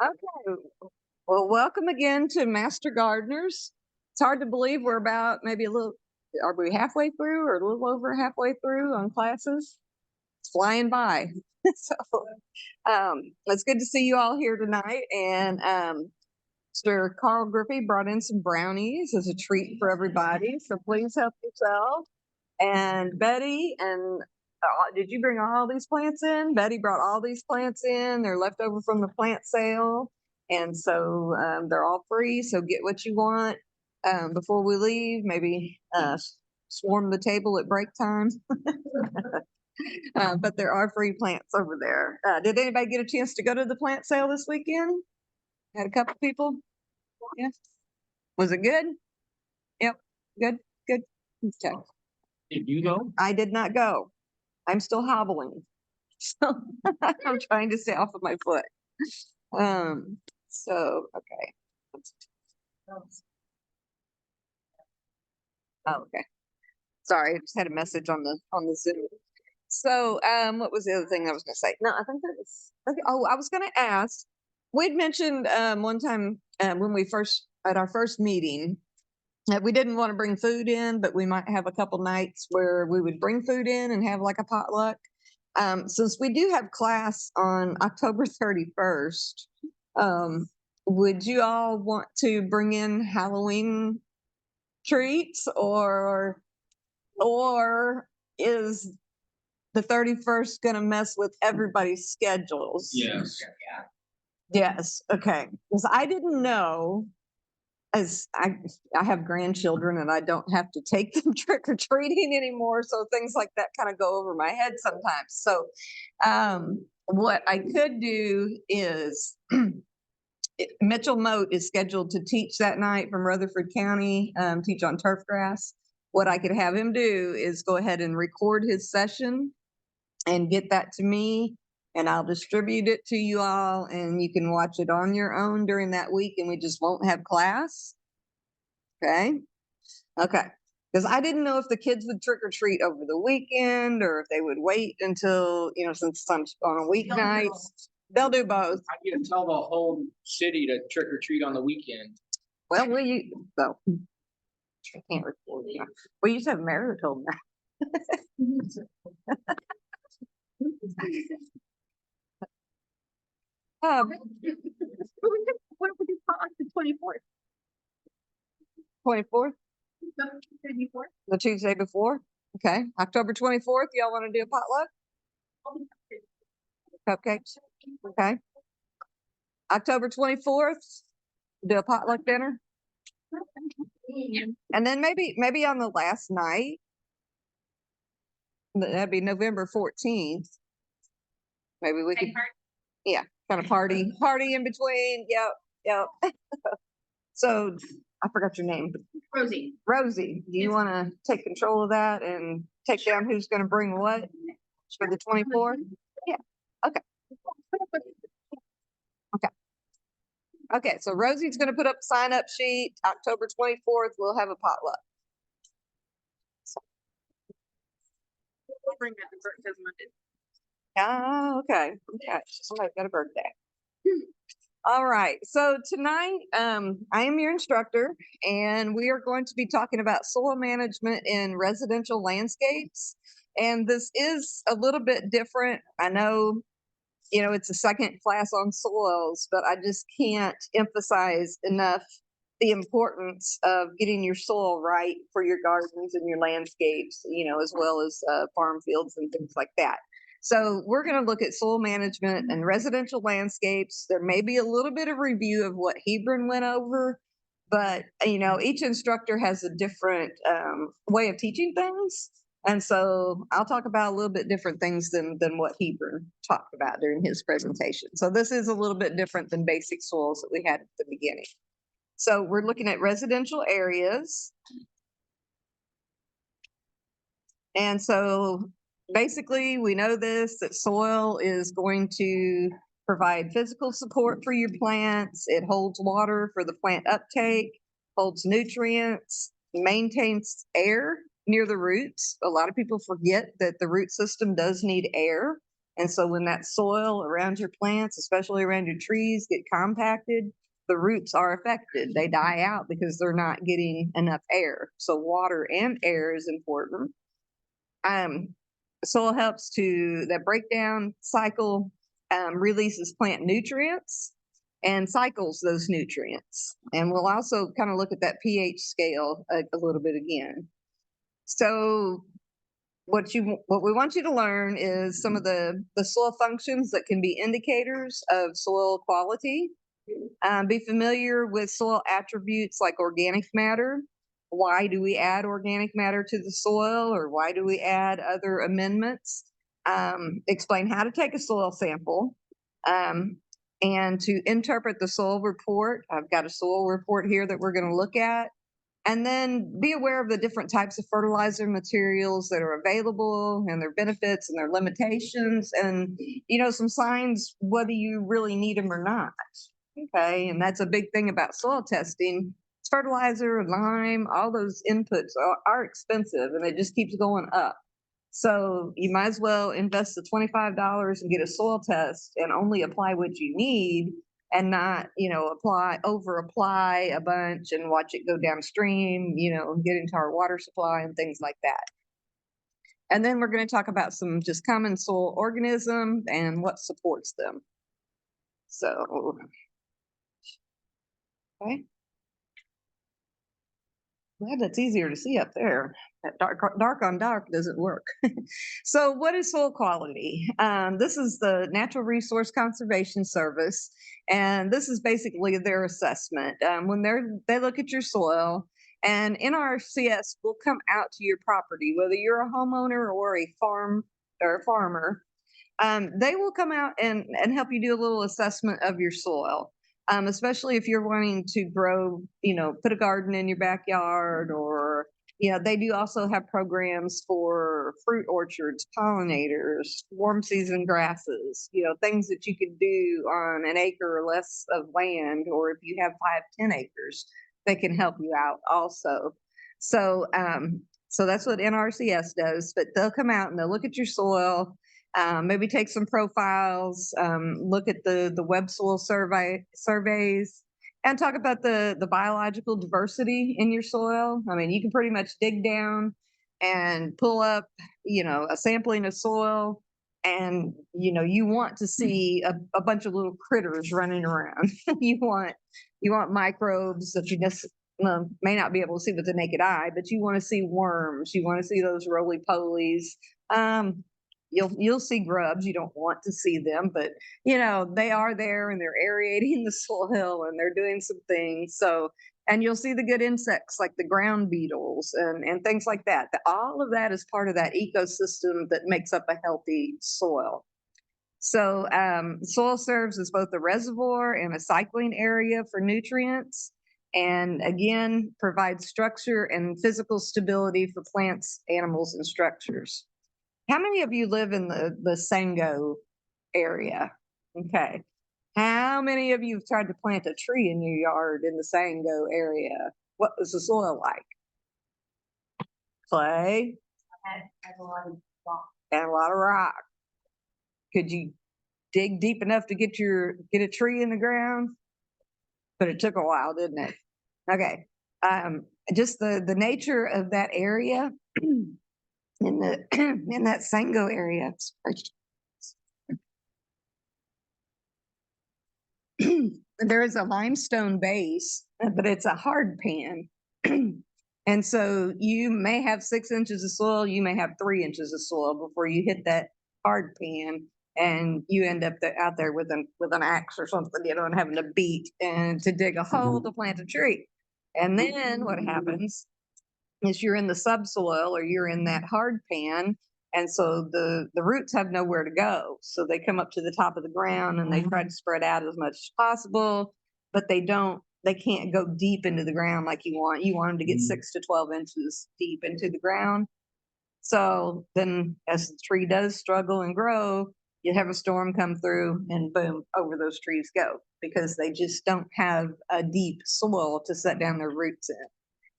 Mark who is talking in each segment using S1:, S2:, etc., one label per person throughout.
S1: Okay. Well, welcome again to Master Gardeners. It's hard to believe we're about maybe a little, are we halfway through or a little over halfway through on classes? It's flying by. So it's good to see you all here tonight. And Mr. Carl Griffey brought in some brownies as a treat for everybody. So please help yourself. And Betty and did you bring all these plants in? Betty brought all these plants in. They're left over from the plant sale. And so they're all free. So get what you want before we leave. Maybe swarm the table at break time. But there are free plants over there. Did anybody get a chance to go to the plant sale this weekend? Had a couple people? Yeah. Was it good? Yep. Good. Good. Okay.
S2: Did you go?
S1: I did not go. I'm still hobbling. So I'm trying to stay off of my foot. So okay. Oh, okay. Sorry, I just had a message on the Zoom. So what was the other thing I was gonna say? No, I think that was okay. Oh, I was gonna ask. We'd mentioned one time when we first at our first meeting that we didn't want to bring food in, but we might have a couple nights where we would bring food in and have like a potluck. Since we do have class on October 31st, would you all want to bring in Halloween treats or is the 31st going to mess with everybody's schedules?
S2: Yes.
S1: Yes. Okay. Because I didn't know, as I have grandchildren and I don't have to take them trick or treating anymore, so things like that kind of go over my head sometimes. So, what I could do is Mitchell Moat is scheduled to teach that night from Rutherford County, teach on turf grass. What I could have him do is go ahead and record his session and get that to me, and I'll distribute it to you all, and you can watch it on your own during that week, and we just won't have class. Okay. Okay. Because I didn't know if the kids would trick or treat over the weekend or if they would wait until, since I'm on a weeknight. They'll do both.
S2: I can tell the whole city to trick or treat on the weekend.
S1: Well, so I can't record. We used to have marital now. What if we do on the 24th? 24th? The Tuesday before? Okay. October 24th, y'all want to do a potluck? Cupcakes? Okay. October 24th, do a potluck dinner? And then maybe on the last night, that'd be November 14th. Maybe we could, kind of party in between. Yep. So I forgot your name.
S3: Rosie.
S1: Rosie, do you want to take control of that and take down who's going to bring what for the 24th? Yeah. Okay. Okay. So Rosie's going to put up a sign up sheet. October 24th, we'll have a potluck.
S3: We'll bring that dessert because Monday.
S1: Okay. Somebody's got a birthday. All right. So tonight, I am your instructor, and we are going to be talking about soil management in residential landscapes. And this is a little bit different. I know, it's a second class on soils, but I just can't emphasize enough the importance of getting your soil right for your gardens and your landscapes, as well as farm fields and things like that. So we're going to look at soil management and residential landscapes. There may be a little bit of review of what Hebron went over, but each instructor has a different way of teaching things. And so I'll talk about a little bit different things than what Hebron talked about during his presentation. So this is a little bit different than basic soils that we had at the beginning. So we're looking at residential areas. And so basically, we know that soil is going to provide physical support for your plants. It holds water for the plant uptake, holds nutrients, maintains air near the roots. A lot of people forget that the root system does need air. And so when that soil around your plants, especially around your trees, get compacted, the roots are affected. They die out because they're not getting enough air. So water and air is important. Um, Soil helps to that breakdown cycle releases plant nutrients and cycles those nutrients. And we'll also kind of look at that pH scale a little bit again. So what we want you to learn is some of the soil functions that can be indicators of soil quality. Be familiar with soil attributes like organic matter. Why do we add organic matter to the soil, or why do we add other amendments? Explain how to take a soil sample, um, and to interpret the soil report. I've got a soil report here that we're going to look at. And then be aware of the different types of fertilizer materials that are available and their benefits and their limitations, and some signs whether you really need them or not. Okay, and that's a big thing about soil testing. Fertilizer, lime, all those inputs are expensive, and it just keeps going up. So you might as well invest the $25 and get a soil test and only apply what you need, and not over apply a bunch and watch it go downstream, get into our water supply and things like that. And then we're going to talk about some just common soil organisms and what supports them. So okay. Glad that's easier to see up there. That dark on dark doesn't work. So what is soil quality? This is the Natural Resource Conservation Service, and this is basically their assessment. When they look at your soil, and NRCS will come out to your property, whether you're a homeowner or a farmer. They will come out and help you do a little assessment of your soil. Especially if you're wanting to grow, put a garden in your backyard, or, they do also have programs for fruit orchards, pollinators, warm season grasses, things that you could do on an acre or less of land, or if you have 5-10 acres, they can help you out also. So, so that's what NRCS does, but they'll come out and they'll look at your soil. Maybe take some profiles, look at the web soil surveys, and talk about the biological diversity in your soil. I mean, you can pretty much dig down and pull up, a sampling of soil, and you want to see a bunch of little critters running around. you want microbes that you just may not be able to see with the naked eye, but you want to see worms. You want to see those roly polies. You'll see grubs. You don't want to see them, but they are there, and they're aerating the soil, and they're doing some things. So, and you'll see the good insects like the ground beetles and things like that. All of that is part of that ecosystem that makes up a healthy soil. So soil serves as both a reservoir and a cycling area for nutrients, and again, provides structure and physical stability for plants, animals, and structures. How many of you live in the Sango area? Okay. How many of you have tried to plant a tree in your yard in the Sango area? What was the soil like? Clay
S3: And a lot of rock.
S1: and a lot of rock. Could you dig deep enough to get a tree in the ground? But it took a while, didn't it? Okay. Just the nature of that area. In that Sango area. There is a limestone base, but it's a hard pan. And so you may have 6 inches of soil, you may have 3 inches of soil before you hit that hard pan, and you end up out there with an axe or something, and having to beat and to dig a hole to plant a tree. And then what happens is you're in the subsoil, or you're in that hard pan, and so the roots have nowhere to go. So they come up to the top of the ground and they try to spread out as much as possible, but they can't go deep into the ground like you want. You want them to get 6 to 12 inches deep into the ground. So then as the tree does struggle and grow, you have a storm come through and boom, over those trees go, because they just don't have a deep soil to set down their roots in.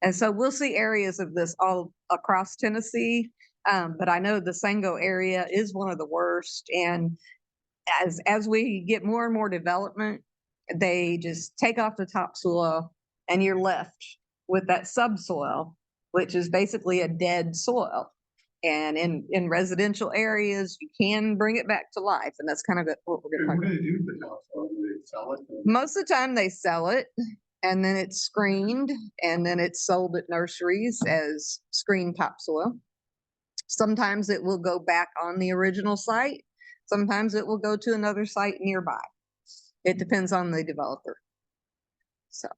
S1: And so we'll see areas of this all across Tennessee. But I know the Sango area is one of the worst. And as we get more and more development, they just take off the topsoil and you're left with that subsoil, which is basically a dead soil. And in residential areas, you can bring it back to life. And that's kind of what we're going to talk
S4: What
S1: about.
S4: do they do with the topsoil? Do they sell it?
S1: Most of the time they sell it and then it's screened and then it's sold at nurseries as screened topsoil. Sometimes it will go back on the original site. Sometimes it will go to another site nearby. It depends on the developer. So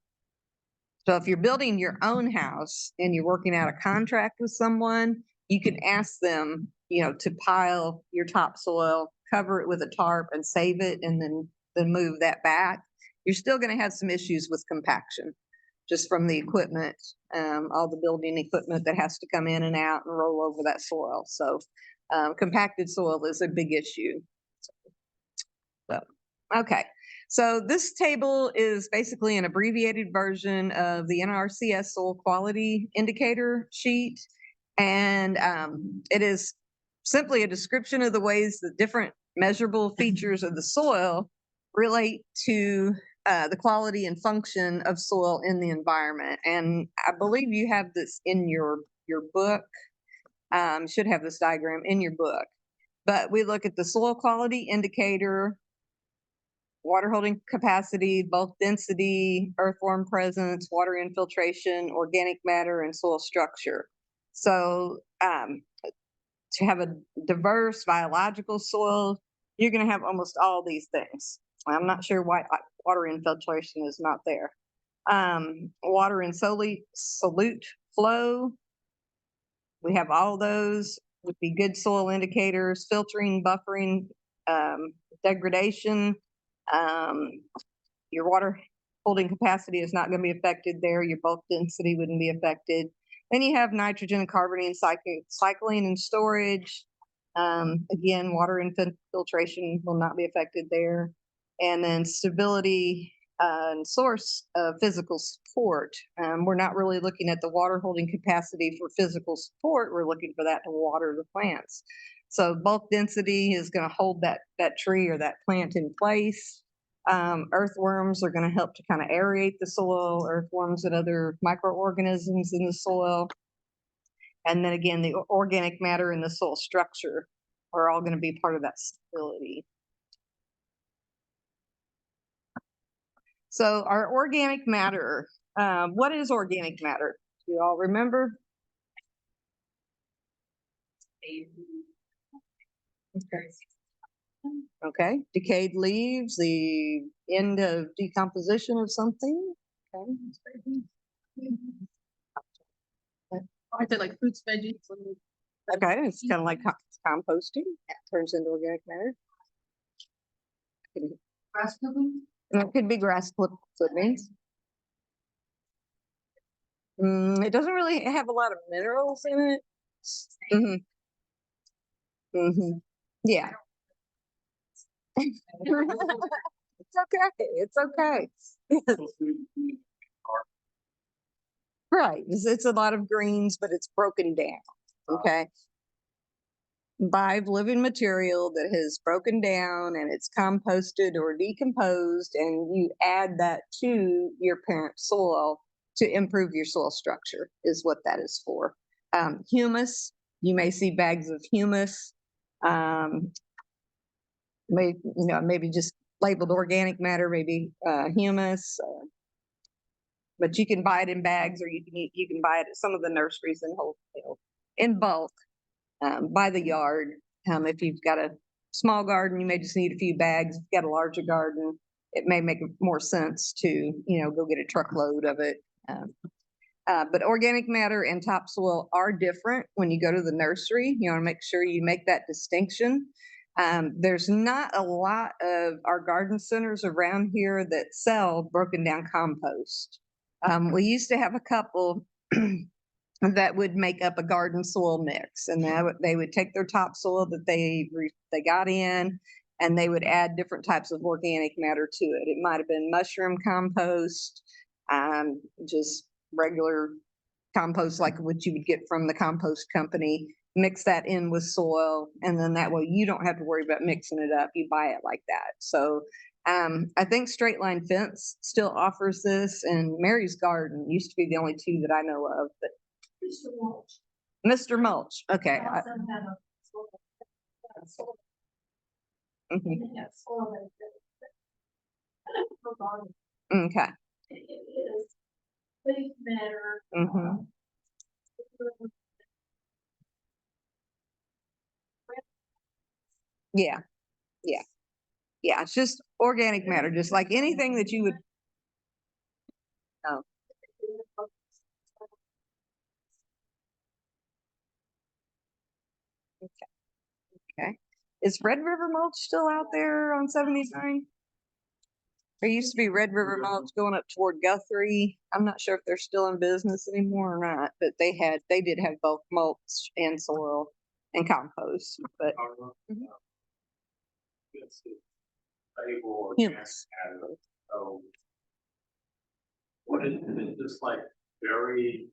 S1: if you're building your own house and you're working out a contract with someone, you can ask them, to pile your topsoil, cover it with a tarp and save it and then move that back. You're still going to have some issues with compaction just from the equipment, all the building equipment that has to come in and out and roll over that soil. So compacted soil is a big issue. Okay, so this table is basically an abbreviated version of the NRCS soil quality indicator sheet. And it is simply a description of the ways that different measurable features of the soil relate to the quality and function of soil in the environment. And I believe you have this in your book, should have this diagram in your book. But we look at the soil quality indicator, water holding capacity, bulk density, earthworm presence, water infiltration, organic matter, and soil structure. So to have a diverse biological soil, you're going to have almost all these things. I'm not sure why water infiltration is not there. Water and solute flow. We have all those would be good soil indicators, filtering, buffering, degradation. Your water holding capacity is not going to be affected there. Your bulk density wouldn't be affected. Then you have nitrogen and carbon cycling and storage. Again, water infiltration will not be affected there. And then stability and source of physical support. We're not really looking at the water holding capacity for physical support. We're looking for that to water the plants. So bulk density is going to hold that tree or that plant in place. Earthworms are going to help to kind of aerate the soil, earthworms and other microorganisms in the soil. And then again, the organic matter and the soil structure are all going to be part of that stability. So our organic matter, what is organic matter? Do you all remember? Okay, decayed leaves, the end of decomposition of something. Okay.
S3: I said like fruits, veggies.
S1: Okay, it's kind of like composting. It turns into organic matter.
S3: Grass clippings?
S1: It could be grass clippings. It doesn't really have a lot of minerals in it. Yeah. It's okay. It's okay. Right. It's a lot of greens, but it's broken down. Okay. By living material that has broken down and it's composted or decomposed, and you add that to your parent soil to improve your soil structure is what that is for. Humus, you may see bags of humus, maybe just labeled organic matter, maybe humus, but you can buy it in bags, or you can buy it at some of the nurseries in wholesale in bulk by the yard. If you've got a small garden, you may just need a few bags. If you've got a larger garden, it may make more sense to go get a truckload of it. But organic matter and topsoil are different when you go to the nursery. You want to make sure you make that distinction. There's not a lot of our garden centers around here that sell broken down compost. We used to have a couple that would make up a garden soil mix, and they would take their topsoil that they got in, and they would add different types of organic matter to it. It might have been mushroom compost, just regular compost like what you would get from the compost company. mix that in with soil, and then that way you don't have to worry about mixing it up. You buy it like that. So I think Straight Line Fence still offers this, and Mary's Garden used to be the only two that I know of. But
S5: Mr. Walsh.
S1: Mr. Mulch, okay.
S5: I also have a soil.
S1: Mhm,
S5: Yeah, soil and- for garden.
S1: okay.
S5: It is way better.
S1: Hmm. Yeah, yeah, yeah. It's just organic matter, just like anything that you would. Oh, okay. Is Red River Mulch still out there on 79? There used to be Red River Mulch going up toward Guthrie. I'm not sure if they're still in business anymore or not, but they did have both mulch and soil and compost, but Mhm.
S4: It's stable or
S1: Humus.
S4: matter. So what is it? Just like very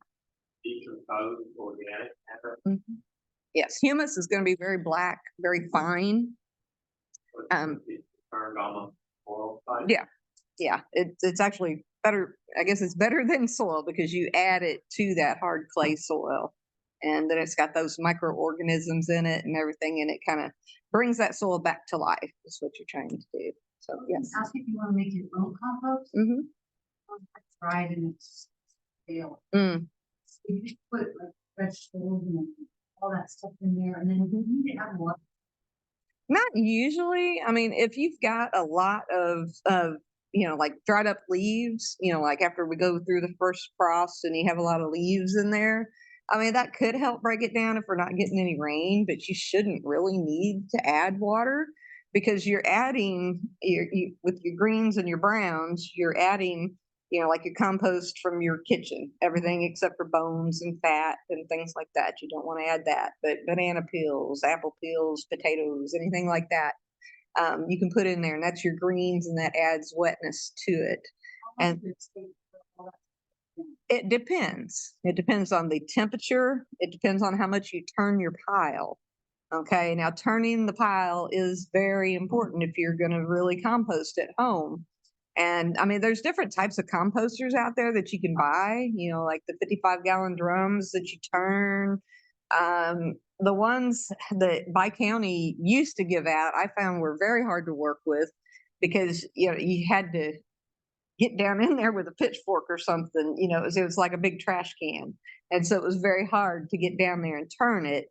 S4: decomposed organic matter?
S1: Mhm. Yes, humus is going to be very black, very fine.
S4: Or
S1: Um,
S4: it's turned on the oil side?
S1: Yeah, yeah, it's actually better. I guess it's better than soil because you add it to that hard clay soil, and then it's got those microorganisms in it and everything, and it kind of brings that soil back to life. Is what you're trying to do. So yes.
S5: Ask if you wanna make your own compost.
S1: Hmm.
S5: I tried and it's failed.
S1: Mm.
S5: You just put like vegetables and all that stuff in there, and then you need to have water.
S1: Not usually. I mean, if you've got a lot of like dried up leaves, like after we go through the first frost and you have a lot of leaves in there, I mean that could help break it down if we're not getting any rain. But you shouldn't really need to add water because you're adding with your greens and your browns, you're adding like your compost from your kitchen, everything except for bones and fat and things like that. You don't want to add that, but banana peels, apple peels, potatoes, anything like that, you can put in there, and that's your greens, and that adds wetness to it. And it depends. It depends on the temperature. It depends on how much you turn your pile. Okay, now turning the pile is very important if you're going to really compost at home. And I mean, there's different types of composters out there that you can buy, like the 55-gallon drums that you turn. The ones that By County used to give out, I found were very hard to work with because, you had to get down in there with a pitchfork or something, it was like a big trash can. And so it was very hard to get down there and turn it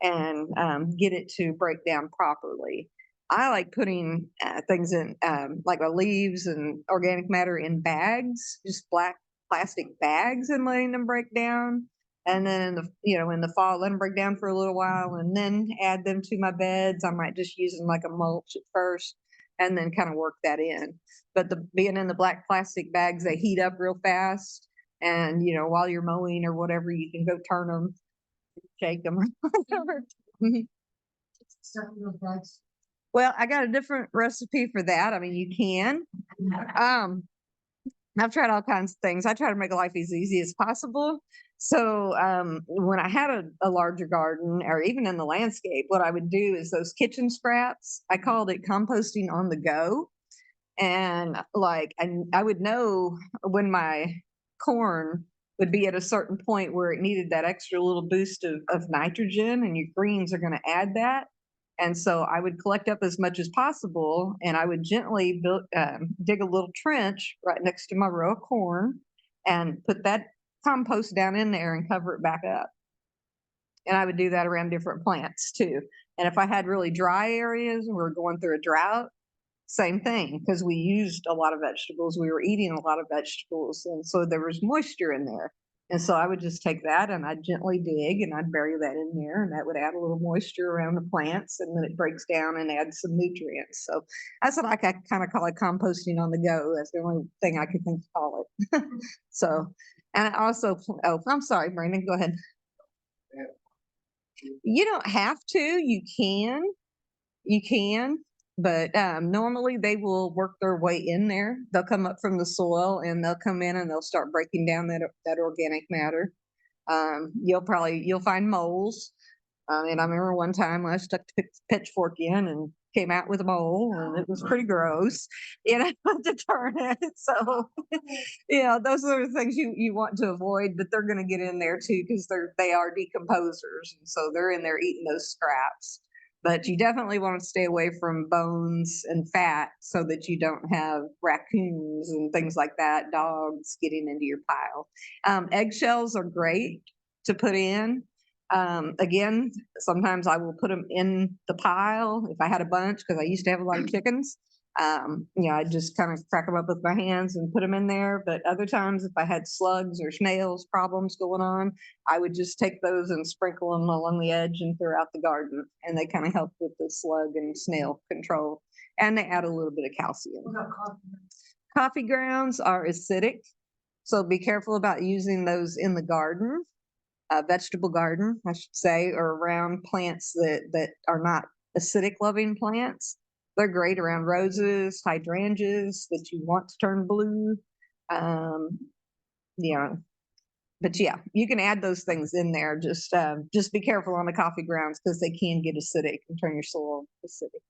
S1: and get it to break down properly. I like putting things in, like the leaves and organic matter in bags, just black plastic bags, and letting them break down. And then in the fall, let them break down for a little while, and then add them to my beds. I might just use them like a mulch at first, and then kind of work that in. But being in the black plastic bags, they heat up real fast. And while you're mowing or whatever, you can go turn them, shake them, or whatever. Mhm.
S5: Stuff in those bags.
S1: Well, I got a different recipe for that. I mean, you can. I've tried all kinds of things. I try to make life as easy as possible. So when I had a larger garden, or even in the landscape, what I would do is those kitchen scraps. I called it composting on the go. And I would know when my corn would be at a certain point where it needed that extra little boost of nitrogen, and your greens are going to add that. And so I would collect up as much as possible, and I would gently dig a little trench right next to my row of corn and put that compost down in there and cover it back up. And I would do that around different plants too. And if I had really dry areas and we were going through a drought, same thing, because we used a lot of vegetables. We were eating a lot of vegetables, and so there was moisture in there. And so I would just take that and I'd gently dig and I'd bury that in there, and that would add a little moisture around the plants, and then it breaks down and adds some nutrients. So that's what I kind of call it, composting on the go. That's the only thing I could think to call it. So, and I also, oh, I'm sorry, Brandon, go ahead. You don't have to, you can, but normally they will work their way in there. They'll come up from the soil and they'll come in and they'll start breaking down that organic matter. You'll find moles. And I remember one time I stuck the pitchfork in and came out with a mole, and it was pretty gross, you know, to turn it. So, those are the things you want to avoid, but they're going to get in there too because they are decomposers, and so they're in there eating those scraps. But you definitely want to stay away from bones and fat so that you don't have raccoons and things like that, dogs getting into your pile. Eggshells are great to put in. Again, sometimes I will put them in the pile if I had a bunch because I used to have a lot of chickens. I just kind of crack them up with my hands and put them in there. But other times, if I had slugs or snails problems going on, I would just take those and sprinkle them along the edge and throughout the garden. And they kind of help with the slug and snail control. And they add a little bit of calcium.
S5: What about coffee?
S1: Coffee grounds are acidic, so be careful about using those in the garden, vegetable garden, I should say, or around plants that are not acidic loving plants. They're great around roses, hydrangeas that you want to turn blue. Um, yeah, but yeah, you can add those things in there. Just be careful on the coffee grounds because they can get acidic and turn your soil acidic.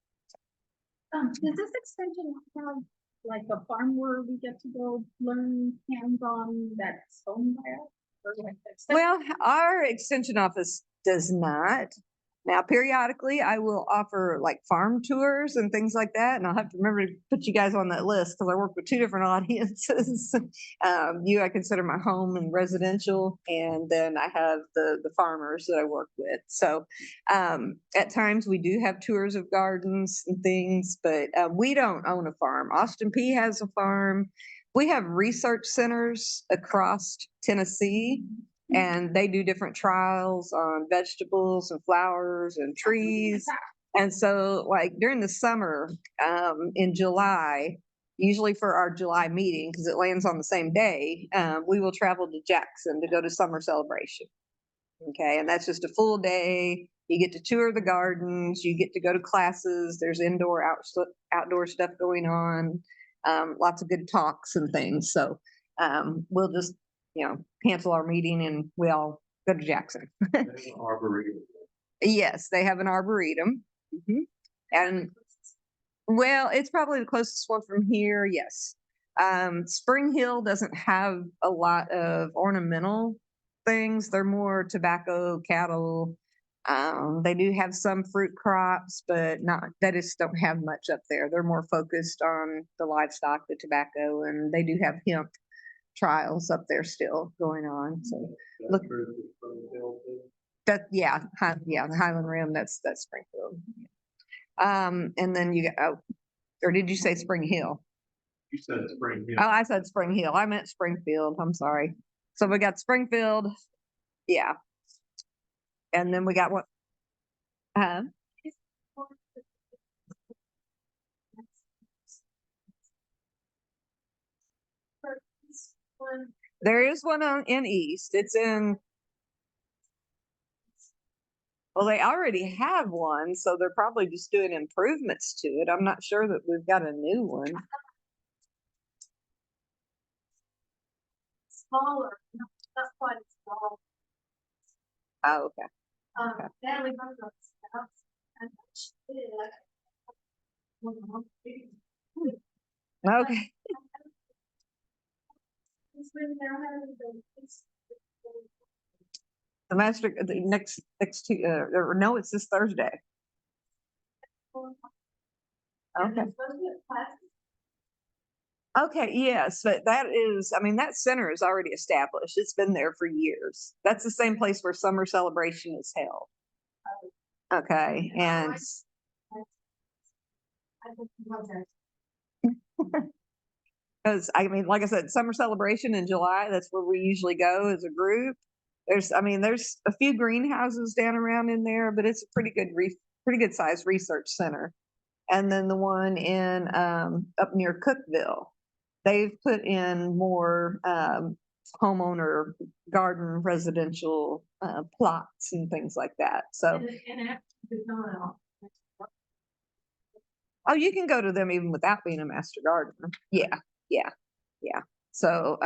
S3: Does this extension have like a farm where we get to go learn hands-on that's owned by us? Or like the
S1: Well, our extension office does not. Now, periodically, I will offer like farm tours and things like that, and I'll have to remember to put you guys on that list because I work with two different audiences. I consider my home and residential, and then I have the farmers that I work with. So, at times we do have tours of gardens and things, but we don't own a farm. Austin P has a farm. We have research centers across Tennessee, and they do different trials on vegetables and flowers and trees. And so, like during the summer, in July, usually for our July meeting, because it lands on the same day, we will travel to Jackson to go to summer celebration. Okay, and that's just a full day. You get to tour the gardens, you get to go to classes, there's outdoor stuff going on, lots of good talks and things. So we'll just, cancel our meeting and we all go to Jackson.
S4: Arboretum.
S1: Yes, they have an arboretum. Mhm. And well, it's probably the closest one from here. Yes. Spring Hill doesn't have a lot of ornamental things. They're more tobacco, cattle. They do have some fruit crops, but they just don't have much up there. They're more focused on the livestock, the tobacco, and they do have hemp trials up there still going on. So look, the Highland Rim, that's Springfield. And then or did you say Spring Hill?
S4: You said Spring Hill.
S1: Oh, I said Spring Hill. I meant Springfield. I'm sorry. So we got Springfield. Yeah. And then we got what? There is one in East. It's in, well, they already have one, so they're probably just doing improvements to it. I'm not sure that we've got a new one.
S5: Smaller, not quite as small.
S1: Oh, okay. Okay.
S5: Then we have those stuff. And that's it.
S1: Okay. The master, the next two, no, it's this Thursday. Okay. Okay, yes, but that center is already established. It's been there for years. That's the same place where summer celebration is held. Okay, and because like I said, summer celebration in July, that's where we usually go as a group. There's a few greenhouses down around in there, but it's a pretty good sized research center. And then the one in up near Cookville, they've put in more homeowner garden residential plots and things like that. So, oh, you can go to them even without being a master gardener. Yeah. So,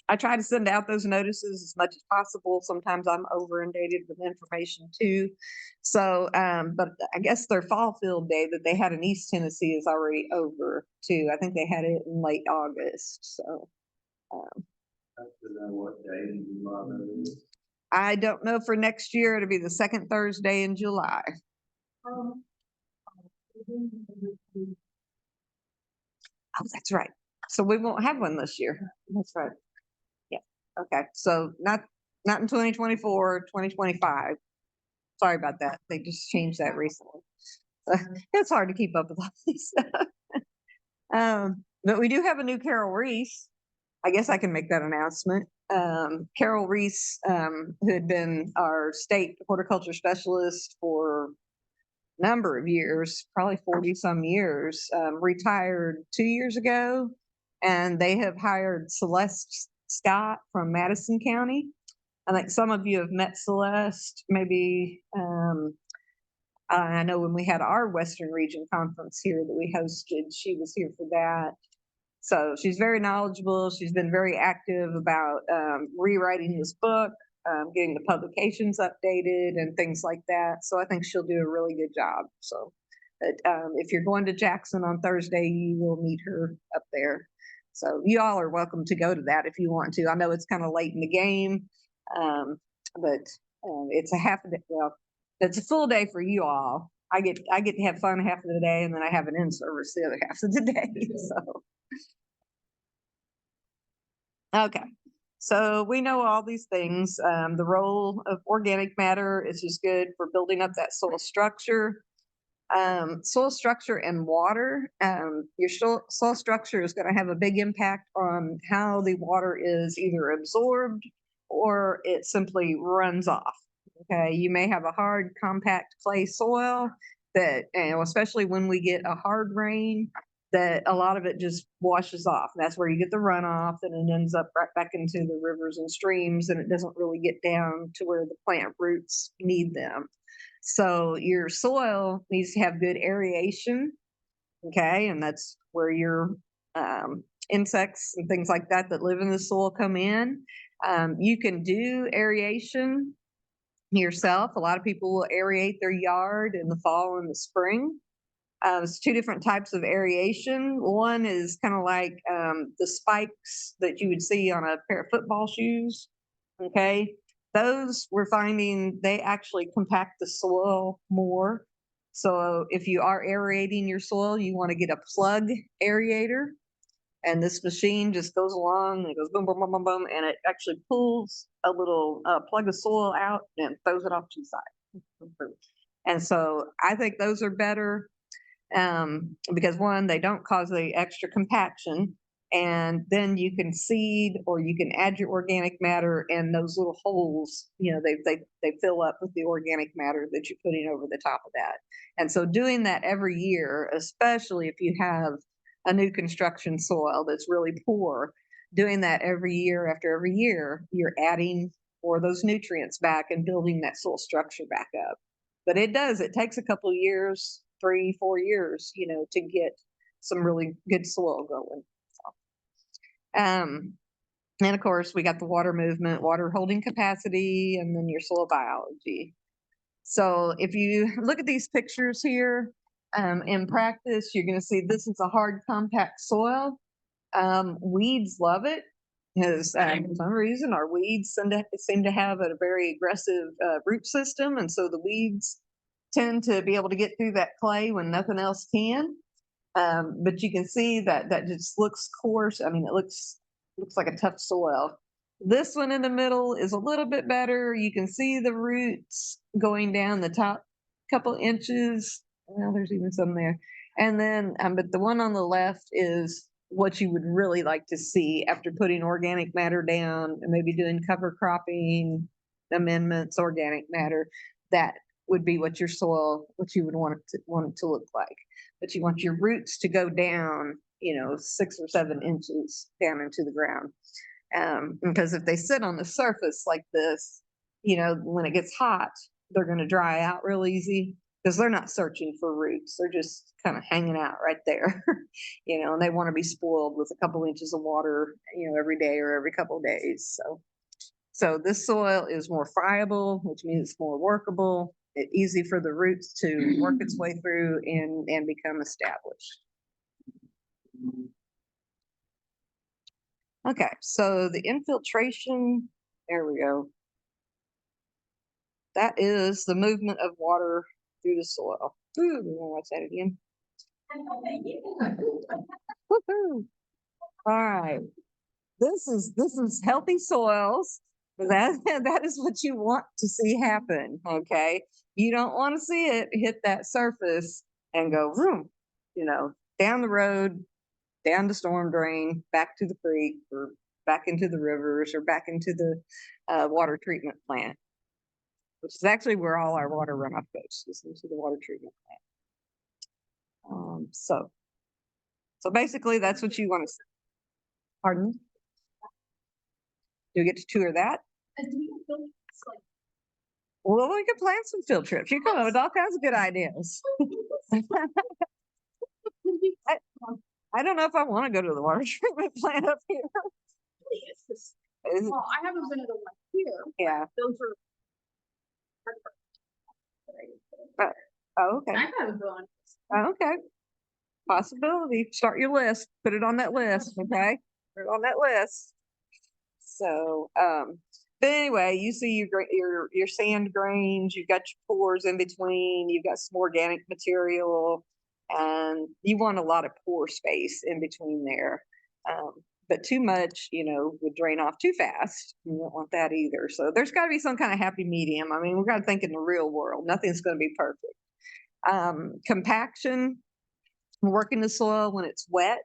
S1: I try to send out those notices as much as possible. Sometimes I'm over inundated with information too. So, but I guess their fall field day that they had in East Tennessee is already over too. I think they had it in late August. So,
S4: I don't know what day in July that is.
S1: I don't know for next year. It'll be the second Thursday in July.
S3: Um,
S1: Oh, that's right. So we won't have one this year. That's right. Yeah. Okay. So not in 2024, 2025. Sorry about that. They just changed that recently. It's hard to keep up with all these stuff. But we do have a new Carol Reese. I guess I can make that announcement. Carol Reese, who had been our state horticulture specialist for a number of years, probably 40 some years, retired 2 years ago. And they have hired Celeste Scott from Madison County. I think some of you have met Celeste, maybe. I know when we had our Western Region conference here that we hosted, she was here for that. So she's very knowledgeable. She's been very active about rewriting this book, getting the publications updated and things like that. So I think she'll do a really good job. So if you're going to Jackson on Thursday, you will meet her up there. So you all are welcome to go to that if you want to. I know it's kind of late in the game, but it's a half a day. Well, it's a full day for you all. I get to have fun half of the day, and then I have an in service the other half of the day. So. Okay, so we know all these things. The role of organic matter is just good for building up that soil structure. Soil structure and water. Your soil structure is going to have a big impact on how the water is either absorbed or it simply runs off. Okay, you may have a hard, compact clay soil that, especially when we get a hard rain, that a lot of it just washes off. That's where you get the runoff, and it ends up right back into the rivers and streams, and it doesn't really get down to where the plant roots need them. So your soil needs to have good aeration, okay, and that's where your insects and things like that that live in the soil come in. You can do aeration yourself. A lot of people will aerate their yard in the fall and the spring. There's two different types of aeration. One is kind of like the spikes that you would see on a pair of football shoes. Okay. Those we're finding they actually compact the soil more. So if you are aerating your soil, you want to get a plug aerator. And this machine just goes along and it goes boom, boom, boom, boom, boom, and it actually pulls a little plug of soil out and throws it off to the side. And so I think those are better because one, they don't cause the extra compaction, and then you can seed or you can add your organic matter, and those little holes, they fill up with the organic matter that you're putting over the top of that. And so doing that every year, especially if you have a new construction soil that's really poor, doing that every year after every year, you're adding more of those nutrients back and building that soil structure back up. But it takes a couple of years, 3-4 years, to get some really good soil going. So, and of course, we got the water movement, water holding capacity, and then your soil biology. So if you look at these pictures here, in practice, you're going to see this is a hard, compact soil. Weeds love it because for some reason our weeds seem to have a very aggressive root system, and so the weeds tend to be able to get through that clay when nothing else can. But you can see that just looks coarse. I mean, it looks like a tough soil. This one in the middle is a little bit better. You can see the roots going down the top couple inches. Well, there's even some there. And then, but the one on the left is what you would really like to see after putting organic matter down and maybe doing cover cropping amendments, organic matter. That would be what your soil, what you would want it to look like. But you want your roots to go down, 6 or 7 inches down into the ground. Because if they sit on the surface like this, when it gets hot, they're going to dry out real easy. because they're not searching for roots. They're just kind of hanging out right there, and they want to be spoiled with a couple inches of water, every day or every couple of days. So this soil is more friable, which means it's more workable. It's easy for the roots to work its way through and become established. Okay, so the infiltration, there we go. That is the movement of water through the soil. Ooh, we want to watch that again. Woohoo. All right. This is healthy soils. That is what you want to see happen. Okay. You don't want to see it hit that surface and go vroom, down the road, down the storm drain, back to the creek, or back into the rivers, or back into the water treatment plant, which is actually where all our water runoff goes, is into the water treatment plant. So basically that's what you want to see. Pardon? Do you get to tour that?
S3: And do you feel it's like,
S1: Well, we could plan some field trips. You come up with all kinds of good ideas. I don't know if I want to go to the water treatment plant up here.
S3: well, I haven't been to the one here.
S1: Yeah.
S3: Those are.
S1: Oh, okay.
S3: I haven't gone.
S1: Oh, okay. Possibility. Start your list. Put it on that list. Okay. Put it on that list. So, but anyway, you see your sand grains, you've got your pores in between, you've got some organic material, and you want a lot of pore space in between there. But too much, would drain off too fast. You don't want that either. So there's got to be some kind of happy medium. I mean, we've got to think in the real world. Nothing's going to be perfect. Compaction, working the soil when it's wet,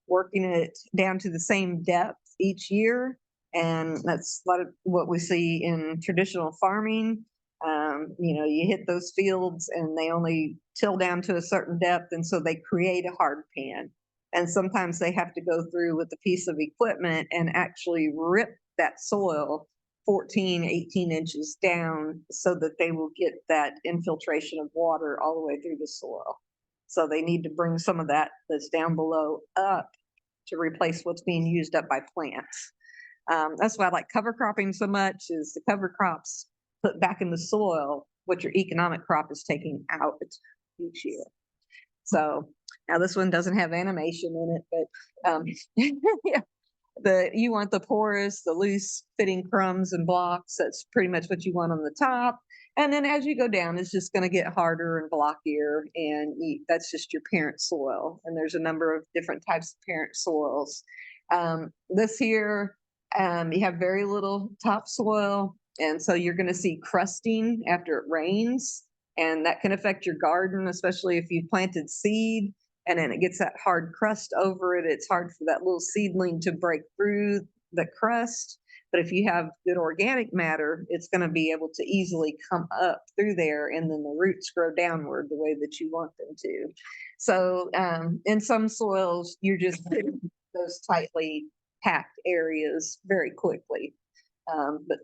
S1: working it down to the same depth each year. And that's a lot of what we see in traditional farming. You hit those fields and they only till down to a certain depth. And so they create a hard pan. And sometimes they have to go through with a piece of equipment and actually rip that soil 14, 18 inches down so that they will get that infiltration of water all the way through the soil. So they need to bring some of that that's down below up to replace what's being used up by plants. That's why I like cover cropping so much, is the cover crops put back in the soil what your economic crop is taking out each year. So now this one doesn't have animation in it, but yeah, you want the porous, the loose fitting crumbs and blocks. That's pretty much what you want on the top. And then as you go down, it's just going to get harder and blockier, and that's just your parent soil. And there's a number of different types of parent soils. This here, you have very little topsoil, and so you're going to see crusting after it rains, and that can affect your garden, especially if you planted seed and then it gets that hard crust over it. It's hard for that little seedling to break through the crust. But if you have good organic matter, it's going to be able to easily come up through there, and then the roots grow downward the way that you want them to. So in some soils, you're just hitting those tightly packed areas very quickly. But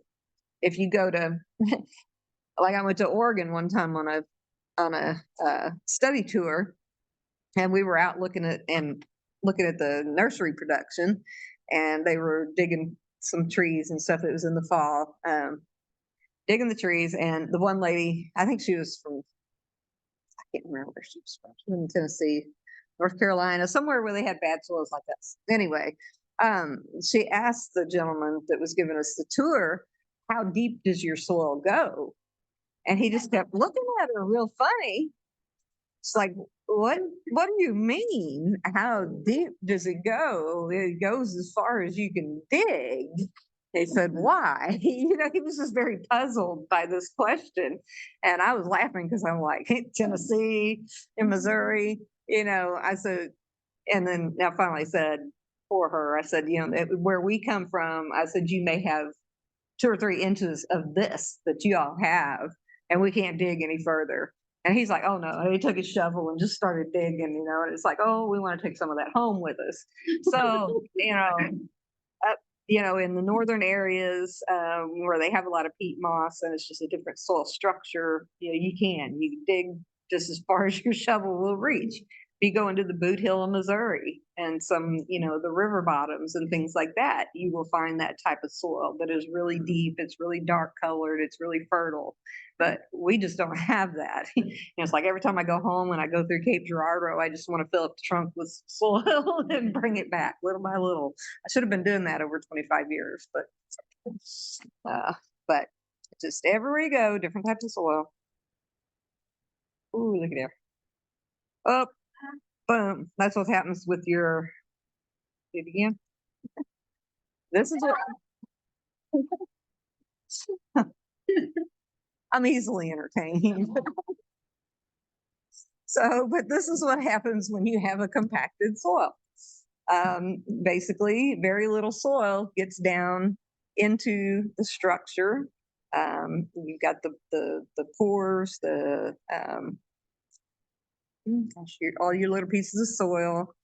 S1: if you go to, like I went to Oregon one time on a study tour, and we were out looking at the nursery production, and they were digging some trees and stuff. It was in the fall, digging the trees, and the one lady, I think she was from, I can't remember where she was from. She was in Tennessee, North Carolina, somewhere where they had bad soils like this. Anyway, she asked the gentleman that was giving us the tour, "How deep does your soil go?" And he just kept looking at her real funny. It's like, what do you mean? How deep does it go? It goes as far as you can dig. They said, why? He was just very puzzled by this question. And I was laughing because I'm like, Tennessee, in Missouri, I said, and then I finally said for her, I said, where we come from, I said, you may have 2 or 3 inches of this that you all have, and we can't dig any further. And he's like, oh no, he took his shovel and just started digging, and it's like, oh, we want to take some of that home with us. So, in the northern areas where they have a lot of peat moss and it's just a different soil structure, you can dig just as far as your shovel will reach. If you go into the Boot Hill of Missouri and some, the river bottoms and things like that, you will find that type of soil that is really deep. It's really dark colored. It's really fertile. But we just don't have that. It's like every time I go home and I go through Cape Girardeau, I just want to fill up the trunk with soil and bring it back little by little. I should have been doing that over 25 years, but just everywhere you go, different types of soil. Ooh, look at there. Oh, boom. That's what happens with your, do it again. This is what I'm easily entertained. But this is what happens when you have a compacted soil. Basically, very little soil gets down into the structure. You've got the pores, all your little pieces of soil,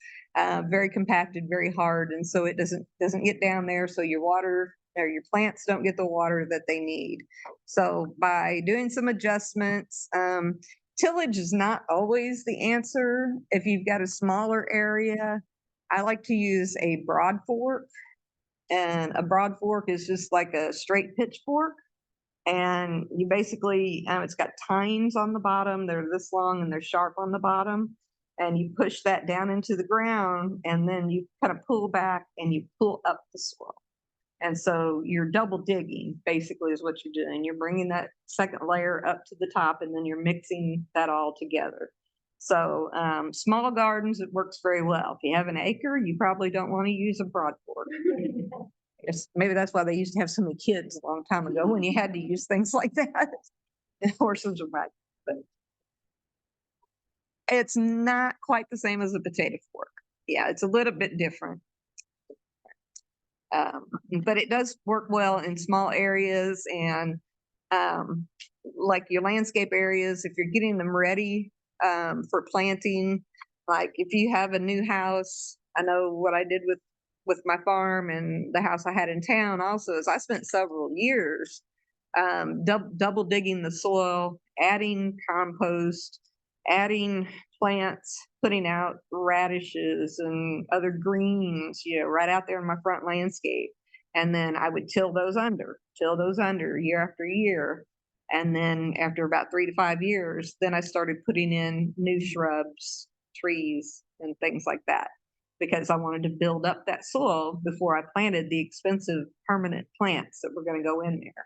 S1: very compacted, very hard, and so it doesn't get down there. So your water or your plants don't get the water that they need. So by doing some adjustments, tillage is not always the answer. If you've got a smaller area, I like to use a broad fork, and a broad fork is just like a straight pitchfork. And you basically, it's got tines on the bottom. They're this long and they're sharp on the bottom. And you push that down into the ground, and then you kind of pull back and you pull up the soil. And so you're double digging, basically, is what you're doing. You're bringing that second layer up to the top, and then you're mixing that all together. So small gardens, it works very well. If you have an acre, you probably don't want to use a broad fork. Maybe that's why they used to have so many kids a long time ago, when you had to use things like that. Horses are right, but it's not quite the same as a potato fork. Yeah, it's a little bit different. But it does work well in small areas, and like your landscape areas, if you're getting them ready for planting. Like if you have a new house, I know what I did with my farm and the house I had in town also is I spent several years double digging the soil, adding compost, adding plants, putting out radishes and other greens, right out there in my front landscape. And then I would till those under year after year. And then after about 3 to 5 years, then I started putting in new shrubs, trees, and things like that, because I wanted to build up that soil before I planted the expensive permanent plants that were going to go in there.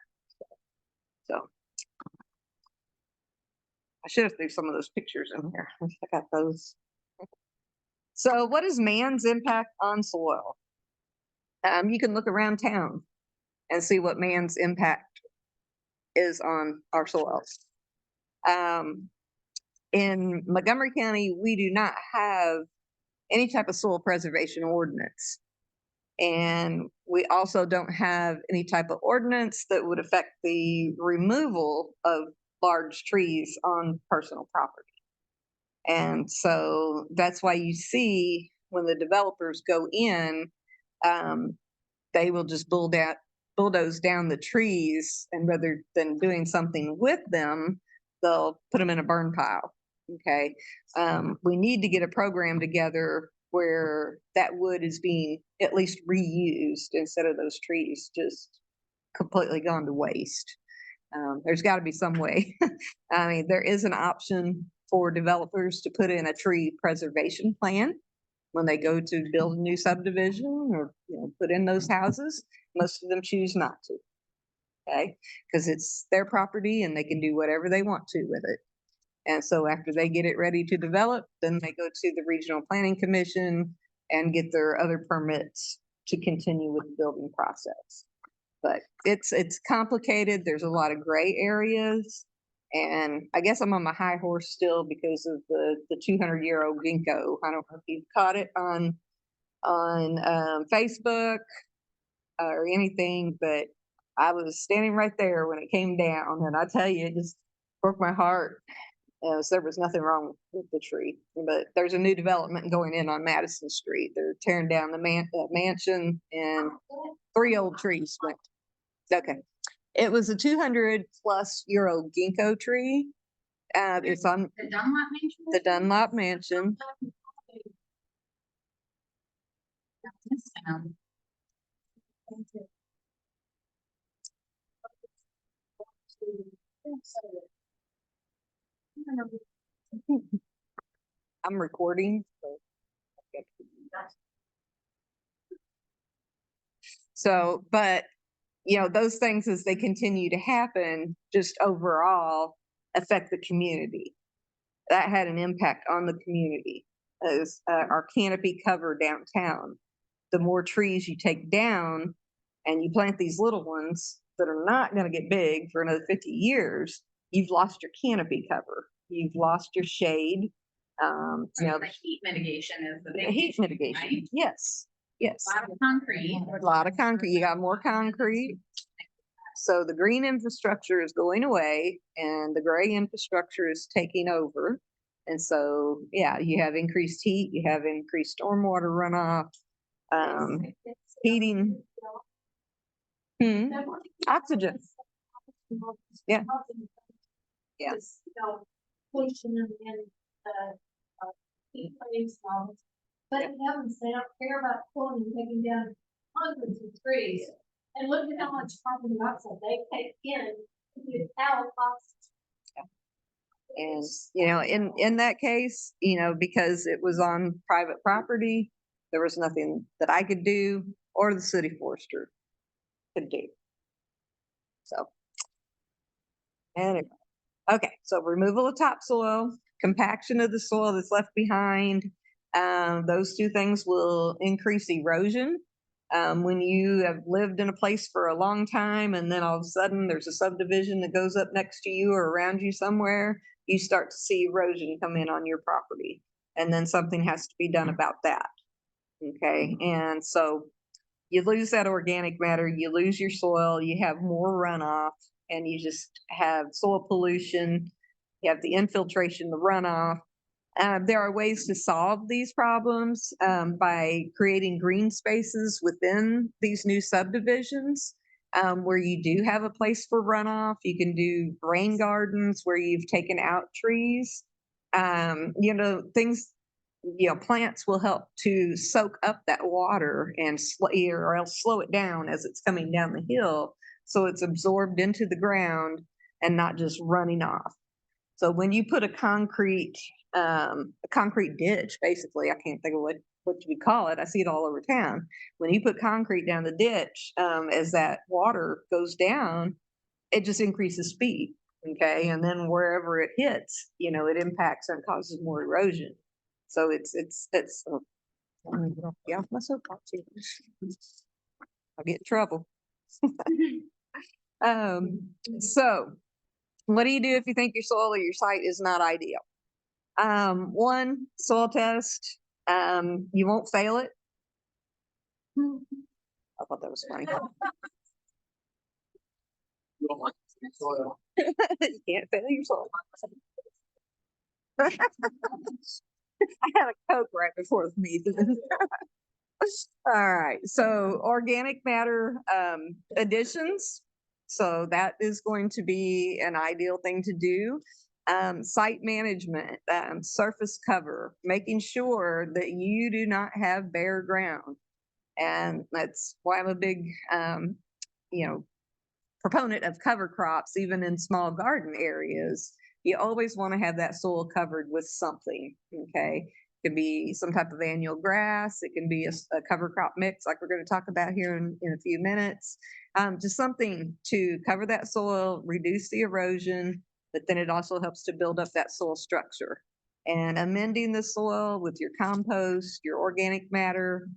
S1: So I should have threw some of those pictures in here. I got those. So what is man's impact on soil? You can look around town and see what man's impact is on our soils. In Montgomery County, we do not have any type of soil preservation ordinance. And we also don't have any type of ordinance that would affect the removal of large trees on personal property. And so that's why you see when the developers go in, they will just bulldoze down the trees, and rather than doing something with them, they'll put them in a burn pile. Okay. We need to get a program together where that wood is being at least reused instead of those trees just completely gone to waste. There's got to be some way. I mean, there is an option for developers to put in a tree preservation plan when they go to build a new subdivision or put in those houses. Most of them choose not to, okay, because it's their property and they can do whatever they want to with it. And so after they get it ready to develop, then they go to the Regional Planning Commission and get their other permits to continue with the building process. But it's complicated. There's a lot of gray areas. And I guess I'm on my high horse still because of the 200-year-old ginkgo. I don't know if you've caught it on Facebook or anything, but I was standing right there when it came down, and I tell you, it just broke my heart. So there was nothing wrong with the tree, but there's a new development going in on Madison Street. They're tearing down the mansion, and 3 old trees went. Okay. It was a 200+ ginkgo tree. It's on
S3: The Dunlop Mansion?
S1: the Dunlop Mansion.
S3: This sound.
S1: I'm recording. So, but those things as they continue to happen, just overall affect the community. That had an impact on the community as our canopy cover downtown. The more trees you take down and you plant these little ones that are not going to get big for another 50 years, you've lost your canopy cover. You've lost your shade.
S3: The heat mitigation is the
S1: The
S3: big
S1: heat
S3: issue,
S1: mitigation.
S3: right?
S1: Yes. Yes.
S3: A lot of concrete.
S1: A lot of concrete. You got more concrete. So the green infrastructure is going away and the gray infrastructure is taking over. And so, yeah, you have increased heat, you have increased stormwater runoff, heating. Oxygen. Yeah. Yeah.
S5: Pollution and heat waves, but in heavens, they don't care about pulling and taking down hundreds of trees. And look at how much carbon dioxide they take in without oxygen.
S1: And in that case, because it was on private property, there was nothing that I could do or the city forester could do. So anyway, okay, so removal of topsoil, compaction of the soil that's left behind. Those 2 things will increase erosion. When you have lived in a place for a long time and then all of a sudden there's a subdivision that goes up next to you or around you somewhere, you start to see erosion come in on your property. And then something has to be done about that. Okay, and so you lose that organic matter, you lose your soil, you have more runoff, and you just have soil pollution, you have the infiltration, the runoff. There are ways to solve these problems by creating green spaces within these new subdivisions where you do have a place for runoff. You can do rain gardens where you've taken out trees. Things, plants will help to soak up that water and or else slow it down as it's coming down the hill. So it's absorbed into the ground and not just running off. So when you put a concrete ditch, basically, I can't think of what you would call it. I see it all over town. When you put concrete down the ditch, as that water goes down, it just increases speed. Okay. And then wherever it hits, it impacts and causes more erosion. So it's, yeah, my soapbox here. I'll get in trouble. So what do you do if you think your soil or your site is not ideal? 1, soil test. You won't fail it. I thought that was funny. You can't fail your soil. I had a Coke right before the meeting. All right, so organic matter additions. So that is going to be an ideal thing to do. Site management, surface cover, making sure that you do not have bare ground. And that's why I'm a big, proponent of cover crops, even in small garden areas. You always want to have that soil covered with something, okay? It could be some type of annual grass. It can be a cover crop mix like we're going to talk about here in a few minutes. Just something to cover that soil, reduce the erosion, but then it also helps to build up that soil structure. And amending the soil with your compost, your organic matter,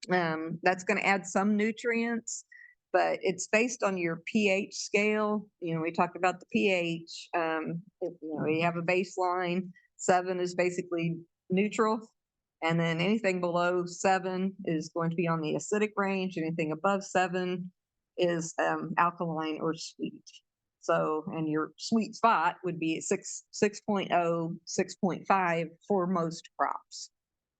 S1: that's going to add some nutrients, but it's based on your pH scale. We talked about the pH. You have a baseline. 7 is basically neutral. And then anything below 7 is going to be on the acidic range. Anything above 7 is alkaline or sweet. So, and your sweet spot would be at 6.0, 6.5 for most crops.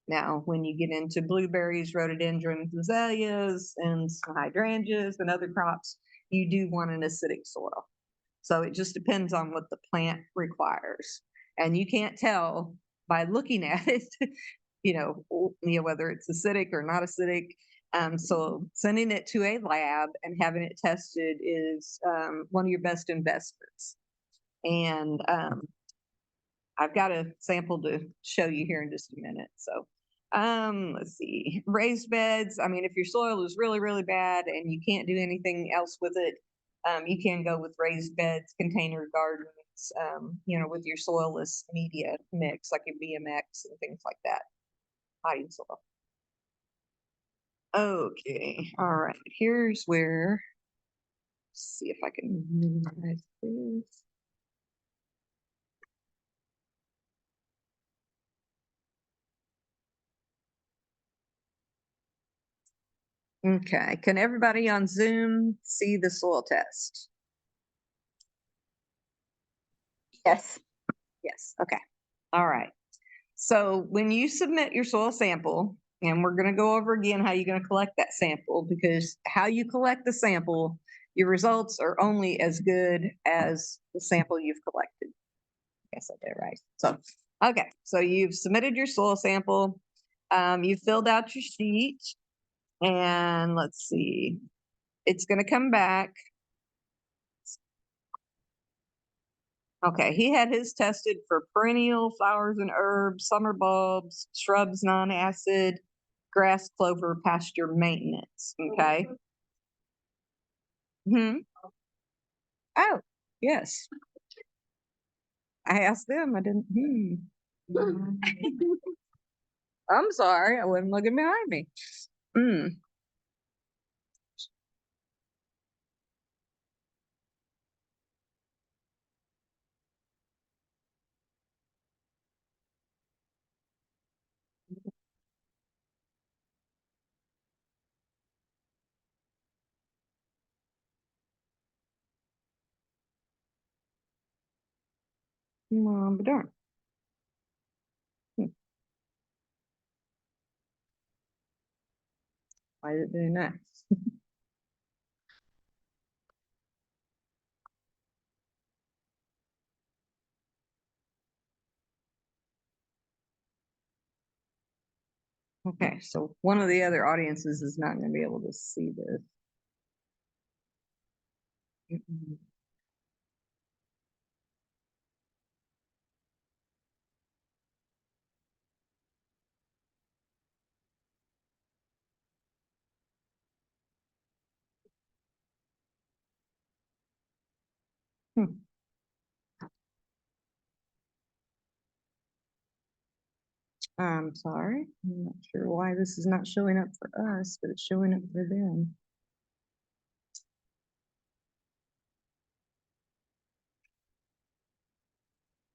S1: Now, when you get into blueberries, rhododendrons, azaleas, and hydrangeas and other crops, you do want an acidic soil. So it just depends on what the plant requires. And you can't tell by looking at it, whether it's acidic or not acidic. So sending it to a lab and having it tested is one of your best investments. And I've got a sample to show you here in just a minute. So let's see, raised beds. I mean, if your soil is really, really bad and you can't do anything else with it, you can go with raised beds, container gardens, with your soilless media mix, like your BMX and things like that. Potting soil. Okay, all right, here's where, let's see if I can minimize this. Okay, can everybody on Zoom see the soil test? Yes. Yes, okay. All right. So when you submit your soil sample, and we're gonna go over again how you're gonna collect that sample, because how you collect the sample, your results are only as good as the sample you've collected. I guess I did it right. So, okay, so you've submitted your soil sample, you filled out your sheet, and let's see, it's gonna come back. Okay, he had his tested for perennial flowers and herbs, summer bulbs, shrubs, non-acid, grass, clover, pasture maintenance. Okay. Hmm. Oh, yes. I asked them. I didn't. I'm sorry. I wasn't looking behind me. Hmm. But darn. Hmm. Why is it doing that? Okay, so one of the other audiences is not going to be able to see this. Mm-mm. Hmm. I'm sorry. I'm not sure why this is not showing up for us, but it's showing up for them.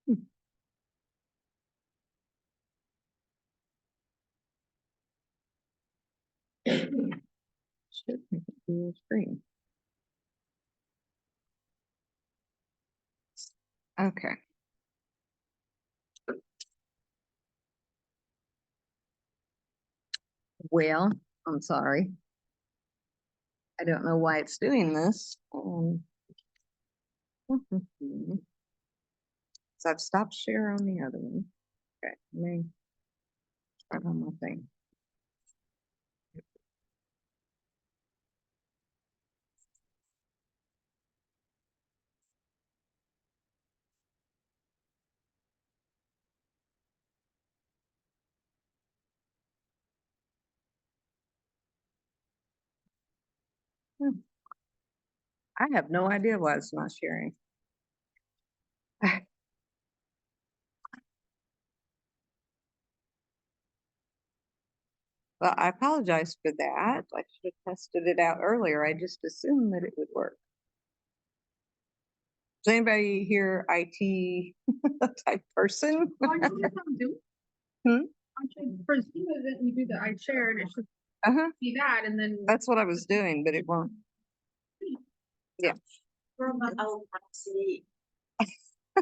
S1: Hmm. Should make it full screen. Okay. Well, I'm sorry. I don't know why it's doing this. So I've stopped share on the other one. Okay, let me start on my thing. I have no idea why it's not sharing. Well, I apologize for that. I should have tested it out earlier. I just assumed that it would work. Is anybody here IT type person?
S3: Aren't you just on Zoom?
S1: Hmm?
S3: Aren't you, for Zoom, isn't you do the I share and it should
S1: Uh-huh.
S3: be that and then.
S1: That's what I was doing, but it won't. Yeah.
S6: Oh, see.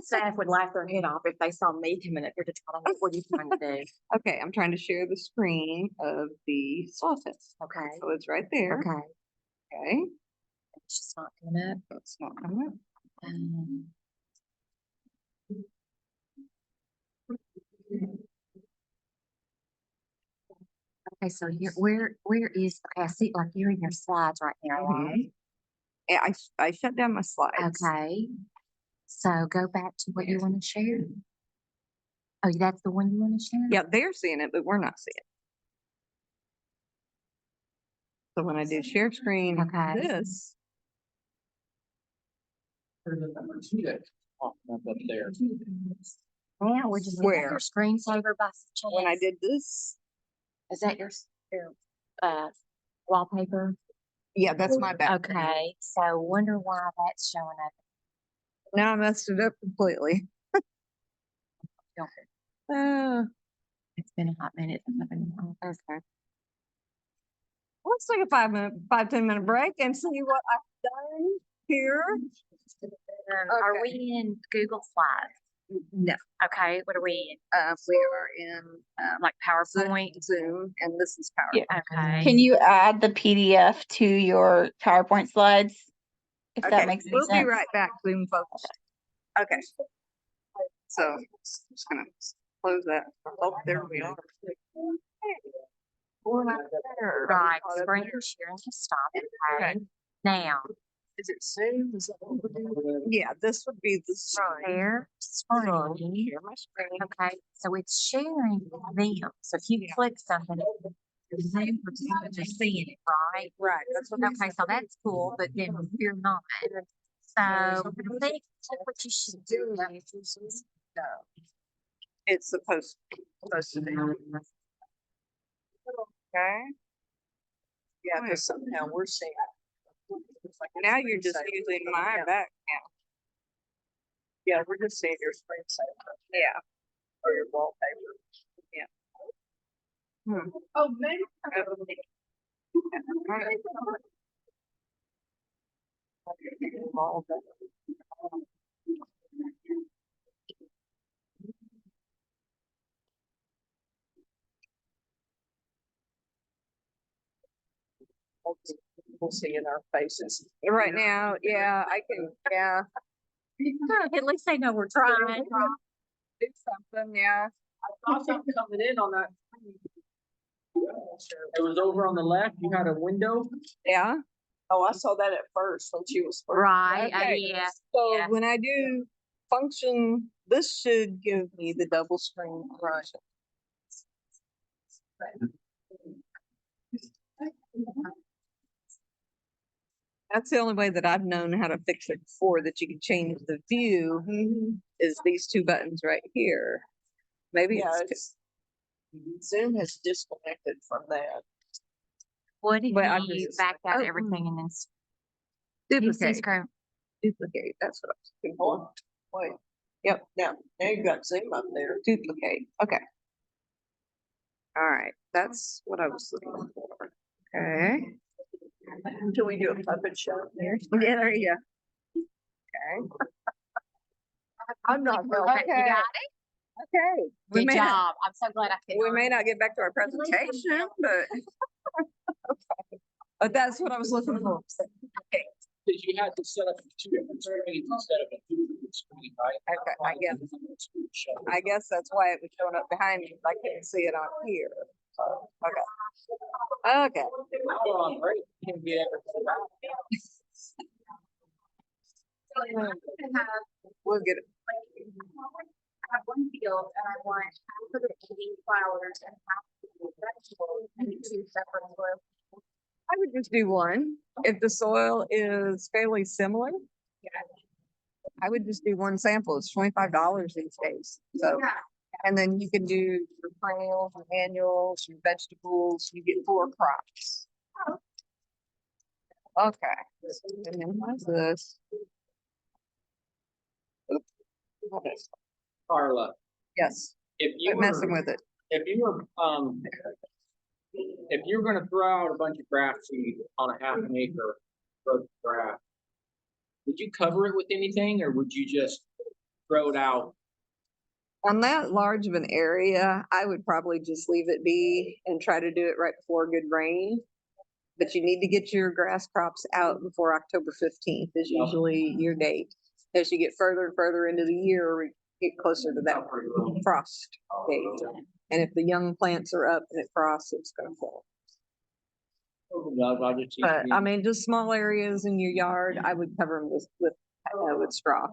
S6: Staff would laugh their head off if they saw me coming up here to try to, what are you trying to do?
S1: Okay, I'm trying to share the screen of the soil test.
S6: Okay,
S1: So it's right there.
S6: okay.
S1: Okay,
S6: It's just not coming up.
S1: that's not coming up.
S6: Um, Okay, so here, where is, okay, I see, like, you're in your slides right now, right?
S1: Mhm. Yeah, I shut down my slides.
S6: Okay, so go back to what you want to share. Oh, that's the one you want to share?
S1: Yeah, they're seeing it, but we're not seeing it. So when I do share screen,
S6: Okay.
S1: this,
S2: There's a number two that's popping up there.
S6: Now, we're just,
S1: Where?
S6: where? Your screensaver by some
S1: when I
S6: chance?
S1: did this,
S6: Is that your wallpaper?
S1: yeah, that's my back.
S6: Okay, so wonder why that's showing up.
S1: Now I messed it up completely.
S6: Don't-
S1: Uh,
S6: It's been a hot minute since I've been on.
S1: okay. Let's take a 10-minute break and see what I've done here.
S6: Are we in Google Slides?
S1: No,
S6: Okay, what are we
S1: we are in
S6: in? Like PowerPoint?
S1: Zoom, and this is PowerPoint.
S7: Yeah.
S6: Okay.
S7: Can you add the PDF to your PowerPoint slides? If
S1: Okay,
S7: that makes any
S1: we'll
S7: sense.
S1: be right back, Zoom folks. Okay. So just gonna close that. Oh, there we are.
S6: Right, screen sharing has stopped. Okay. Now,
S1: Is it Zoom? Is it? Yeah, this would be the screen.
S6: share screen.
S1: Share my screen.
S6: Okay, so it's sharing them. So if you click something, Zoom participants are seeing it, right?
S1: Right, that's what.
S6: Okay, so that's cool, but then you're not. So I think what you should do.
S1: No. It's supposed to be. Okay. Yeah, because somehow we're seeing. Now you're just using my back now. Yeah, we're just seeing your screensaver. Yeah. Or your wallpaper. Yeah.
S3: Oh, maybe.
S1: We'll see in our faces. Right now, yeah, I can, yeah.
S6: At least they know we're trying.
S1: Do something, yeah.
S2: I saw something coming in on that. It was over on the left. You had a window.
S1: Yeah. Oh, I saw that at first when she was.
S6: Right,
S1: Okay.
S6: yeah.
S1: So
S6: yeah.
S1: when I do function, this should give me the double screen. Right. That's the only way that I've known how to fix it before, that you can change the view, is these two buttons right here. Maybe it's Zoom has disconnected from that.
S6: What if
S1: But I'm
S6: you
S1: just-
S6: backed out
S1: oh,
S6: everything and then you see
S1: Duplicate,
S6: screen?
S1: duplicate, that's what I was looking for. Wait, yep, now you've got Zoom up there. Duplicate, okay. All right, that's what I was looking for. Okay. Until we do a puppet show there. Yeah, there you go. Okay. I'm not,
S6: You
S1: okay,
S6: got it?
S1: okay. We
S6: Good
S1: may not,
S6: job. I'm so glad I could.
S1: we may not get back to our presentation, but. Okay. But that's what I was looking for. Okay,
S2: Because you had to set up two different screens instead of a two-different screen, right?
S1: okay, I guess that's why it was showing up behind me, but I couldn't see it on here. So, okay. Okay.
S2: We're on break. Can't get everything out.
S1: We'll get it.
S3: I have one field and I want half of it to be flowers and half to be vegetables and 2 separate soils.
S1: I would just do one. If the soil is fairly similar, I would just do one sample. It's $25 these days. So,
S3: Yeah.
S1: and then you can do your perennials, your annuals, your vegetables. You get 4 crops. Okay. And then what's this? Oop. What is-
S2: Karla,
S1: Yes,
S2: if you
S1: quit messing
S2: were,
S1: with it.
S2: if you were, if you're gonna throw out a bunch of grass seed on a half an acre of grass, would you cover it with anything or would you just throw it out?
S1: On that large of an area, I would probably just leave it be and try to do it right before a good rain. But you need to get your grass crops out before October 15th is usually your date. As you get further and further into the year, we get closer to that frost date. And if the young plants are up and it frosts, it's gonna fall.
S2: I'll just.
S1: But I mean, just small areas in your yard, I would cover them with straw.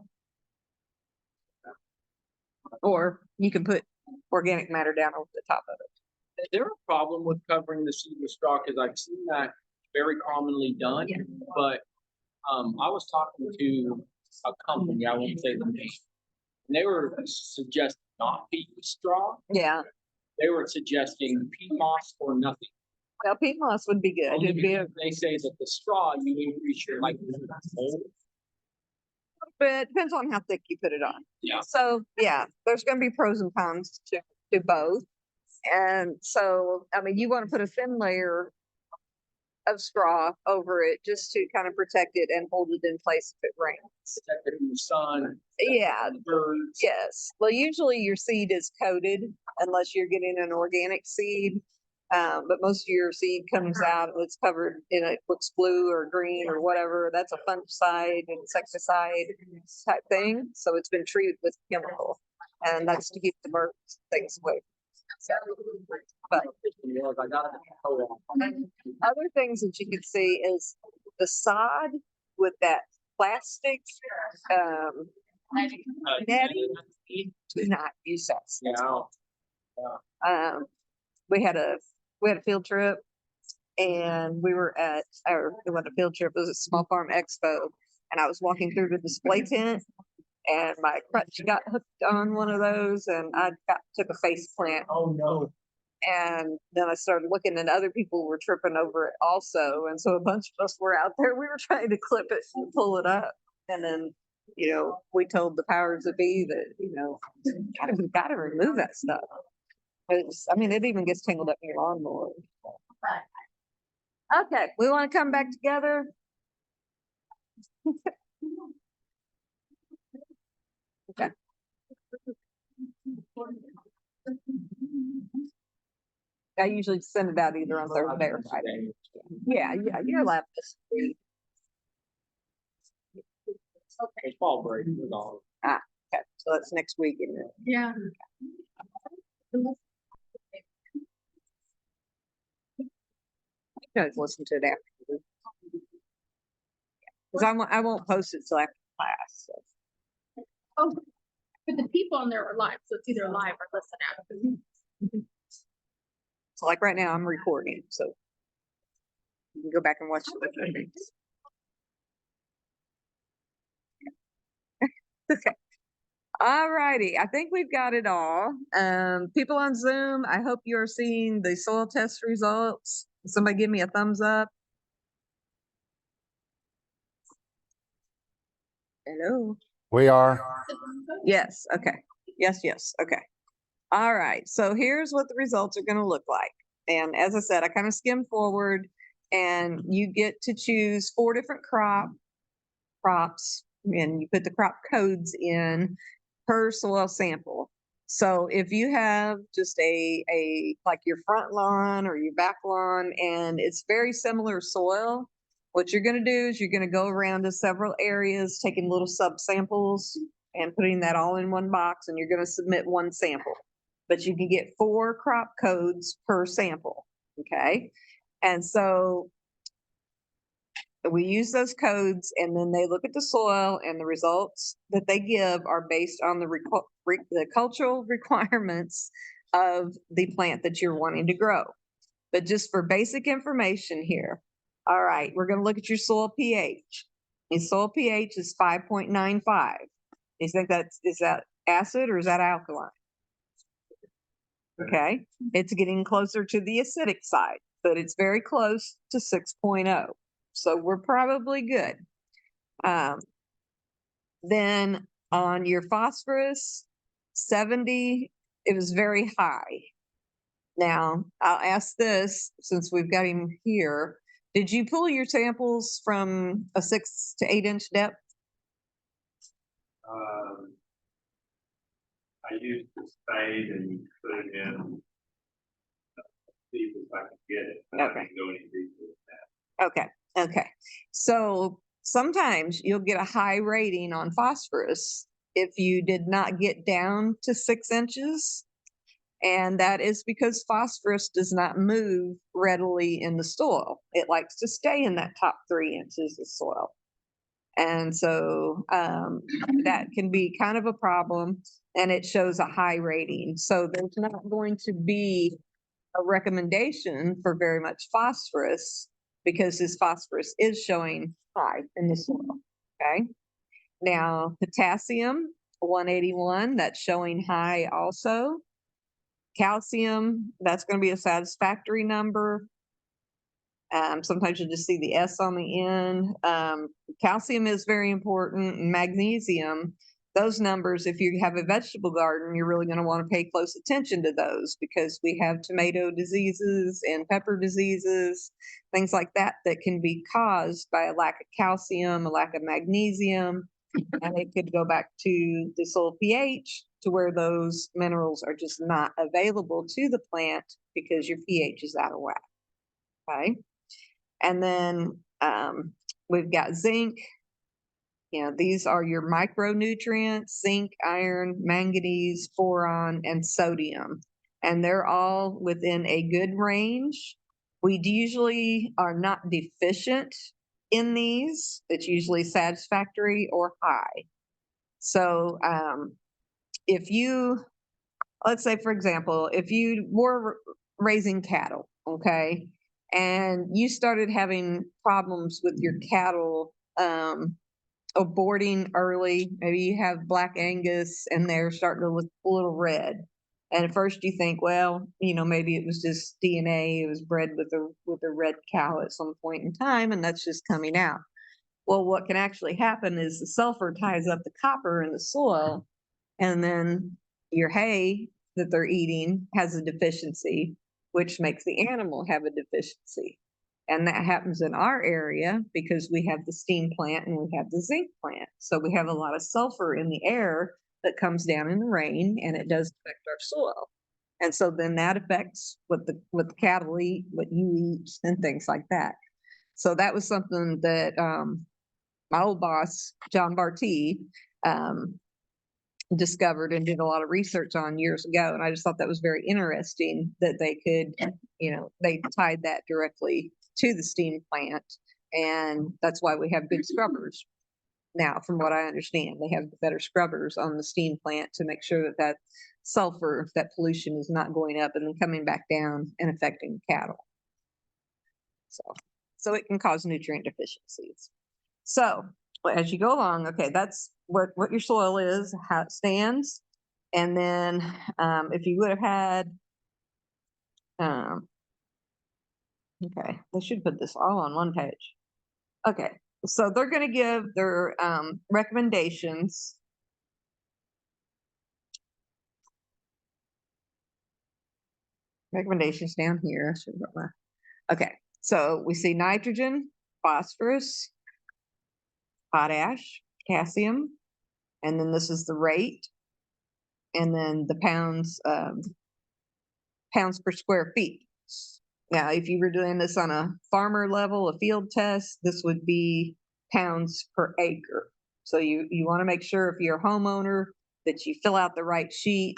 S1: Or you can put organic matter down over the top of it.
S2: Is there a problem with covering the seed with straw? Cause I've seen that very commonly done,
S1: Yeah.
S2: but, I was talking to a company, I won't say the name. And they were suggesting not peat with straw.
S1: Yeah,
S2: They were suggesting peat moss or nothing.
S1: well, peat moss would be good.
S2: Only
S1: It'd be,
S2: because they say that the straw, you increase your likelihood of mold.
S1: but it depends on how thick you put it on.
S2: Yeah.
S1: So, yeah, there's gonna be pros and cons to both. And so, I mean, you want to put a thin layer of straw over it just to kind of protect it and hold it in place if it rains.
S2: Protect it from the sun,
S1: Yeah,
S2: the birds.
S1: yes. Well, usually your seed is coated unless you're getting an organic seed. But most of your seed comes out and it's covered in it looks blue or green or whatever. That's a fungicide, insecticide type thing. So it's been treated with chemical, and that's to keep the birds things away. So, but
S2: I got it. Oh,
S1: other things that you can see is the sod with that plastic netting. Do not use that stuff.
S2: yeah.
S1: We had a field trip and we were at, or it wasn't a field trip, it was a small farm expo. And I was walking through the display tent and my crutch got hooked on one of those and took a face plant.
S2: Oh, no.
S1: And then I started looking and other people were tripping over it also. And so a bunch of us were out there, we were trying to clip it and pull it up. And then, we told the powers that be that, we gotta remove that stuff. It even gets tangled up in your lawnmower. Okay, we want to come back together. Okay. I usually send it out either on Thursday or Friday. Yeah, you're allowed to read.
S2: It's fall break. was all.
S1: Okay, so that's next week, isn't it?
S3: Yeah.
S1: You guys listen to it after. Because I won't post it till after class. So.
S3: Oh, but the people on there are live, so it's either live or listen after.
S1: So like right now, I'm recording, so you can go back and watch the recordings. Okay. All righty. I think we've got it all. People on Zoom, I hope you're seeing the soil test results. Somebody give me a thumbs up. Hello.
S8: We are.
S1: Yes. Okay. Yes. Okay. All right. So here's what the results are going to look like. And as I said, I kind of skimmed forward and you get to choose 4 different crops and you put the crop codes in per soil sample. So if you have just like your front lawn or your back lawn and it's very similar soil, what you're going to do is you're going to go around to several areas, taking little subsamples and putting that all in one box, and you're going to submit one sample. But you can get 4 crop codes per sample. Okay. And so we use those codes and then they look at the soil and the results that they give are based on the cultural requirements of the plant that you're wanting to grow. But just for basic information here. All right, we're going to look at your soil pH. Your soil pH is 5.95. You think is that acid or is that alkaline? Okay, it's getting closer to the acidic side, but it's very close to 6.0. So we're probably good. Then on your phosphorus, 70, it was very high. Now, I'll ask this since we've got him here. Did you pull your samples from a 6 to 8 inch depth?
S4: I used to spade and put it in. See if I could get it, but I
S1: Okay.
S4: didn't go any deeper with that.
S1: Okay, okay. So sometimes you'll get a high rating on phosphorus if you did not get down to 6 inches. And that is because phosphorus does not move readily in the soil. It likes to stay in that top 3 inches of soil. And so that can be kind of a problem, and it shows a high rating. So there's not going to be a recommendation for very much phosphorus because this phosphorus is showing high in the soil. Okay. Now, potassium, 181, that's showing high also. Calcium, that's going to be a satisfactory number. Sometimes you just see the S on the end. Calcium is very important. Magnesium, those numbers, if you have a vegetable garden, you're really going to want to pay close attention to those because we have tomato diseases and pepper diseases, things like that, that can be caused by a lack of calcium, a lack of magnesium, and it could go back to the soil pH to where those minerals are just not available to the plant because your pH is out of whack. Okay. And then we've got zinc. You know, these are your micronutrients: zinc, iron, manganese, boron, and sodium. And they're all within a good range. We usually are not deficient in these. It's usually satisfactory or high. So if you, let's say, for example, if you were raising cattle, okay, and you started having problems with your cattle aborting early, maybe you have Black Angus and they're starting to look a little red. And at first you think, well, you know, maybe it was just DNA, it was bred with a red cow at some point in time, and that's just coming out. Well, what can actually happen is the sulfur ties up the copper in the soil, and then your hay that they're eating has a deficiency, which makes the animal have a deficiency. And that happens in our area because we have the steam plant and we have the zinc plant. So we have a lot of sulfur in the air that comes down in the rain, and it does affect our soil. And so then that affects what the cattle eat, what you eat, and things like that. So that was something that my old boss, John Bartee, discovered and did a lot of research on years ago. And I just thought that was very interesting that they could, you know, they tied that directly to the steam plant. And that's why we have good scrubbers. Now, from what I understand, they have better scrubbers on the steam plant to make sure that that sulfur, that pollution is not going up and then coming back down and affecting cattle. So it can cause nutrient deficiencies. So as you go along, okay, that's what your soil is, how it stands. And then if you would have had, okay, they should put this all on one page. Okay, so they're going to give their recommendations. Recommendations down here. Okay, so we see nitrogen, phosphorus, potash, potassium, and then this is the rate, and then the pounds per square feet. Now, if you were doing this on a farmer level, a field test, this would be pounds per acre. So you want to make sure if you're a homeowner that you fill out the right sheet,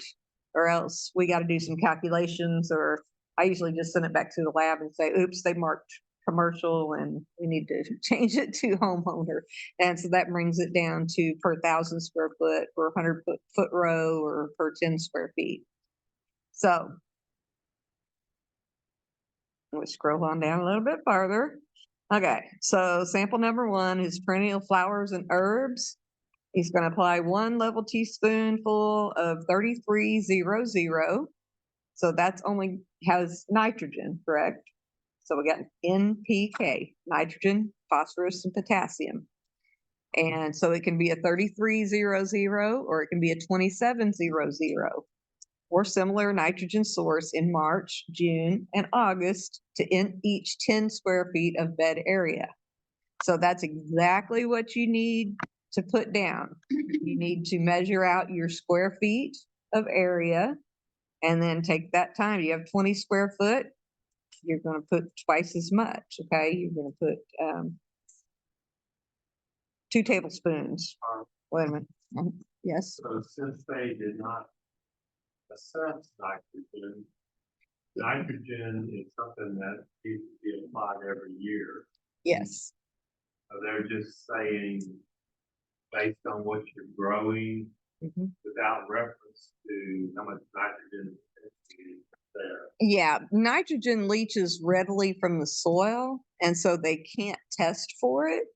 S1: or else we got to do some calculations, or I usually just send it back to the lab and say, oops, they marked commercial and we need to change it to homeowner. And so that brings it down to per 1,000 square foot, per 100 foot row, or per 10 square feet. So we scroll on down a little bit farther. Okay, so sample number 1 is perennial flowers and herbs. He's going to apply 1 level teaspoonful of 3300. So that's only has nitrogen, correct? So we got NPK, nitrogen, phosphorus, and potassium. And so it can be a 3300 or it can be a 2700 or similar nitrogen source in March, June, and August to each 10 square feet of bed area. So that's exactly what you need to put down. You need to measure out your square feet of area and then take that time. You have 20 square foot, you're going to put twice as much. Okay. You're going to put 2 tablespoons. Wait a minute. Yes.
S4: So since they did not assess nitrogen, nitrogen is something that needs to be applied every year.
S1: Yes.
S4: So they're just saying, based on what you're growing,
S1: Mhm.
S4: without reference to how much nitrogen is there.
S1: Yeah. Nitrogen leaches readily from the soil, and so they can't test for it.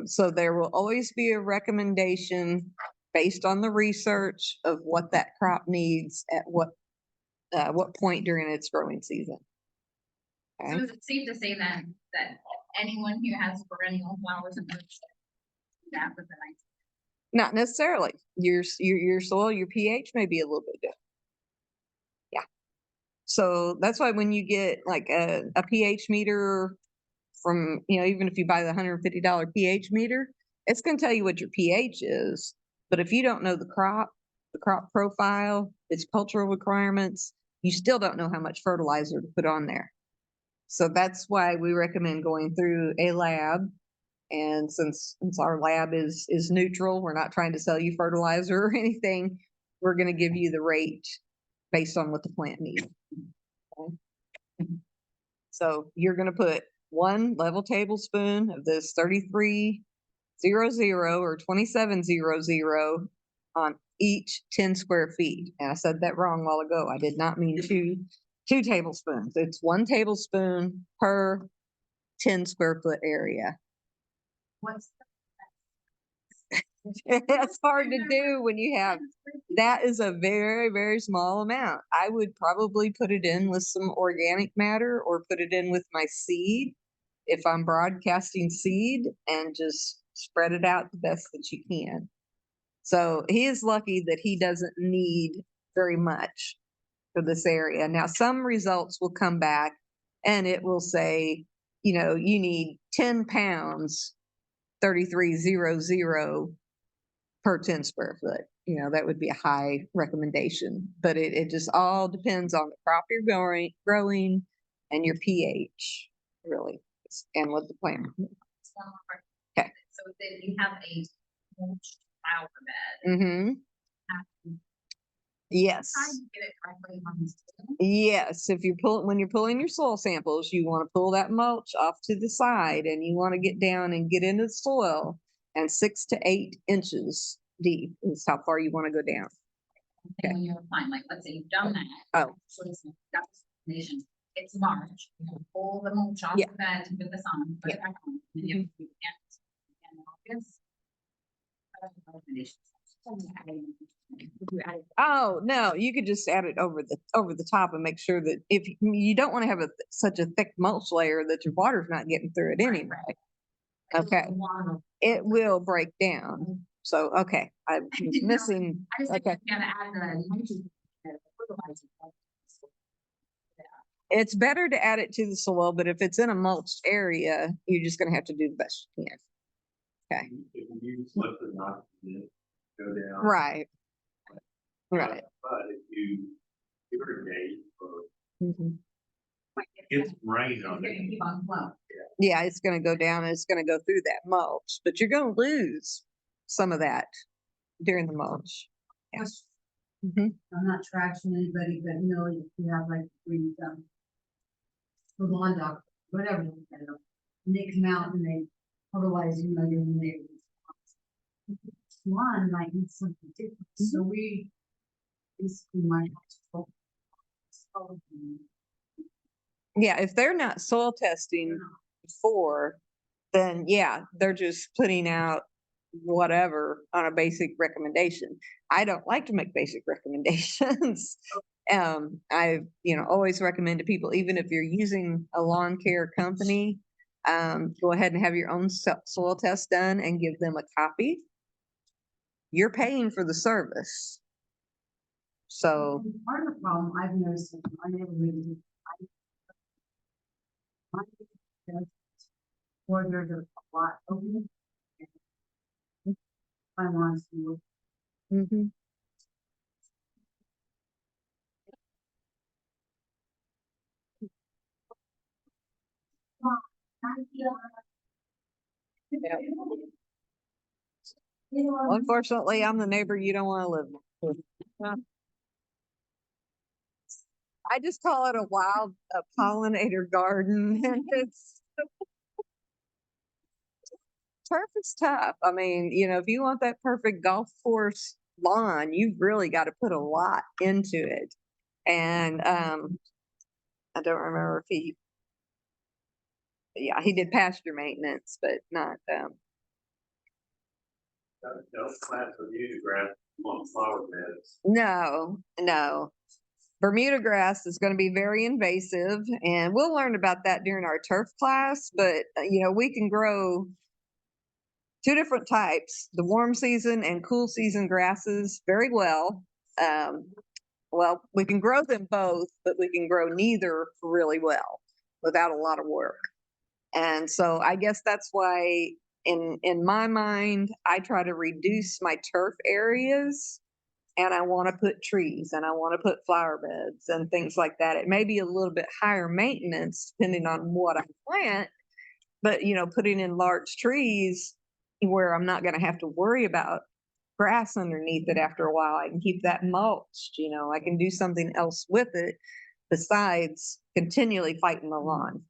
S1: So there will always be a recommendation based on the research of what that crop needs at what point during its growing season.
S3: So is it safe to say then that anyone who has perennial flowers and herbs, that with the nice?
S1: Not necessarily. Your soil, your pH may be a little bit different. Yeah. So that's why when you get like a pH meter from, even if you buy the $150 pH meter, it's going to tell you what your pH is. But if you don't know the crop profile, its cultural requirements, you still don't know how much fertilizer to put on there. So that's why we recommend going through a lab. And since our lab is neutral, we're not trying to sell you fertilizer or anything. We're going to give you the rate based on what the plant needs. Okay? So you're going to put 1 level tablespoon of this 3300 or 2700 on each 10 square feet. And I said that wrong a while ago. I did not mean 2 tablespoons. It's 1 tablespoon per 10 square foot area.
S3: What's
S1: It's hard to do when you have, that is a very, very small amount. I would probably put it in with some organic matter or put it in with my seed if I'm broadcasting seed and just spread it out the best that you can. So he is lucky that he doesn't need very much for this area. Now, some results will come back and it will say, you need 10 pounds, 3300 per 10 square foot. That would be a high recommendation, but it just all depends on the crop you're growing and your pH, really, and what the plant. Okay.
S3: So then you have a mulched flower bed.
S1: Mm-hmm. Yes.
S3: Try to get it correctly on the soil.
S1: Yes. When you're pulling your soil samples, you want to pull that mulch off to the side and you want to get down and get into the soil, and 6 to 8 inches deep is how far you want to go down.
S3: And when you're applying, like, let's say you've done that.
S1: Oh.
S3: So got this information. It's March. You can pull the mulch off
S1: Yeah.
S3: the bed and put this on, put it back on. And then you can August.
S1: Oh, no, you could just add it over the top and make sure that if you don't want to have such a thick mulch layer that your water's not getting through it anyway. Okay. It will break down. So, okay, I was missing.
S3: I just think
S1: Okay.
S3: you gotta add the nitrogen. Fertilizer.
S1: It's better to add it to the soil, but if it's in a mulched area, you're just going to have to do the best you can. Okay.
S4: If you slip the nitrogen, go down.
S1: Right. Right.
S4: But if you irrigate or
S1: Mhm.
S4: get some rain
S3: It's
S4: on
S3: gonna
S4: it,
S3: keep on flowing.
S1: Yeah, it's going to go down and it's going to go through that mulch, but you're going to lose some of that during the mulch. Yes. Mhm.
S8: I'm not trashing anybody, but if you have like green, the lawn doctor, whatever, and they come out and they fertilize, your neighbors. Lawn might need something different, so we basically might have to.
S1: Yeah, if they're not soil testing before, then yeah, they're just putting out whatever on a basic recommendation. I don't like to make basic recommendations. I've, always recommend to people, even if you're using a lawn care company, go ahead and have your own soil test done and give them a copy. You're paying for the service. So
S8: Part of the problem I've noticed, I never really. Or there's a lot open. I'm honestly.
S1: Mhm. Yeah. Well, unfortunately, I'm the neighbor you don't want to live with. Yeah. I just call it a wild pollinator garden. And it's turf is tough. I mean, if you want that perfect golf course lawn, you've really got to put a lot into it. And I don't remember if yeah, he did pasture maintenance, but not
S4: Don't plant Bermuda grass on flower beds.
S1: no. Bermuda grass is going to be very invasive, and we'll learn about that during our turf class. But we can grow two different types: the warm season and cool season grasses very well. Um, well, we can grow them both, but we can grow neither really well without a lot of work. And so I guess that's why in my mind I try to reduce my turf areas, and I want to put trees and I want to put flower beds and things like that. It may be a little bit higher maintenance depending on what I plant, but putting in large trees where I'm not going to have to worry about grass underneath it after a while. I can keep that mulched, I can do something else with it besides continually fighting the lawn.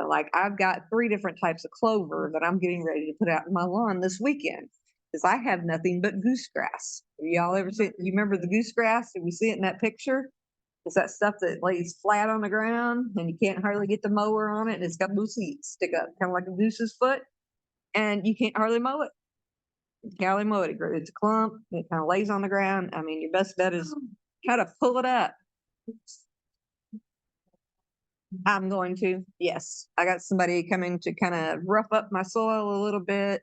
S1: Like I've got 3 different types of clover that I'm getting ready to put out in my lawn this weekend because I have nothing but goose grass. Have y'all ever seen? You remember the goose grass? Did we see it in that picture? It's that stuff that lays flat on the ground and you can't hardly get the mower on it, and it's got little seeds stick up, kind of like a goose's foot, and you can't hardly mow it. You can't hardly mow it. It's a clump. It kind of lays on the ground. I mean, your best bet is kind of pull it up. I'm going to, yes. I got somebody coming to kind of rough up my soil a little bit.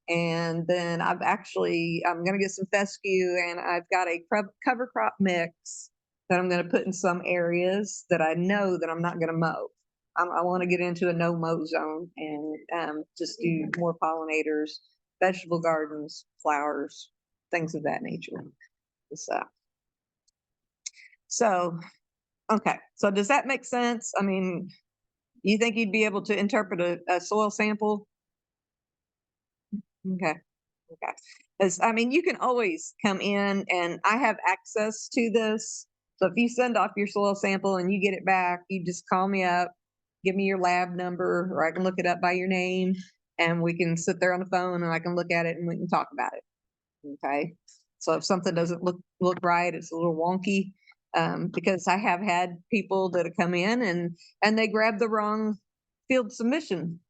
S1: And then I'm going to get some fescue, and I've got a cover crop mix that I'm going to put in some areas that I know that I'm not going to mow. I want to get into a no mow zone and just do more pollinators, vegetable gardens, flowers, things of that nature. So, okay. So does that make sense? I mean, you think you'd be able to interpret a soil sample? Okay. Okay. Because I mean, you can always come in and I have access to this. So if you send off your soil sample and you get it back, you just call me up, give me your lab number, or I can look it up by your name, and we can sit there on the phone and I can look at it and we can talk about it. Okay. So if something doesn't look right, it's a little wonky. Because I have had people that have come in and they grab the wrong field submission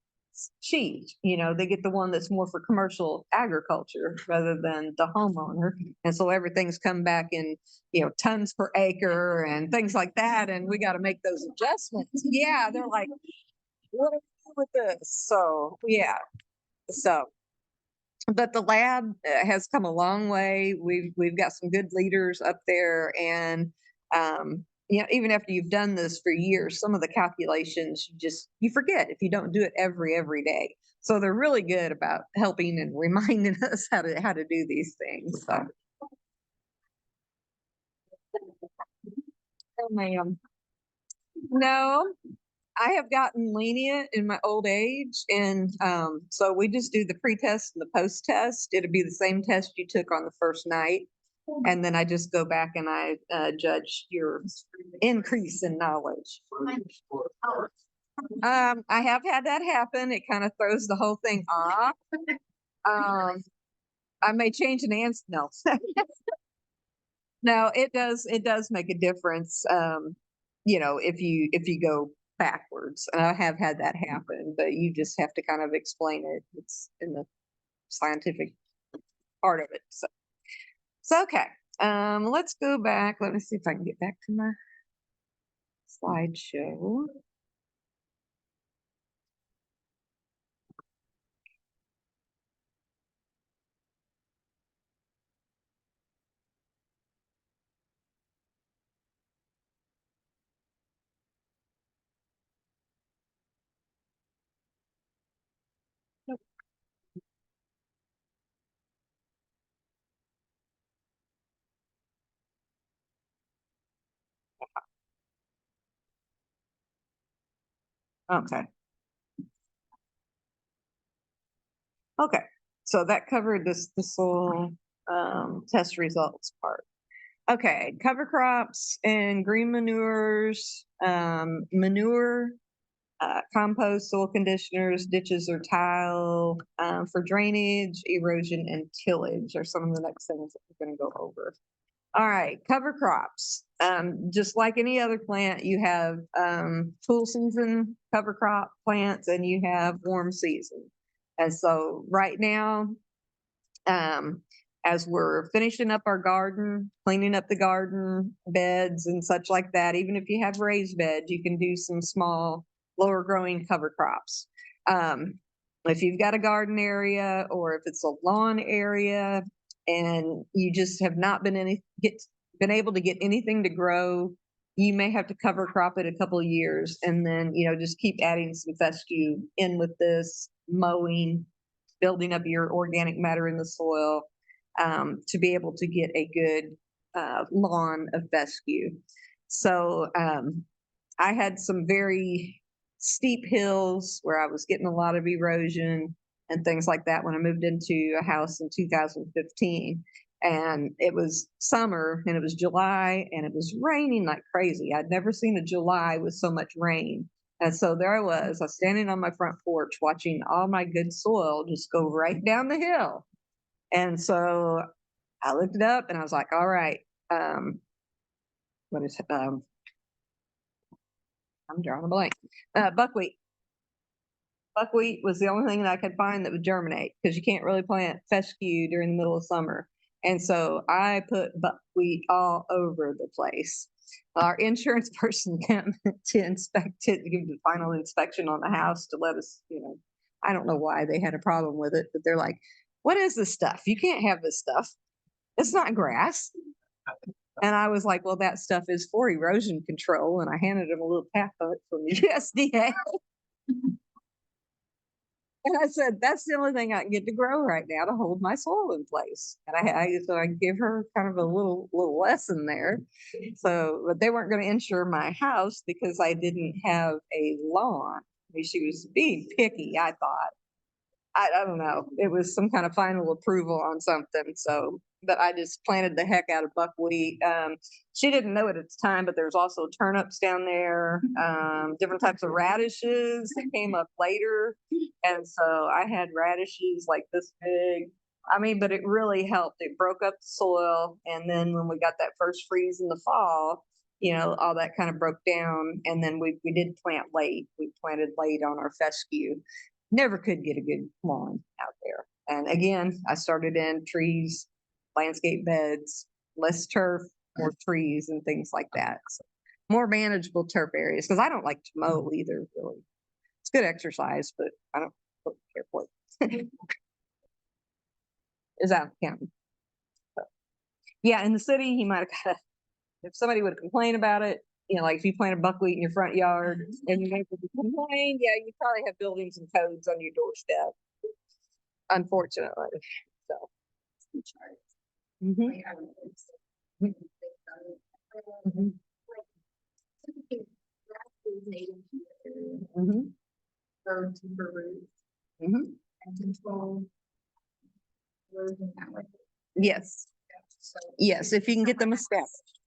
S1: sheet. They get the one that's more for commercial agriculture rather than the homeowner. And so everything's come back in, tons per acre and things like that. And we got to make those adjustments. Yeah. They're like, what do we do with this? So, yeah. So, but the lab has come a long way. We've got some good leaders up there, and even after you've done this for years, some of the calculations you forget if you don't do it every day. So they're really good about helping and reminding us how to do these things. So. Oh, ma'am. No, I have gotten lenient in my old age, and so we just do the pre-test and the post-test. It'll be the same test you took on the first night, and then I just go back and I judge your increase in knowledge. I have had that happen. It kind of throws the whole thing off. I may change an answer. No, no, it does. It does make a difference. If you go backwards, and I have had that happen, but you just have to kind of explain it. It's in the scientific part of it. So okay. Let's go back. Let me see if I can get back to my slideshow. Okay. Okay, so that covered the soil, test results part. Okay, cover crops and green manures, manure, compost, soil conditioners, ditches or tile, for drainage, erosion, and tillage are some of the next things that we're gonna go over. All right, cover crops. Just like any other plant, you have, cool season cover crop plants and you have warm season. And so right now, as we're finishing up our garden, cleaning up the garden beds and such like that, even if you have raised beds, you can do some small, lower growing cover crops. If you've got a garden area or if it's a lawn area and you just have not been able to get anything to grow, you may have to cover crop it a couple of years and then, just keep adding some fescue in with this, mowing, building up your organic matter in the soil, to be able to get a good lawn of fescue. So I had some very steep hills where I was getting a lot of erosion and things like that when I moved into a house in 2015. And it was summer and it was July and it was raining like crazy. I'd never seen a July with so much rain. And so there I was standing on my front porch watching all my good soil just go right down the hill. And so I looked it up and I was like, all right, what is I'm drawing a blank. Buckwheat. Buckwheat was the only thing that I could find that would germinate because you can't really plant fescue during the middle of summer. And so I put buckwheat all over the place. Our insurance person came to inspect it, to give the final inspection on the house to let us, I don't know why they had a problem with it, but they're like, what is this stuff? You can't have this stuff. It's not grass. And I was like, well, that stuff is for erosion control. And I handed him a little pamphlet from the USDA. And I said, that's the only thing I can get to grow right now to hold my soil in place. And so I gave her kind of a little lesson there. So, but they weren't going to insure my house because I didn't have a lawn. I mean, she was being picky, I thought. I don't know. It was some kind of final approval on something. So, but I just planted the heck out of buckwheat. She didn't know it at the time, but there's also turnips down there, different types of radishes that came up later. And so I had radishes like this big. I mean, but it really helped. It broke up the soil. And then when we got that first freeze in the fall, all that kind of broke down. And then we did plant late. We planted late on our fescue. Never could get a good lawn out there. And again, I started in trees, landscape beds, less turf, more trees and things like that. So more manageable turf areas because I don't like to mow either, really. It's good exercise, but I don't care for it. Is out of county. So, yeah, in the city, you might have got if somebody would complain about it, like if you plant a buckwheat in your front yard and you neighbor would complain, yeah, you probably have buildings and codes on your doorstep. Unfortunately. So. Mhm. Mhm. Mhm.
S3: Road to the roots
S1: Mhm.
S3: and control erosion that way.
S1: Yes.
S3: So
S1: Yes, if you can get them established.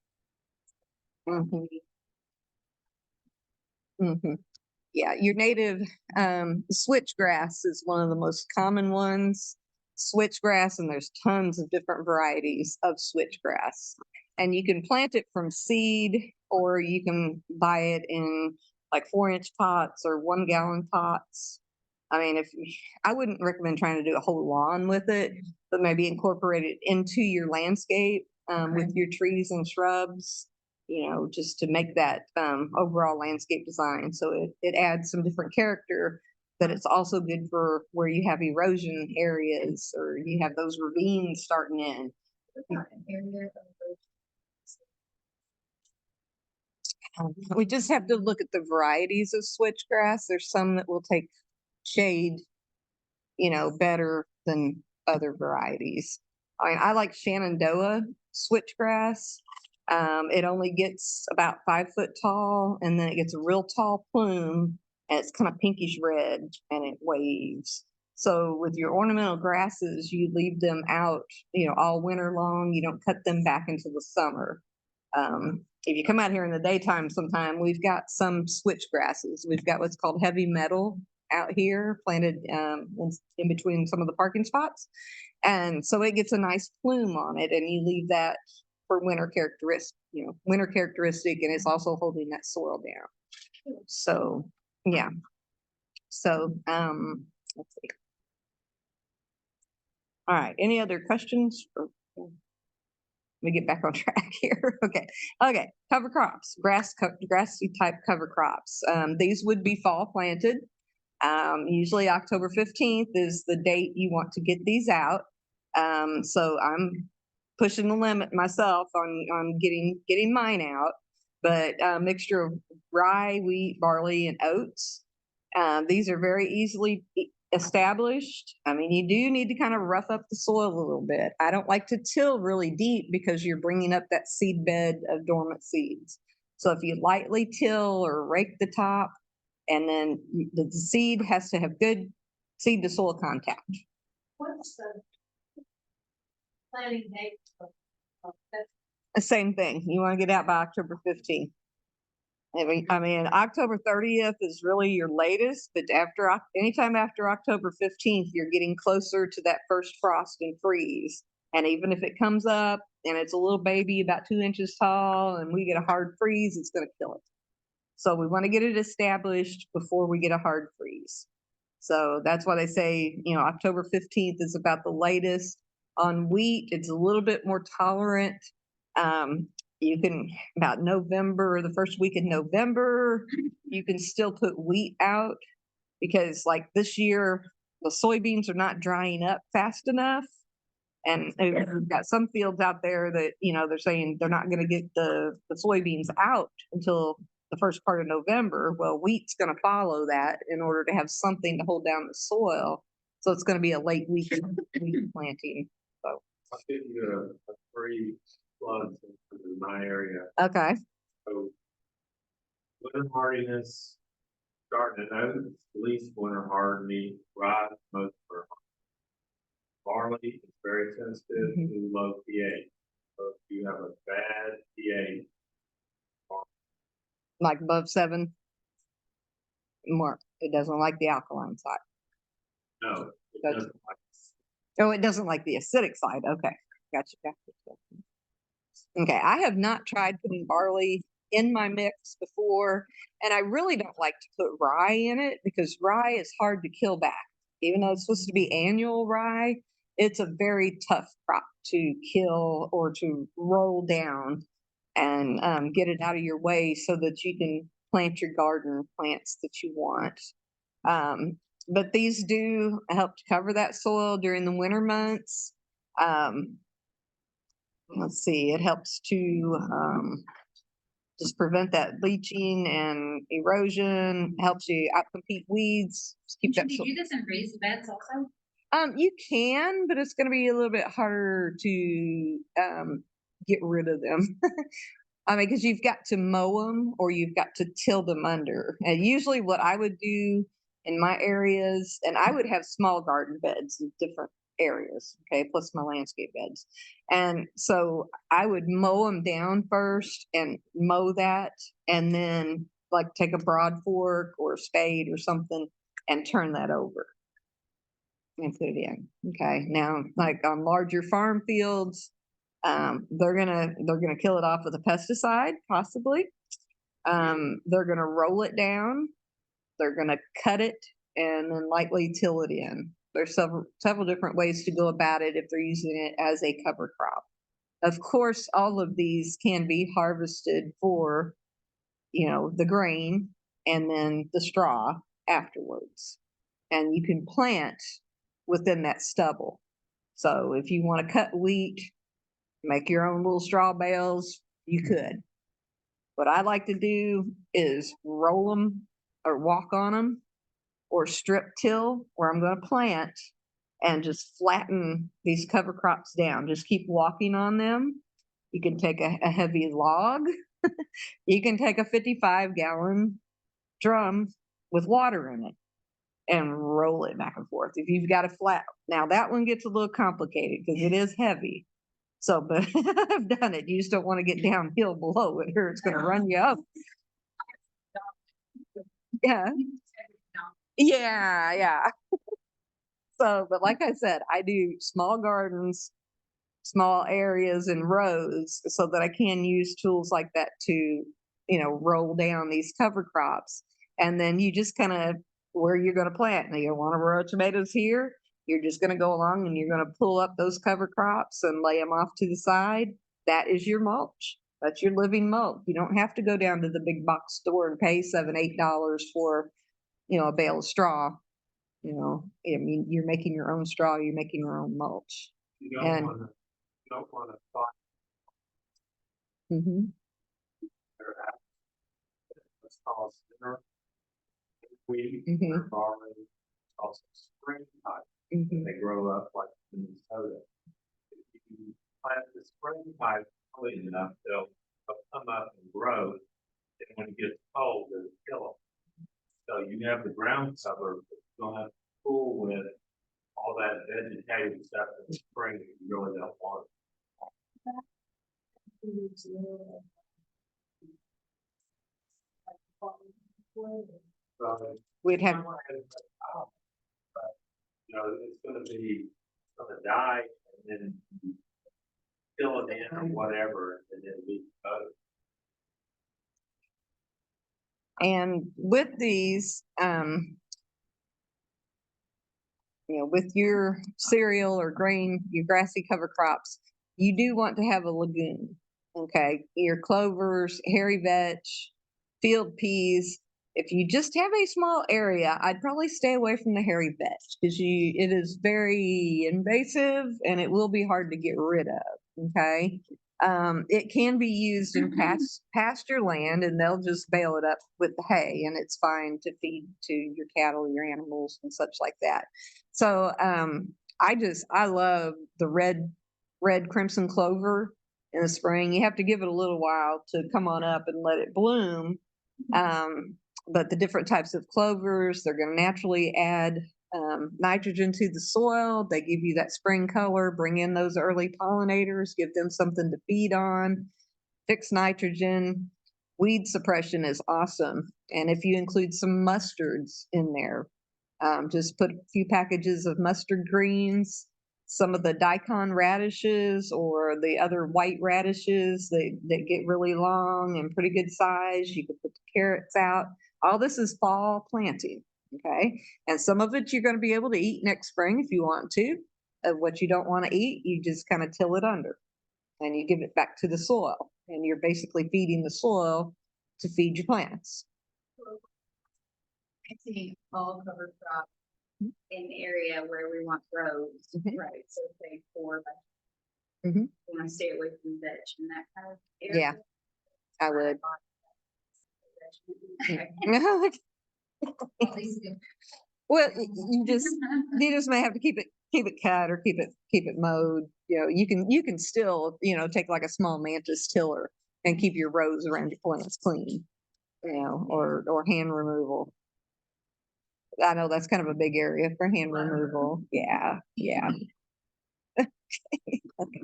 S1: Mhm. Mhm. Yeah, your native switchgrass is one of the most common ones. Switchgrass, and there's tons of different varieties of switchgrass. And you can plant it from seed or you can buy it in like 4-inch pots or 1-gallon pots. I mean, I wouldn't recommend trying to do a whole lawn with it, but maybe incorporate it into your landscape with your trees and shrubs, just to make that overall landscape design. So it adds some different character, but it's also good for where you have erosion areas or you have those ravines starting in.
S3: an area of
S1: We just have to look at the varieties of switchgrass. There's some that will take shade, better than other varieties. I mean, I like Shenandoah switchgrass. It only gets about 5 foot tall, and then it gets a real tall plume, and it's kind of pinkish red, and it waves. So with your ornamental grasses, you leave them out, all winter long. You don't cut them back until the summer. If you come out here in the daytime sometime, we've got some switch grasses. We've got what's called heavy metal out here planted in between some of the parking spots. And so it gets a nice plume on it, and you leave that for winter characteristic, and it's also holding that soil down. So, yeah. So, let's see. All right, any other questions? Let me get back on track here. Okay, cover crops, grassy type cover crops. These would be fall planted. Usually October 15th is the date you want to get these out. So I'm pushing the limit myself on getting mine out, but a mixture of rye, wheat, barley, and oats. These are very easily established. I mean, you do need to kind of rough up the soil a little bit. I don't like to till really deep because you're bringing up that seed bed of dormant seeds. So if you lightly till or rake the top, and then the seed has to have good seed to soil contact.
S5: What's the planting date? That's
S1: The same thing. You want to get out by October 15th. I mean, October 30th is really your latest, but anytime after October 15th, you're getting closer to that first frost and freeze. And even if it comes up and it's a little baby about 2 inches tall and we get a hard freeze, it's going to kill it. So we want to get it established before we get a hard freeze. So that's why they say, October 15th is about the latest. On wheat, it's a little bit more tolerant. You can, about November, the first week in November, you can still put wheat out, because like this year, the soybeans are not drying up fast enough. And we've got some fields out there that, they're saying they're not going to get the soybeans out until the first part of November. Well, wheat's going to follow that in order to have something to hold down the soil. So it's going to be a late wheat planting. So.
S4: I'll give you a free plug in my area.
S1: Okay.
S4: So winter hardiness, starting at oats, at least winter hardy, rye, most are barley is very sensitive to low pH. So if you have a bad pH,
S1: Like above 7, more, it doesn't like the alkaline side.
S4: no, it
S1: That's-
S4: doesn't like.
S1: Oh, it doesn't like the acidic side. Okay. Gotcha. Okay. I have not tried putting barley in my mix before, and I really don't like to put rye in it because rye is hard to kill back. Even though it's supposed to be annual rye, it's a very tough crop to kill or to roll down and get it out of your way so that you can plant your garden plants that you want. But these do help to cover that soil during the winter months. Let's see, it helps to just prevent that leaching and erosion, helps you outcompete weeds. Just keep that.
S6: Should you do this in raised beds also?
S1: You can, but it's going to be a little bit harder to get rid of them. I mean, because you've got to mow them or you've got to till them under. And usually, what I would do in my areas, and I would have small garden beds in different areas, okay, plus my landscape beds. And so I would mow them down first and mow that, and then like take a broad fork or a spade or something and turn that over and put it in. Okay. Now, like on larger farm fields, they're gonna kill it off with a pesticide, possibly. They're gonna roll it down. They're gonna cut it and then lightly till it in. There's several different ways to go about it if they're using it as a cover crop. Of course, all of these can be harvested for, the grain and then the straw afterwards. And you can plant within that stubble. So if you want to cut wheat, make your own little straw bales, you could. What I like to do is roll them or walk on them or strip till where I'm going to plant and just flatten these cover crops down. Just keep walking on them You can take a heavy log. You can take a 55-gallon drum with water in it and roll it back and forth. If you've got a flat, now that one gets a little complicated because it is heavy. So, but I've done it. You just don't want to get downhill below it or it's going to run you up. Yeah. Yeah. So, but like I said, I do small gardens, small areas and rows so that I can use tools like that to, roll down these cover crops. And then you just kind of where you're going to plant. Now you want to row tomatoes here. You're just going to go along and you're going to pull up those cover crops and lay them off to the side. That is your mulch. That's your living mulch. You don't have to go down to the big box store and pay $7, $8 for, a bale of straw. I mean, you're making your own straw, you're making your own mulch.
S4: You
S1: And-
S4: don't wanna find
S1: Mm-hmm.
S4: their what's called center. Wheat
S1: Mhm.
S4: or barley, also spring type,
S1: Mm-hmm.
S4: they grow up like Minnesota. If you plant the spring type early enough, they'll come up and grow. And when it gets cold, they'll kill them. So you have the ground cover, but you don't have to fool with all that vegetative stuff in the spring that you really don't want. So
S1: We'd have,
S4: it's gonna die and then you fill it in or whatever and then leave it.
S1: and with these, with your cereal or grain, your grassy cover crops, you do want to have a lagoon. Okay, your clovers, hairy vetch, field peas. If you just have a small area, I'd probably stay away from the hairy vetch because it is very invasive and it will be hard to get rid of. Okay. It can be used in pasture land and they'll just bale it up with the hay and it's fine to feed to your cattle, your animals and such like that. So, I love the red crimson clover in the spring. You have to give it a little while to come on up and let it bloom. But the different types of clovers, they're going to naturally add nitrogen to the soil. They give you that spring color, bring in those early pollinators, give them something to feed on, fix nitrogen. Weed suppression is awesome. And if you include some mustards in there, just put a few packages of mustard greens, some of the daikon radishes or the other white radishes that get really long and pretty good size. You could put the carrots out. All this is fall planting. Okay. And some of it you're going to be able to eat next spring if you want to. What you don't want to eat, you just kind of till it under and you give it back to the soil. And you're basically feeding the soil to feed your plants.
S3: I see all cover crop in the area where we want rows,
S1: Mhm.
S3: right? So say 4 by.
S1: Mhm.
S3: You want to stay away from veg in that kind of area.
S1: Yeah, I would.
S3: Okay.
S1: Well, you just may have to keep it cut or keep it mowed. You can still, take like a small mantis tiller and keep your rows around your plants clean, or hand removal. I know that's kind of a big area for hand removal. Yeah. Okay.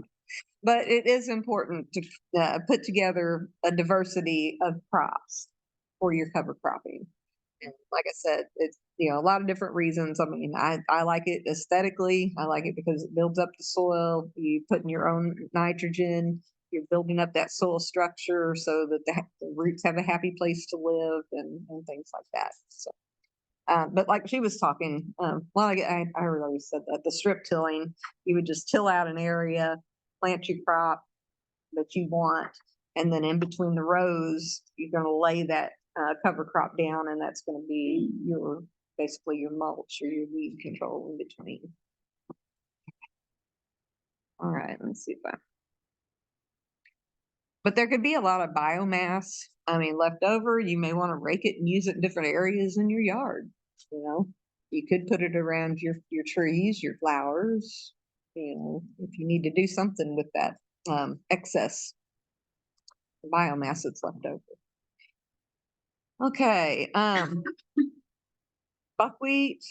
S1: But it is important to put together a diversity of crops for your cover cropping. And like I said, it's a lot of different reasons. I mean, I like it aesthetically. I like it because it builds up the soil. You put in your own nitrogen. You're building up that soil structure so that the roots have a happy place to live and things like that. So, but like she was talking, I already said that the strip tilling, you would just till out an area, plant your crop that you want, and then in between the rows, you're going to lay that cover crop down, and that's going to be basically your mulch or your weed control in between. All right, let's see if but there could be a lot of biomass. I mean, left over. You may want to rake it and use it in different areas in your yard. You could put it around your trees, your flowers. If you need to do something with that excess biomass that's left over. Okay, buckwheat,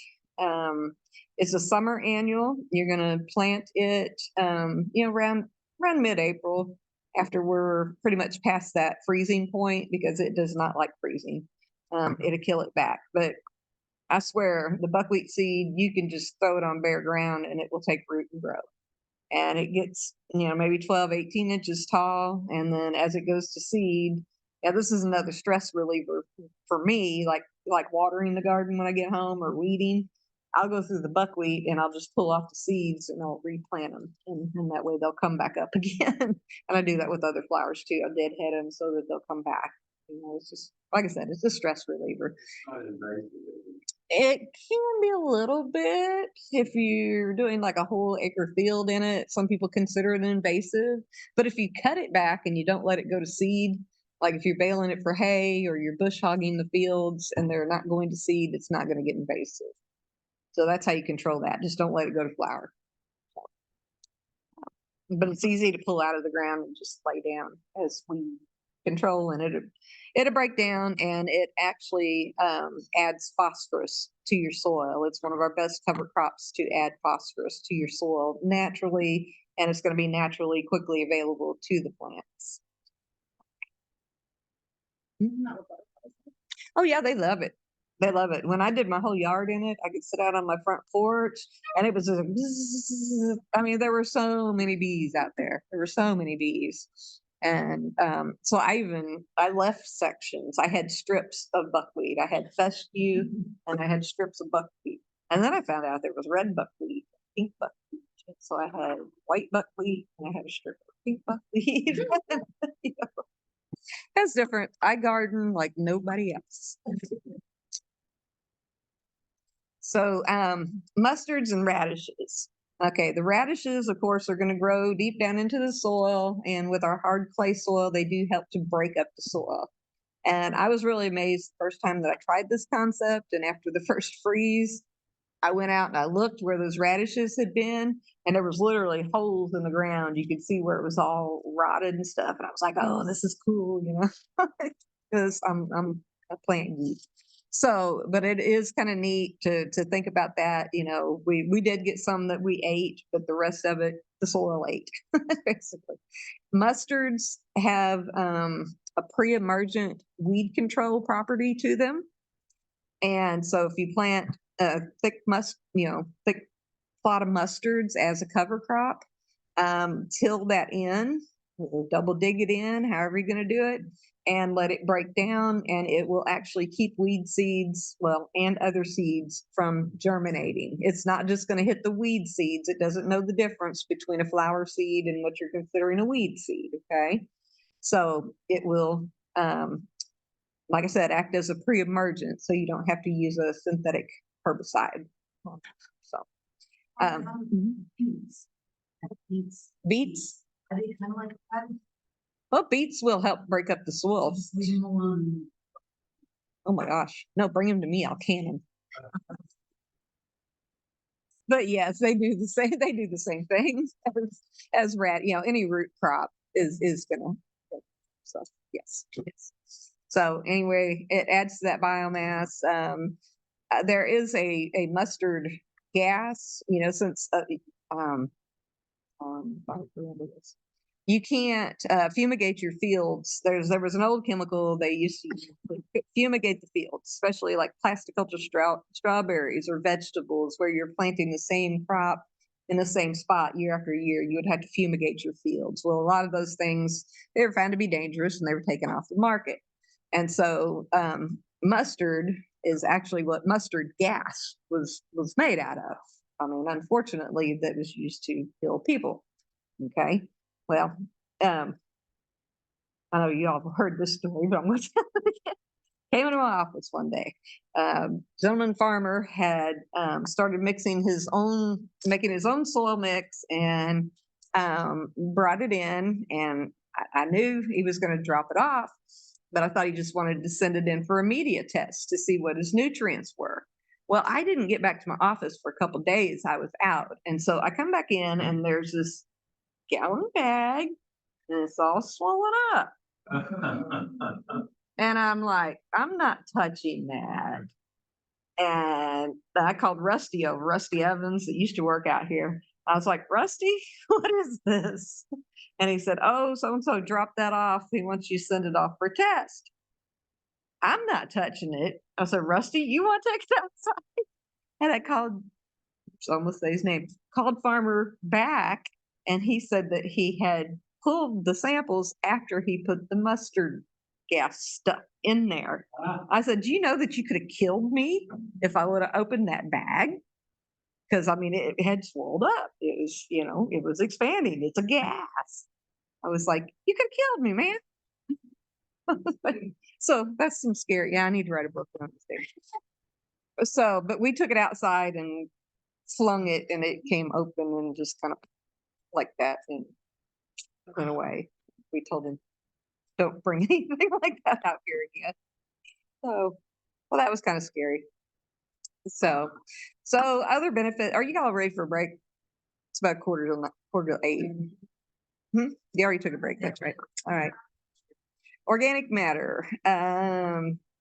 S1: it's a summer annual. You're gonna plant it, around mid-April, after we're pretty much past that freezing point, because it does not like freezing. It'll kill it back, but I swear the buckwheat seed, you can just throw it on bare ground and it will take root and grow. And it gets, maybe 12, 18 inches tall. And then as it goes to seed, yeah, this is another stress reliever for me, like watering the garden when I get home or weeding. I'll go through the buckwheat and I'll just pull off the seeds and I'll replant them. And that way they'll come back up again. And I do that with other flowers too. I deadhead them so that they'll come back. It's just, like I said, it's a stress reliever. It can be a little bit if you're doing like a whole acre field in it. Some people consider it invasive, but if you cut it back and you don't let it go to seed, like if you're baling it for hay or you're bush hogging the fields and they're not going to seed, it's not going to get invasive. So that's how you control that. Just don't let it go to flower. But it's easy to pull out of the ground and just lay down as we control, and it'll break down, and it actually adds phosphorus to your soil. It's one of our best cover crops to add phosphorus to your soil naturally, and it's going to be naturally quickly available to the plants. Oh yeah, they love it. They love it. When I did my whole yard in it, I could sit out on my front porch and it was just, I mean, there were so many bees out there. There were so many bees. And so I left sections. I had strips of buckwheat. I had fescue and I had strips of buckwheat. And then I found out there was red buckwheat, pink buckwheat. So I had white buckwheat and I had a strip of pink buckwheat. That's different. I garden like nobody else. So mustards and radishes. Okay, the radishes, of course, are going to grow deep down into the soil. And with our hard clay soil, they do help to break up the soil. And I was really amazed the first time that I tried this concept. And after the first freeze, I went out and I looked where those radishes had been, and there was literally holes in the ground. You could see where it was all rotted and stuff. And I was like, oh, this is cool, because I'm a plant geek. So, but it is kind of neat to think about that. We did get some that we ate, but the rest of it, the soil ate, basically. Mustards have a pre-emergent weed control property to them. And so if you plant a thick plot of mustards as a cover crop, till that in, double dig it in, however you're going to do it, and let it break down, and it will actually keep weed seeds, and other seeds from germinating. It's not just going to hit the weed seeds. It doesn't know the difference between a flower seed and what you're considering a weed seed, okay? So it will, like I said, act as a pre-emergent, so you don't have to use a synthetic herbicide. So,
S8: Beets.
S1: beets.
S8: Are they kind of like that?
S1: Well, beets will help break up the soil.
S8: Just leave them alone.
S1: Oh my gosh. No, bring them to me. I'll can them. But yes, they do the same. They do the same thing as any root crop is gonna. So yes. So anyway, it adds to that biomass. There is a mustard gas. Since I remember this. You can't fumigate your fields. There was an old chemical they used to fumigate the fields, especially like plasticulture strawberries or vegetables where you're planting the same crop in the same spot year after year. You would have to fumigate your fields. Well, a lot of those things, they were found to be dangerous and they were taken off the market. And so mustard is actually what mustard gas was made out of. I mean, unfortunately, that was used to kill people. Okay. Well, I know you all have heard this story, but I'm going to tell it again. Came into my office one day. Gentleman farmer had started making his own soil mix and brought it in, and I knew he was going to drop it off, but I thought he just wanted to send it in for a media test to see what his nutrients were. Well, I didn't get back to my office for a couple of days. I was out, and so I come back in, and there's this gallon bag and it's all swollen up. And I'm like, I'm not touching that. And I called Rusty over, Rusty Evans, that used to work out here. I was like, Rusty, what is this? And he said, oh, so-and-so dropped that off. He wants you to send it off for a test. I'm not touching it. I said, Rusty, you want to take it outside? And I called, I almost say his name, called Farmer back, and he said that he had pulled the samples after he put the mustard gas stuff in there. I said, do you know that you could have killed me if I would have opened that bag? Because I mean, it had swelled up. It was, it was expanding. It's a gas. I was like, you could have killed me, man. So that's some scary. Yeah, I need to write a book on this. So, but we took it outside and flung it, and it came open and just kind of like that and went away. We told him, don't bring anything like that out here again. So, well, that was kind of scary. So other benefit. Are you all ready for a break? It's about quarter to 8. You already took a break. That's right. All right. Organic matter.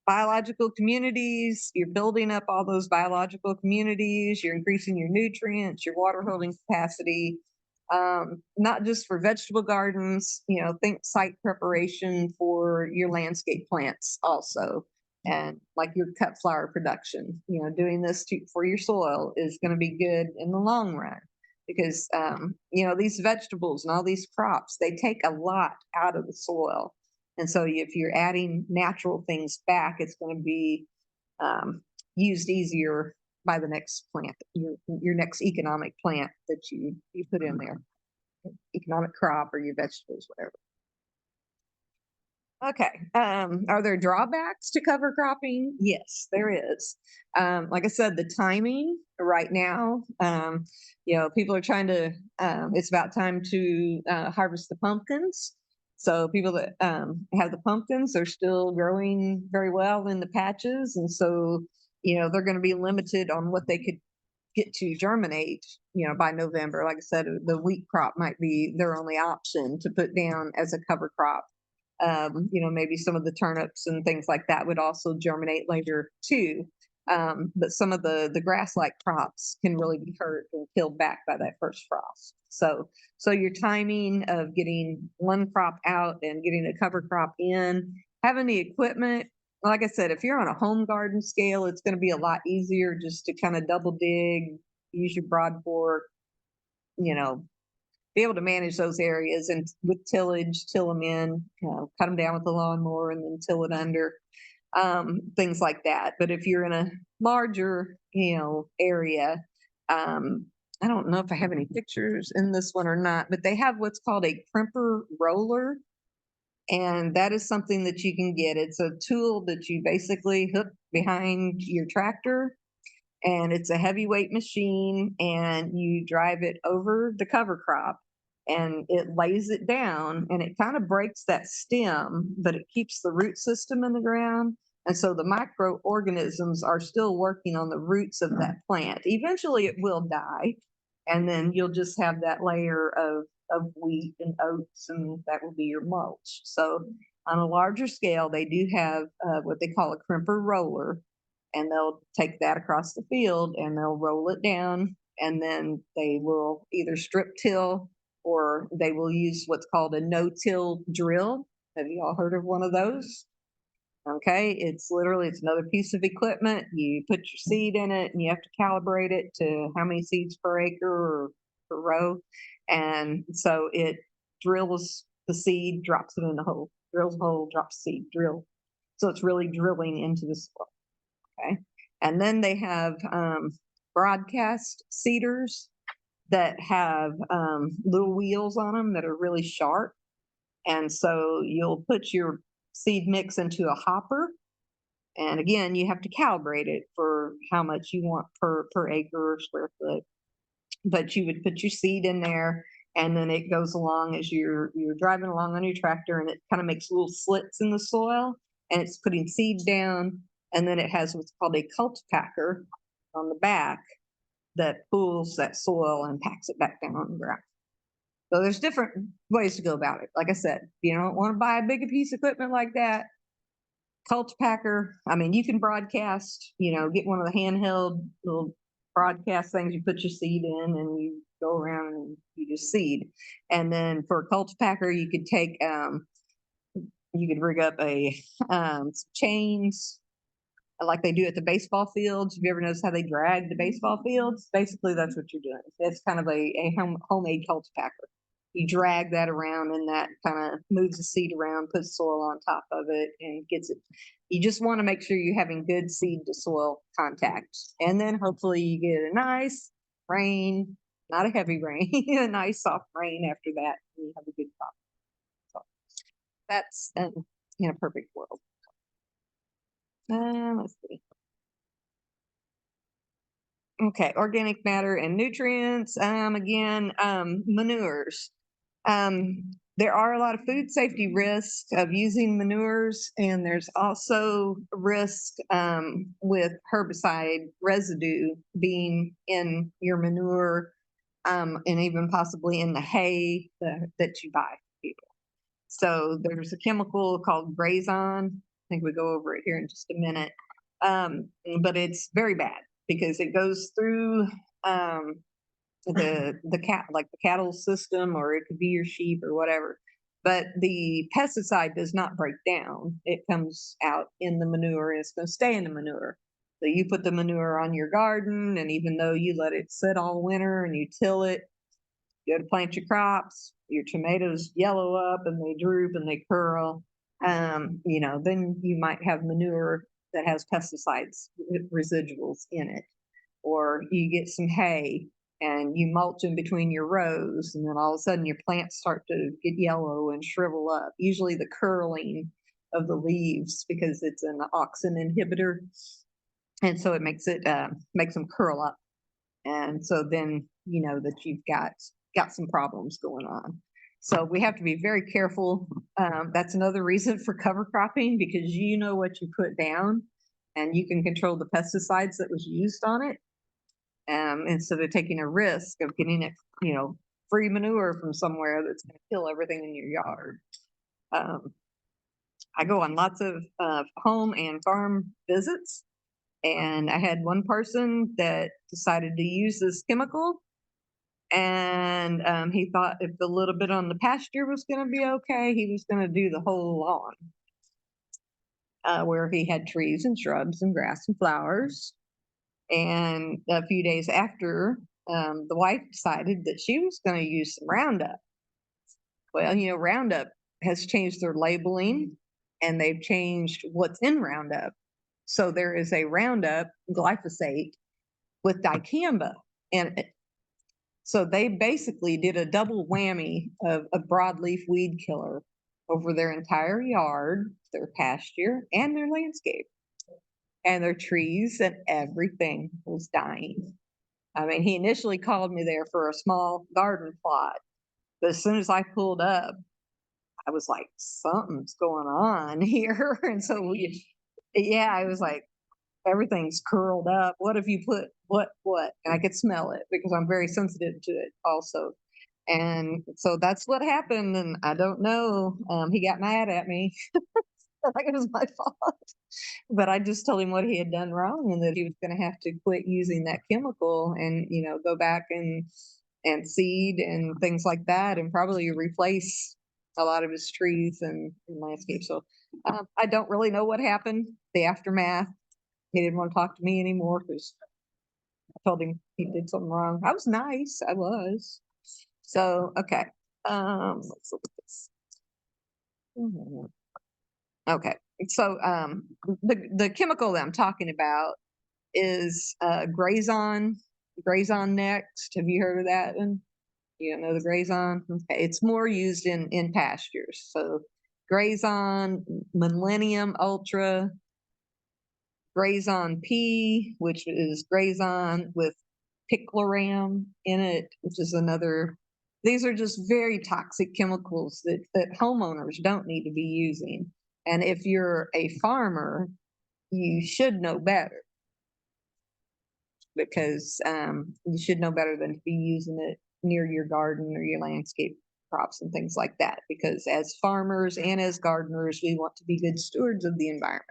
S1: Biological communities. You're building up all those biological communities. You're increasing your nutrients, your water holding capacity. Not just for vegetable gardens, think site preparation for your landscape plants also. And like your cut flower production, doing this for your soil is going to be good in the long run because, these vegetables and all these crops, they take a lot out of the soil. And so if you're adding natural things back, it's going to be used easier by the next plant, your next economic plant that you put in there, economic crop or your vegetables, whatever. Okay. Are there drawbacks to cover cropping? Yes, there is. Like I said, the timing right now, people are trying to, it's about time to harvest the pumpkins. So people that have the pumpkins are still growing very well in the patches. And so, they're going to be limited on what they could get to germinate, by November. Like I said, the wheat crop might be their only option to put down as a cover crop. Maybe some of the turnips and things like that would also germinate later too. But some of the grass-like crops can really be hurt and killed back by that first frost. So your timing of getting one crop out and getting a cover crop in, having the equipment, like I said, if you're on a home garden scale, it's going to be a lot easier just to kind of double dig, use your broad fork, be able to manage those areas and with tillage, till them in, cut them down with the lawnmower and then till it under, things like that. But if you're in a larger, area, I don't know if I have any pictures in this one or not, but they have what's called a crimper roller. And that is something that you can get. It's a tool that you basically hook behind your tractor, and it's a heavyweight machine, and you drive it over the cover crop and it lays it down, and it kind of breaks that stem, but it keeps the root system in the ground. And so the microorganisms are still working on the roots of that plant. Eventually it will die, and then you'll just have that layer of wheat and oats, and that will be your mulch. So on a larger scale, they do have what they call a crimper roller, and they'll take that across the field and they'll roll it down, and then they will either strip till or they will use what's called a no-till drill. Have you all heard of one of those? Okay, it's another piece of equipment. You put your seed in it and you have to calibrate it to how many seeds per acre or per row. And so it drills the seed, drops it in the hole, drills a hole, drops seed, drill. So it's really drilling into the soil. Okay. And then they have broadcast seeders that have little wheels on them that are really sharp. And so you'll put your seed mix into a hopper. And again, you have to calibrate it for how much you want per acre or square foot. But you would put your seed in there, and then it goes along as you're driving along on your tractor, and it kind of makes little slits in the soil, and it's putting seed down. And then it has what's called a cultipacker on the back that pulls that soil and packs it back down on the ground. So there's different ways to go about it. Like I said, if you don't want to buy a big piece of equipment like that, culture packer. I mean, you can broadcast, get one of the handheld little broadcast things. You put your seed in and you go around and you just seed. And then for a culture packer, you could take, you could rig up some chains like they do at the baseball fields. Have you ever noticed how they drag the baseball fields? Basically, that's what you're doing. It's kind of a homemade culture packer. You drag that around and that kind of moves the seed around, puts soil on top of it and gets it. You just want to make sure you're having good seed to soil contact. And then hopefully you get a nice rain, not a heavy rain, a nice soft rain after that. And you have a good crop. So that's in a perfect world. Let's see. Okay, organic matter and nutrients. Again, manures. There are a lot of food safety risks of using manures, and there's also risk with herbicide residue being in your manure, and even possibly in the hay that you buy from people. So there's a chemical called Grazon. I think we go over it here in just a minute. But it's very bad because it goes through the cattle system, or it could be your sheep or whatever. But the pesticide does not break down. It comes out in the manure and it's going to stay in the manure. So you put the manure on your garden, and even though you let it sit all winter and you till it, you go to plant your crops, your tomatoes yellow up and they droop and they curl. Then you might have manure that has pesticides residuals in it. Or you get some hay and you mulch in between your rows, and then all of a sudden your plants start to get yellow and shrivel up. Usually the curling of the leaves, because it's an auxin inhibitor. And so it makes them curl up. And so then you know that you've got some problems going on. So we have to be very careful. That's another reason for cover cropping, because you know what you put down and you can control the pesticides that was used on it. Instead of taking a risk of getting it, free manure from somewhere that's going to kill everything in your yard. I go on lots of home and farm visits, and I had one person that decided to use this chemical, and he thought if the little bit on the pasture was going to be okay, he was going to do the whole lawn, where he had trees and shrubs and grass and flowers. And a few days after, the wife decided that she was going to use some Roundup. Well, Roundup has changed their labeling, and they've changed what's in Roundup. So there is a Roundup glyphosate with dicamba in it. So they basically did a double whammy of a broadleaf weed killer over their entire yard, their pasture, and their landscape. And their trees and everything was dying. I mean, he initially called me there for a small garden plot, but as soon as I pulled up, I was like, something's going on here. And so I was like, everything's curled up. What if you put what? And I could smell it because I'm very sensitive to it also. And so that's what happened. And I don't know. He got mad at me. Like it was my fault. But I just told him what he had done wrong and that he was going to have to quit using that chemical and, go back and seed and things like that, and probably replace a lot of his trees and landscape. So I don't really know what happened, the aftermath. He didn't want to talk to me anymore because I told him he did something wrong. I was nice. I was. So, okay. Let's look at this. Okay. So the chemical that I'm talking about is Grazon Next. Have you heard of that one? You don't know the Grazon? Okay. It's more used in pastures. So Grazon, Millennium Ultra, Grazon P, which is Grazon with picloram in it, which is another. These are just very toxic chemicals that homeowners don't need to be using. And if you're a farmer, you should know better, because you should know better than to be using it near your garden or your landscape crops and things like that. Because as farmers and as gardeners, we want to be good stewards of the environment.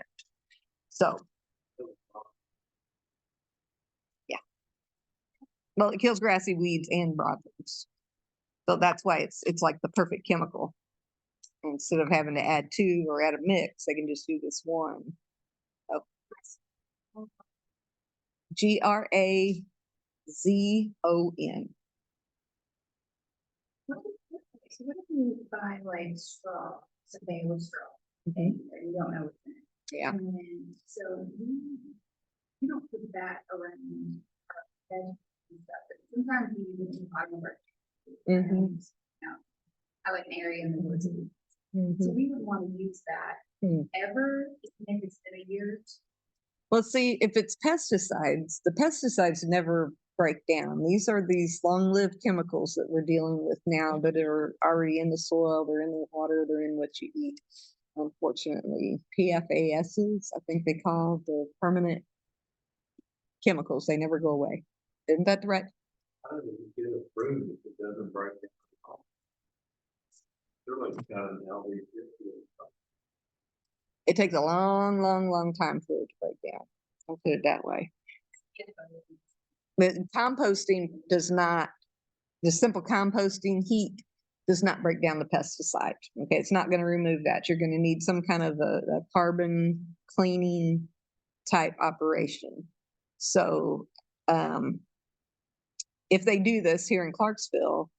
S1: So, yeah. Well, it kills grassy weeds and broadleaves. So that's why it's like the perfect chemical. Instead of having to add two or add a mix, they can just do this one. Oh. GRAZON.
S3: So what if you buy like straw, something with straw,
S1: Mhm.
S3: and you don't know what's in it?
S1: Yeah.
S3: And then, so you don't put that around our bed and stuff, but sometimes we use it in bottom of our.
S1: Mhm.
S3: You know, I like an area in the woods, so
S1: Mhm.
S3: we would want to use that
S1: Hmm.
S3: ever, even if it's been a year.
S1: Well, see, if it's pesticides, the pesticides never break down. These are these long-lived chemicals that we're dealing with now that are already in the soil, they're in the water, they're in what you eat. Unfortunately, PFASs, I think they call the permanent chemicals, they never go away. Isn't that right?
S4: How does it get approved if it doesn't break down? Surely it's got an LD.
S1: It takes a long, long, long time for it to break down. I'll put it that way. But composting does not, the simple composting heat does not break down the pesticide. Okay, it's not going to remove that. You're going to need some kind of a carbon cleaning type operation. So if they do this here in Clarksville,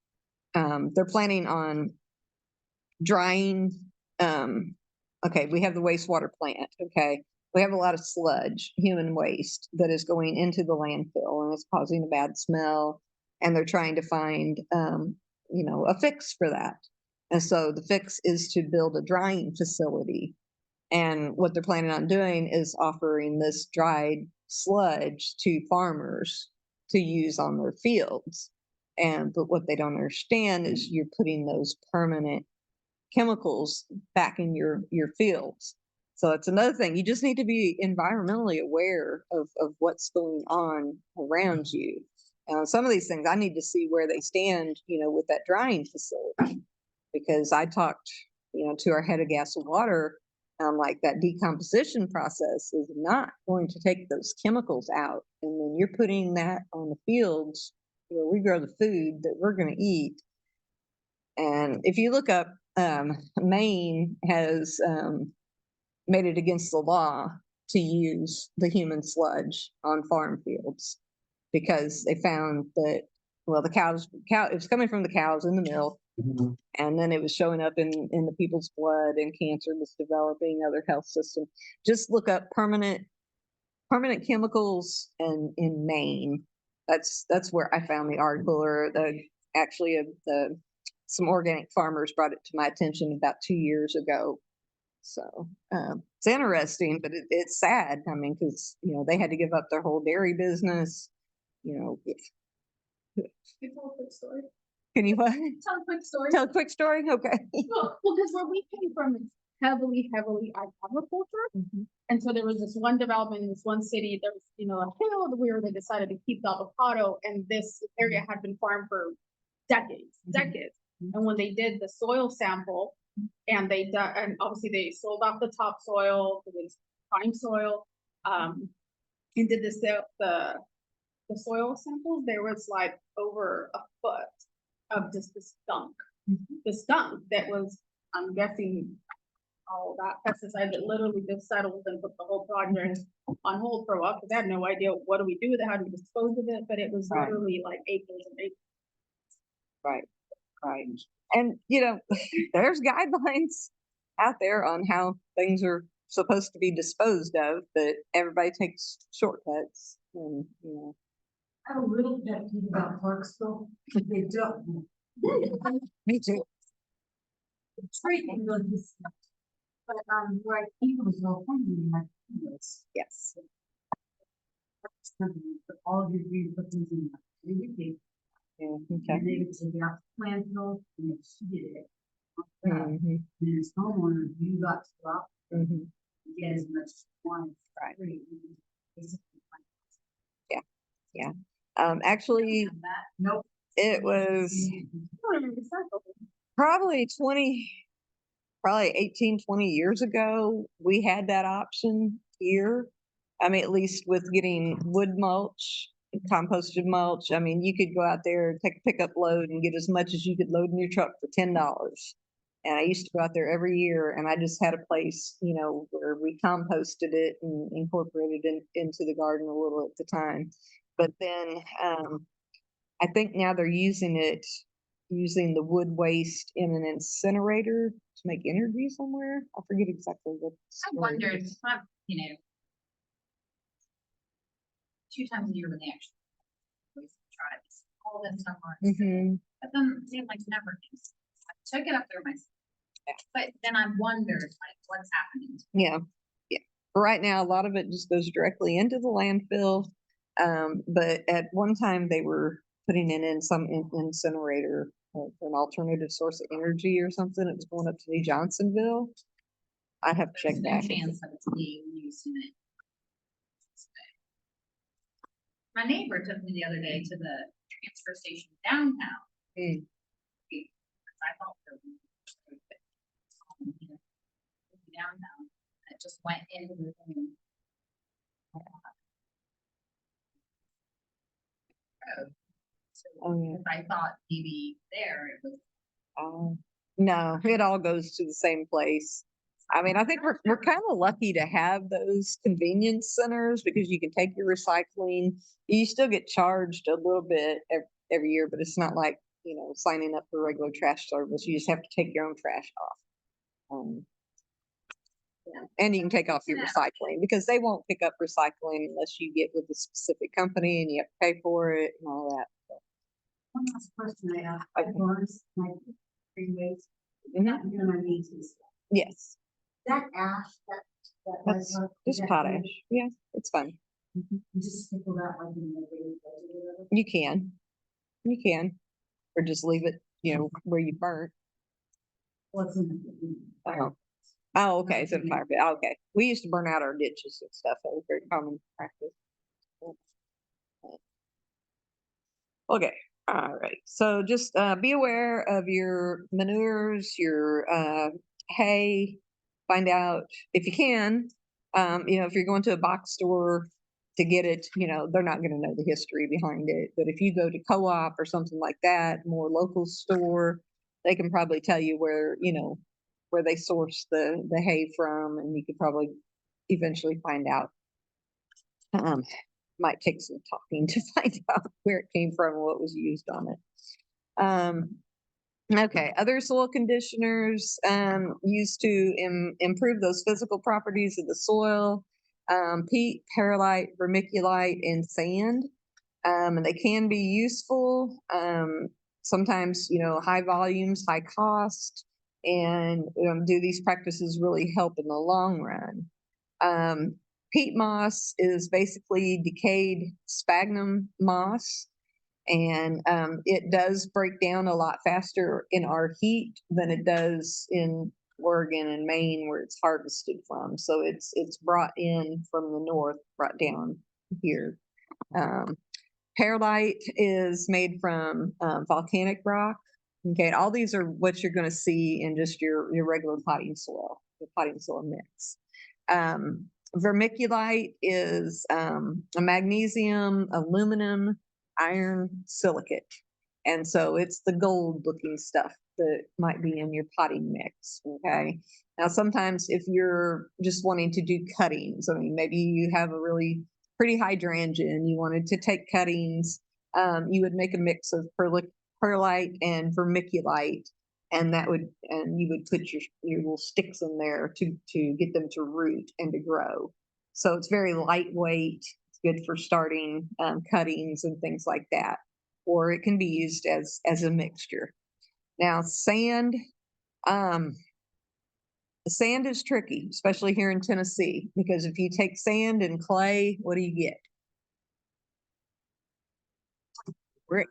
S1: they're planning on drying. Okay, we have the wastewater plant. Okay, we have a lot of sludge, human waste that is going into the landfill and it's causing a bad smell. And they're trying to find, a fix for that. And so the fix is to build a drying facility. And what they're planning on doing is offering this dried sludge to farmers to use on their fields. But what they don't understand is you're putting those permanent chemicals back in your fields. So it's another thing. You just need to be environmentally aware of what's going on around you. Some of these things I need to see where they stand, with that drying facility, because I talked, to our head of gas and water, like that decomposition process is not going to take those chemicals out. And when you're putting that on the fields where we grow the food that we're going to eat, and if you look up, Maine has made it against the law to use the human sludge on farm fields because they found that, well, it was coming from the cows in the milk, and then it was showing up in the people's blood, and cancer was developing, other health system. Just look up permanent chemicals in Maine. That's where I found the article, or some organic farmers brought it to my attention about 2 years ago. So it's interesting, but it's sad. I mean, because they had to give up their whole dairy business.
S3: Can you tell a quick story?
S1: Can you what?
S3: Tell a quick story.
S1: Tell a quick story? Okay.
S3: Well, because where we came from is heavily agriculture.
S1: Mhm.
S3: And so there was this one development in this one city, there was, a hill where they decided to keep the avocado, and this area had been farmed for decades. And when they did the soil sample, and and obviously they sold off the topsoil, it was prime soil, and did the soil samples, there was like over a foot of just the skunk. The skunk that was, I'm guessing, all that pesticide that literally just settled and put the whole project on hold for a while, because they had no idea what do we do with it, how do we dispose of it, but it was
S1: Right.
S3: literally like acres and acres.
S1: Right. Right. And there's guidelines out there on how things are supposed to be disposed of, but everybody takes shortcuts. And
S8: I have a little pet peeve about Clarksville, they don't.
S1: me too.
S8: Treatment of this. But, where I think it was well funded, like,
S1: Yes.
S8: but all of your green put things in, everything,
S1: Yeah.
S8: and
S1: Okay.
S8: they would take out the landfill, and she did it.
S1: Mhm.
S8: And as homeowners, you got to go out
S1: Mhm.
S8: and get as much as you want.
S1: Right.
S8: Free. Basically,
S1: Actually,
S8: that, nope,
S1: It was probably 18, 20 years ago, we had that option here. I mean, at least with getting wood mulch, composted mulch. I mean, you could go out there, take a pickup load and get as much as you could load in your truck for $10. And I used to go out there every year and I just had a place, where we composted it and incorporated it into the garden a little at the time. But then, I think now they're using the wood waste in an incinerator to make energy somewhere. I forget exactly what.
S6: I
S1: story it
S6: wondered,
S1: is.
S6: 2 times a year when they actually always try this, all that stuff on.
S1: Mhm.
S6: But then they like never use. I took it up there myself.
S1: Yeah.
S6: But then I wondered like what's happening.
S1: Yeah, yeah. For right now, a lot of it just goes directly into the landfill. But at one time they were putting it in some incinerator, an alternative source of energy or something. It was going up to New Johnsonville. I have to check
S6: There's no
S1: back.
S6: chance that it's being used in it. My neighbor took me the other day to the transfer station downtown.
S1: Mm.
S6: Because I thought there was downtown. It just went into the thing. So
S1: Oh, yeah.
S6: I thought maybe there it was.
S1: No, it all goes to the same place. I mean, I think we're kind of lucky to have those convenience centers because you can take your recycling. You still get charged a little bit every year, but it's not like, signing up for regular trash service. You just have to take your own trash off. Yeah. And you can take off your recycling because they won't pick up recycling unless you get with a specific company and you have to pay for it and all that.
S8: One last question I have,
S1: Okay.
S8: burns my green waste,
S1: Mhm.
S8: not doing my needs and stuff.
S1: Yes,
S8: That ash, that
S1: that's
S8: like,
S1: just
S8: that
S1: potash. Yeah, it's fun.
S8: you just sprinkle that like in the daily budget or whatever.
S1: You can, or just leave it, where you burnt.
S8: What's in it?
S1: Oh, okay, so fire pit, okay. We used to burn out our ditches and stuff, that was very common practice. Okay, all right, so just, be aware of your manures, your, hay. Find out, if you can, if you're going to a box store to get it, they're not gonna know the history behind it, but if you go to co-op or something like that, more local store, they can probably tell you where they source the hay from, and you could probably eventually find out. Might take some talking to find out where it came from and what was used on it. Okay, other soil conditioners used to improve those physical properties of the soil, peat, perlite, vermiculite, and sand. And they can be useful. Sometimes, high volumes, high cost, and do these practices really help in the long run? Peat moss is basically decayed sphagnum moss, and it does break down a lot faster in our heat than it does in Oregon and Maine where it's harvested from. So it's brought in from the north, brought down here. Perlite is made from volcanic rock. Okay, and all these are what you're going to see in just your regular potting soil, the potting soil mix. Vermiculite is a magnesium, aluminum, iron silicate. And so it's the gold looking stuff that might be in your potting mix. Okay. Now, sometimes if you're just wanting to do cuttings, I mean, maybe you have a really pretty hydrangea and you wanted to take cuttings, you would make a mix of perlite and vermiculite, and you would put your little sticks in there to get them to root and to grow. So it's very lightweight. It's good for starting cuttings and things like that, or it can be used as a mixture. Now, sand. Sand is tricky, especially here in Tennessee, because if you take sand and clay, what do you get? Brick.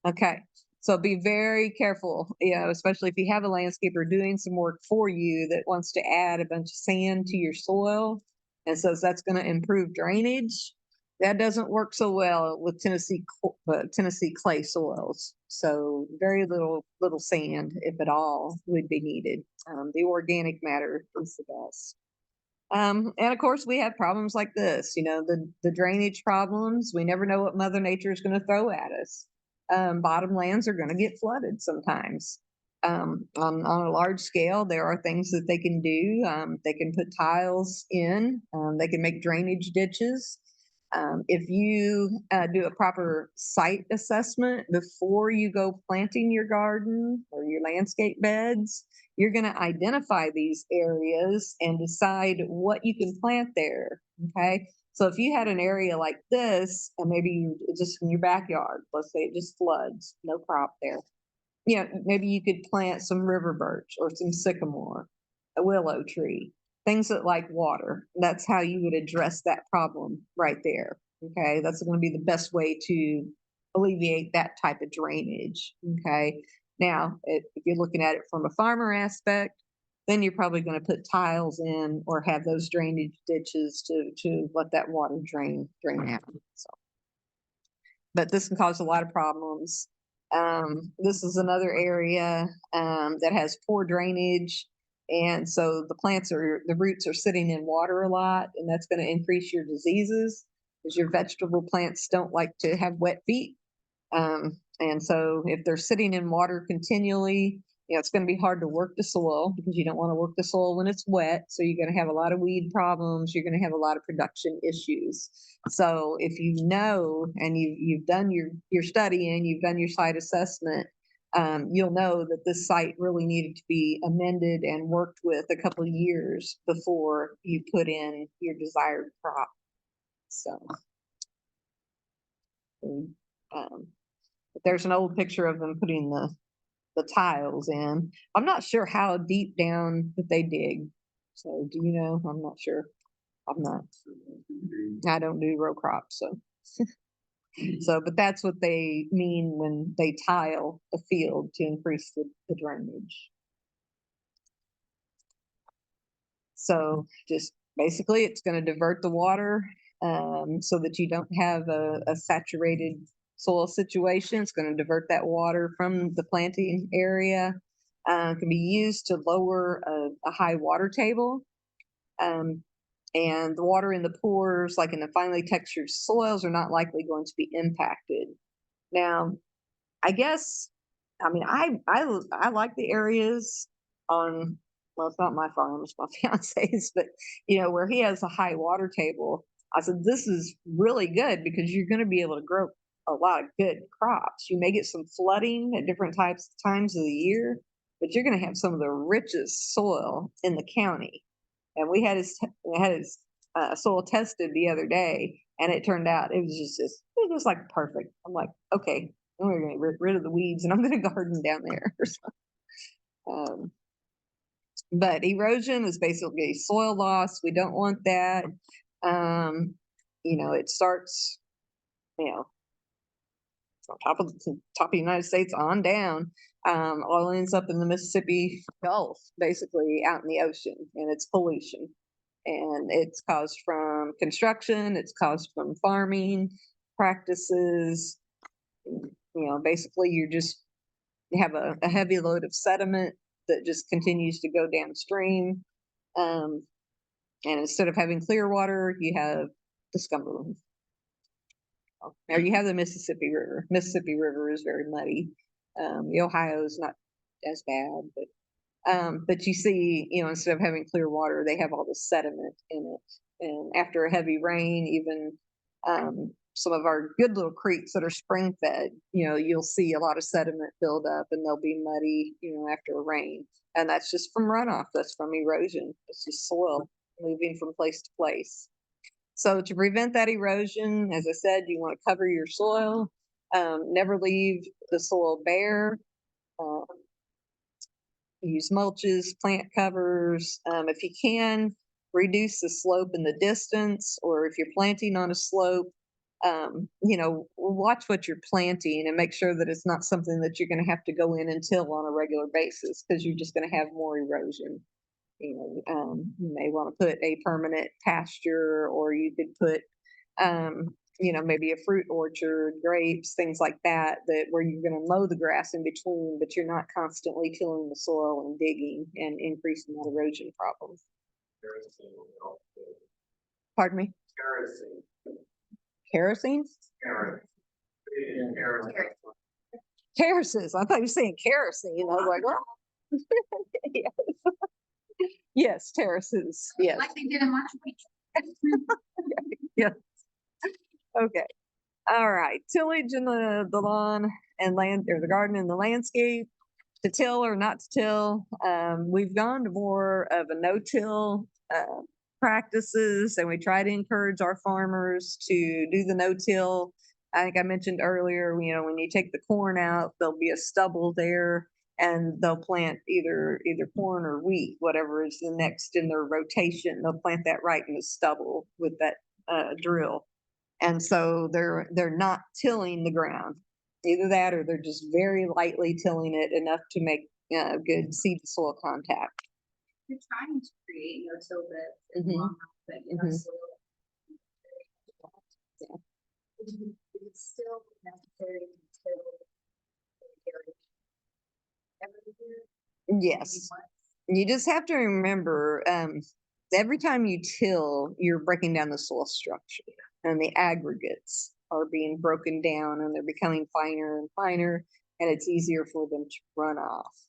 S1: Okay. So be very careful, especially if you have a landscaper doing some work for you that wants to add a bunch of sand to your soil and says that's going to improve drainage. that doesn't work so well with Tennessee clay soils. So very little sand, if at all, would be needed. The organic matter is the best. And of course, we have problems like this. The drainage problems. We never know what Mother Nature is going to throw at us. Bottomlands are going to get flooded sometimes. On a large scale, there are things that they can do. They can put tiles in. They can make drainage ditches. If you do a proper site assessment before you go planting your garden or your landscape beds, you're going to identify these areas and decide what you can plant there. Okay. So if you had an area like this, and maybe just in your backyard, let's say it just floods, no crop there. Maybe you could plant some river birch or some sycamore, a willow tree, things that like water. That's how you would address that problem right there. Okay. That's going to be the best way to alleviate that type of drainage. Okay. Now, if you're looking at it from a farmer aspect, then you're probably going to put tiles in or have those drainage ditches to let that water drain out. So, but this can cause a lot of problems. This is another area that has poor drainage. And so the roots are sitting in water a lot, and that's going to increase your diseases because your vegetable plants don't like to have wet feet. And so if they're sitting in water continually, it's going to be hard to work the soil because you don't want to work the soil when it's wet. So you're going to have a lot of weed problems. You're going to have a lot of production issues. So if you know, and you've done your study and you've done your site assessment, you'll know that this site really needed to be amended and worked with a couple of years before you put in your desired crop. So, there's an old picture of them putting the tiles in. I'm not sure how deep down that they dig. So do you know? I'm not sure. I don't do row crops, so but that's what they mean when they tile a field to increase the drainage. So just basically it's going to divert the water so that you don't have a saturated soil situation. It's going to divert that water from the planting area. It can be used to lower a high water table. And the water in the pores, like in the finely textured soils, are not likely going to be impacted. Now, I guess, I like the areas on, well, it's not my farm, it's my fiance's, but where he has a high water table. I said, this is really good because you're going to be able to grow a lot of good crops. You may get some flooding at different times of the year, but you're going to have some of the richest soil in the county. And we had his soil tested the other day, and it turned out it was like perfect. I'm like, okay, we're going to get rid of the weeds, and I'm going to garden down there. But erosion is basically soil loss. We don't want that. It starts, from top of the United States on down. All ends up in the Mississippi Gulf, basically out in the ocean, and it's pollution. And it's caused from construction, it's caused from farming practices. Basically you have a heavy load of sediment that just continues to go downstream. And instead of having clear water, you have the scum. Now you have the Mississippi River. Mississippi River is very muddy. The Ohio is not as bad, but you see, instead of having clear water, they have all the sediment in it. And after a heavy rain, even some of our good little creeks that are spring fed, you'll see a lot of sediment build up and they'll be muddy, after a rain. And that's just from runoff. That's from erosion. It's just soil moving from place to place. So to prevent that erosion, as I said, you want to cover your soil. Never leave the soil bare. Use mulches, plant covers. If you can, reduce the slope and the distance, or if you're planting on a slope, watch what you're planting and make sure that it's not something that you're going to have to go in and till on a regular basis, because you're just going to have more erosion. You may want to put a permanent pasture, or you could put maybe a fruit orchard, grapes, things like that, where you're gonna mow the grass in between, but you're not constantly tilling the soil and digging and increasing that erosion problem.
S4: Kerosene will help too.
S1: Pardon me?
S4: Kerosene,
S1: Kerosene?
S4: carrot. Carrot.
S1: Terraces. I thought you were saying kerosene. I was like, well. Yes. Yes, terraces. Yes.
S6: Like they did in Machu Picchu.
S1: Yeah. Okay. All right. Tillage in the lawn and land, or the garden and the landscape, to till or not to till. We've gone to more of a no-till practices, and we try to encourage our farmers to do the no-till. I think I mentioned earlier, when you take the corn out, there'll be a stubble there, and they'll plant either corn or wheat, whatever is the next in their rotation. They'll plant that right in the stubble with that drill. And so they're not tilling the ground. Either that, or they're just very lightly tilling it enough to make good seed to soil contact.
S6: You're trying to create no-till beds.
S1: Mhm.
S6: But you know,
S1: Mhm.
S6: soil.
S1: Yeah.
S6: It's still necessary to till the area every year.
S1: Yes. You just have to remember, every time you till, you're breaking down the soil structure, and the aggregates are being broken down, and they're becoming finer and finer, and it's easier for them to run off.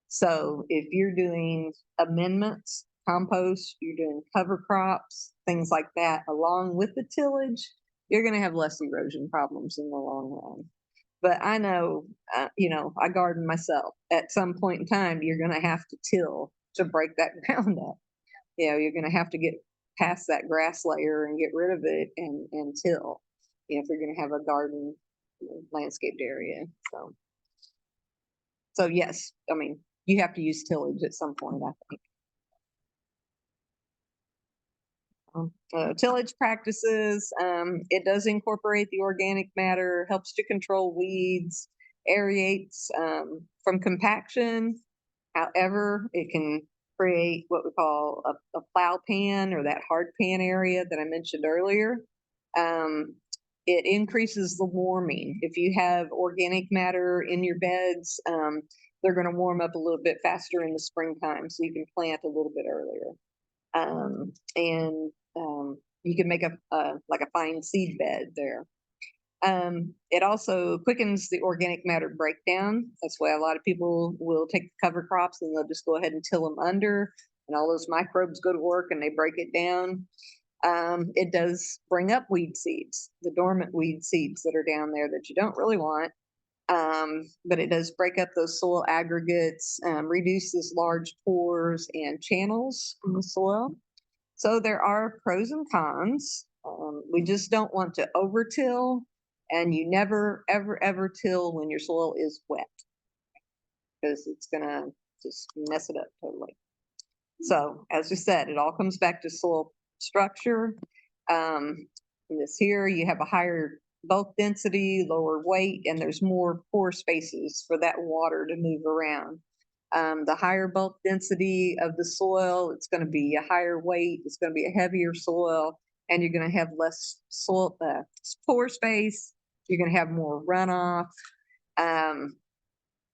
S1: So if you're doing amendments, compost, you're doing cover crops, things like that, along with the tillage, you're going to have less erosion problems in the long run. But I know, I garden myself. At some point in time, you're going to have to till to break that ground up. You're going to have to get past that grass layer and get rid of it and till, if you're going to have a garden, landscaped area. So yes, I mean, you have to use tillage at some point, I think. Tillage practices, it does incorporate the organic matter, helps to control weeds, aerates from compaction. However, it can create what we call a plow pan, or that hard pan area that I mentioned earlier. It increases the warming. If you have organic matter in your beds, they're going to warm up a little bit faster in the springtime, so you can plant a little bit earlier. And you can make like a fine seed bed there. It also quickens the organic matter breakdown. That's why a lot of people will take the cover crops and they'll just go ahead and till them under, and all those microbes go to work and they break it down. It does bring up weed seeds, the dormant weed seeds that are down there that you don't really want. But it does break up those soil aggregates, reduces large pores and channels in the soil. So there are pros and cons. We just don't want to over-till, and you never, ever, ever till when your soil is wet, because it's gonna just mess it up totally. So as we said, it all comes back to soil structure. In this here, you have a higher bulk density, lower weight, and there's more pore spaces for that water to move around. The higher bulk density of the soil, it's going to be a higher weight, it's going to be a heavier soil, and you're going to have less soil pore space. You're going to have more runoff.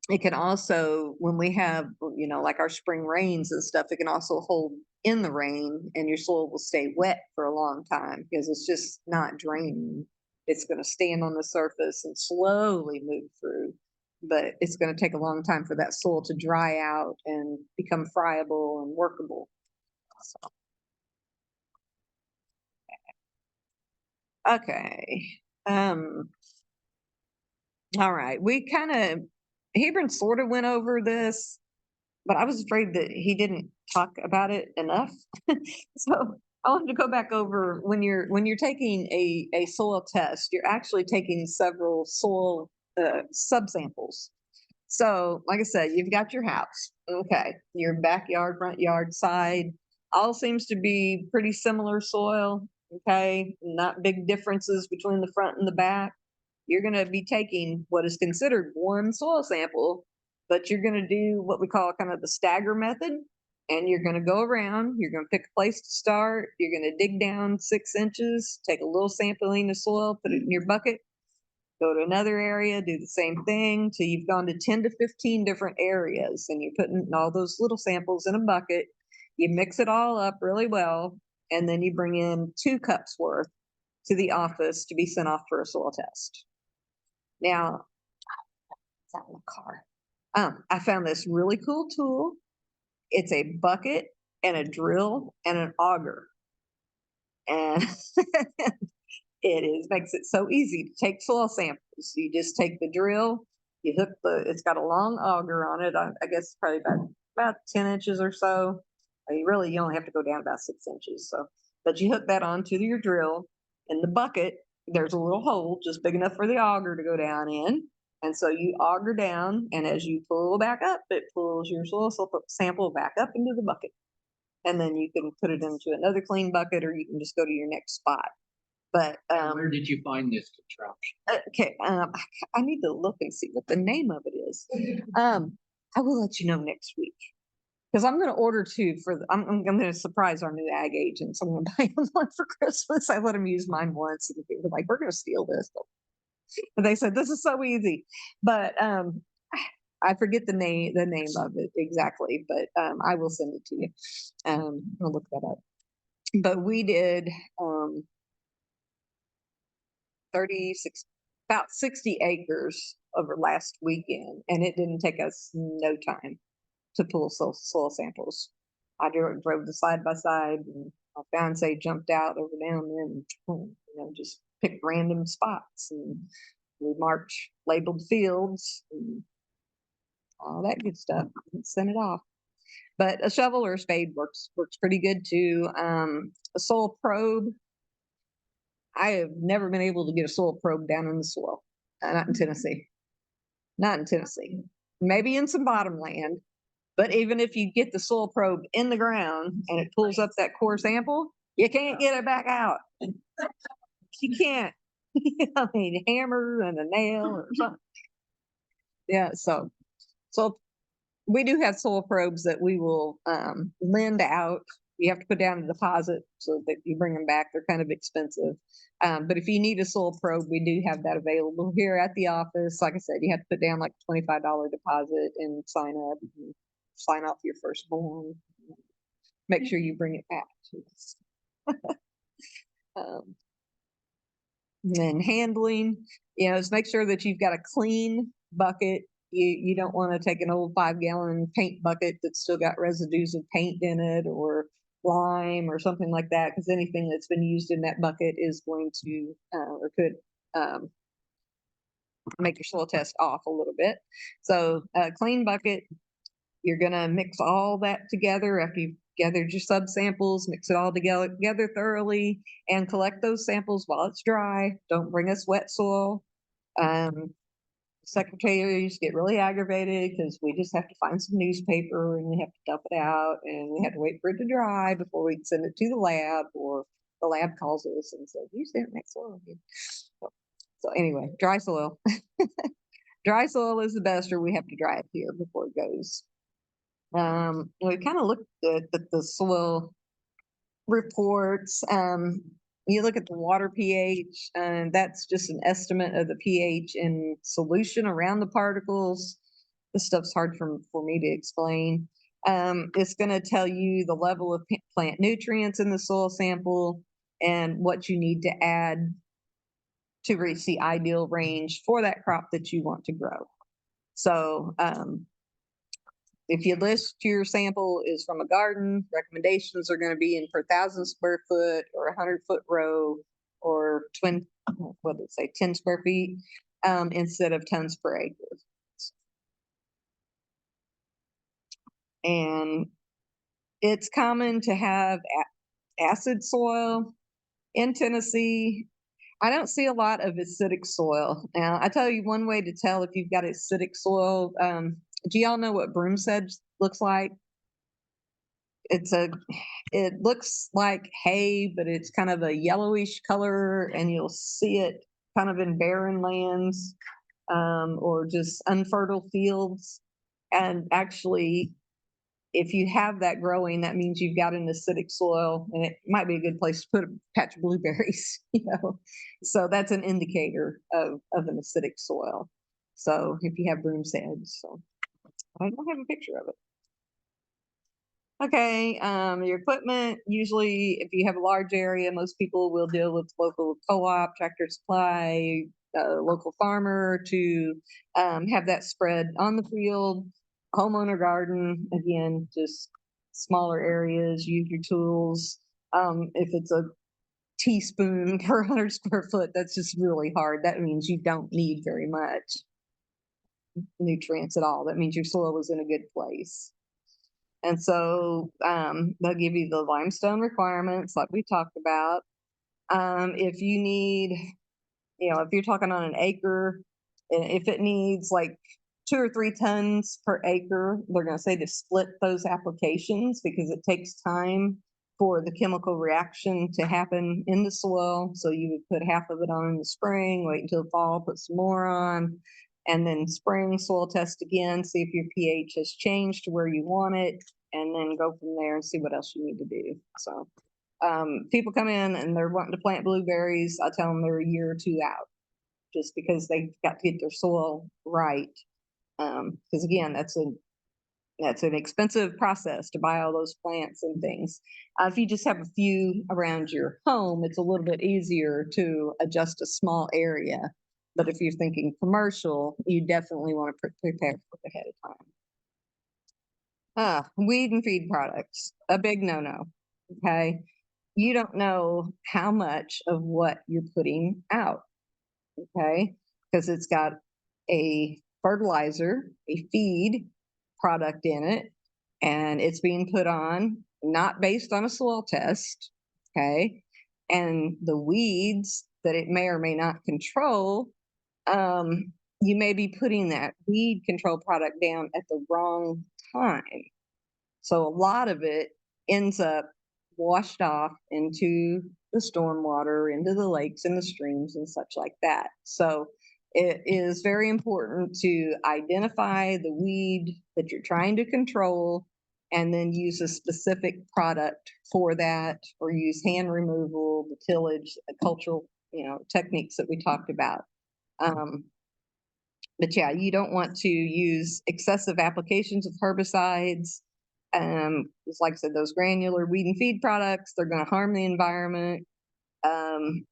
S1: It can also, when we have, like our spring rains and stuff, it can also hold in the rain, and your soil will stay wet for a long time because it's just not draining. It's going to stand on the surface and slowly move through, but it's going to take a long time for that soil to dry out and become friable and workable. So. Okay. All right. Hebron sort of went over this, but I was afraid that he didn't talk about it enough. So I wanted to go back over when you're taking a soil test, you're actually taking several soil subsamples. So, like I said, you've got your house. Okay. Your backyard, front yard, side, all seems to be pretty similar soil. Okay. Not big differences between the front and the back. You're going to be taking what is considered one soil sample, but you're going to do what we call kind of the stagger method. and you're gonna go around, you're gonna pick a place to start, you're gonna dig down 6 inches, take a little sampling of soil, put it in your bucket, go to another area, do the same thing till you've gone to 10 to 15 different areas, and you're putting all those little samples in a bucket. You mix it all up really well, and then you bring in 2 cups worth to the office to be sent off for a soil test. Now, it's out in the car. I found this really cool tool. It's a bucket and a drill and an auger. And makes it so easy to take soil samples. You just take the drill, you hook it's got a long auger on it. I guess probably about 10 inches or so. You only have to go down about 6 inches. So, but you hook that onto your drill. In the bucket, there's a little hole just big enough for the auger to go down in. And so you auger down, and as you pull back up, it pulls your soil sample back up into the bucket. And then you can put it into another clean bucket, or you can just go to your next spot. But
S2: Where did you find this contraption?
S1: okay, I need to look and see what the name of it is. I will let you know next week, because I'm going to order 2 I'm going to surprise our new ag agents. I'm going to buy them one for Christmas. I let them use mine once, and they were like, "We're going to steal this." And they said, "This is so easy," but I forget the name of it exactly, but I will send it to you. I'll look that up. But we did about 60 acres over last weekend, and it didn't take us no time to pull soil samples. I drove the side by side, and my fiance jumped out over down there and just picked random spots, and we labeled fields and all that good stuff and sent it off. But a shovel or a spade works pretty good too. A soil probe, I have never been able to get a soil probe down in the soil. Not in Tennessee. Not in Tennessee. Maybe in some bottomland. But even if you get the soil probe in the ground and it pulls up that core sample, you can't get it back out. You can't. I mean, hammer and a nail or something. Yeah, so we do have soil probes that we will lend out. You have to put down a deposit so that you bring them back. They're kind of expensive. But if you need a soil probe, we do have that available here at the office. Like I said, you have to put down like a $25 deposit and sign up, and sign off your firstborn. Make sure you bring it back to us. And handling, is make sure that you've got a clean bucket. You don't want to take an old 5-gallon paint bucket that's still got residues of paint in it or lime or something like that, because anything that's been used in that bucket is going to or could make your soil test off a little bit. So a clean bucket, you're going to mix all that together after you've gathered your subsamples, mix it all together thoroughly, and collect those samples while it's dry. Don't bring us wet soil. Secretaries get really aggravated because we just have to find some newspaper and we have to dump it out, and we have to wait for it to dry before we can send it to the lab, or the lab calls us and says, "You sent that soil." So anyway, dry soil. Dry soil is the best, or we have to dry it here before it goes. We kind of looked at the soil reports. You look at the water pH, and that's just an estimate of the pH in solution around the particles. This stuff's hard for me to explain. It's going to tell you the level of plant nutrients in the soil sample and what you need to add to reach the ideal range for that crop that you want to grow. So if you list your sample is from a garden, recommendations are going to be in per 1,000 square foot or 100-foot row, or 10 square feet instead of tons per acre. And it's common to have acid soil in Tennessee. I don't see a lot of acidic soil. Now, I tell you one way to tell if you've got acidic soil. Do y'all know what broom sedge looks like? It looks like hay, but it's kind of a yellowish color, and you'll see it kind of in barren lands or just unfertile fields. And actually, if you have that growing, that means you've got an acidic soil, and it might be a good place to put a patch of blueberries, you know. So that's an indicator of an acidic soil. So if you have broom's heads, so I don't have a picture of it. Okay, your equipment, usually if you have a large area, most people will deal with local co-op, Tractor Supply, local farmer to have that spread on the field. Homeowner garden, again, just smaller areas, use your tools. If it's a teaspoon per 100 square foot, that's just really hard. That means you don't need very much nutrients at all. That means your soil is in a good place. And so they'll give you the limestone requirements like we talked about. If you need, if you're talking on an acre, and if it needs like 2 or 3 tons per acre, they're going to say to split those applications because it takes time for the chemical reaction to happen in the soil. So you would put half of it on in the spring, wait until the fall, put some more on, and then spring soil test again, see if your pH has changed to where you want it, and then go from there and see what else you need to do. So people come in and they're wanting to plant blueberries. I tell them they're a year or 2 out just because they've got to get their soil right. Because again, that's an expensive process to buy all those plants and things. If you just have a few around your home, it's a little bit easier to adjust a small area. But if you're thinking commercial, you definitely want to prepare for it ahead of time. Weed and feed products, a big no-no. Okay. You don't know how much of what you're putting out. Okay. Because it's got a fertilizer, a feed product in it, and it's being put on not based on a soil test. Okay. And the weeds that it may or may not control, you may be putting that weed control product down at the wrong time. So a lot of it ends up washed off into the stormwater, into the lakes and the streams and such like that. So it is very important to identify the weed that you're trying to control and then use a specific product for that, or use hand removal, the tillage, the cultural, techniques that we talked about. But yeah, you don't want to use excessive applications of herbicides. Just like I said, those granular weed and feed products, they're going to harm the environment.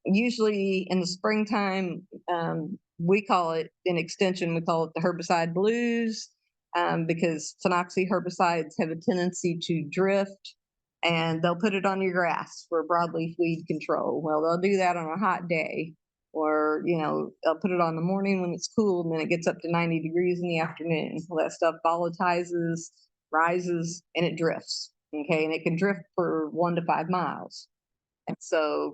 S1: Usually in the springtime, we call it, in extension, we call it the herbicide blues, because phenoxy herbicides have a tendency to drift, and they'll put it on your grass for broadleaf weed control. Well, they'll do that on a hot day, or, they'll put it on the morning when it's cool, and then it gets up to 90 degrees in the afternoon. Well, that stuff volatilizes, rises, and it drifts. Okay. And it can drift for 1 to 5 miles. And so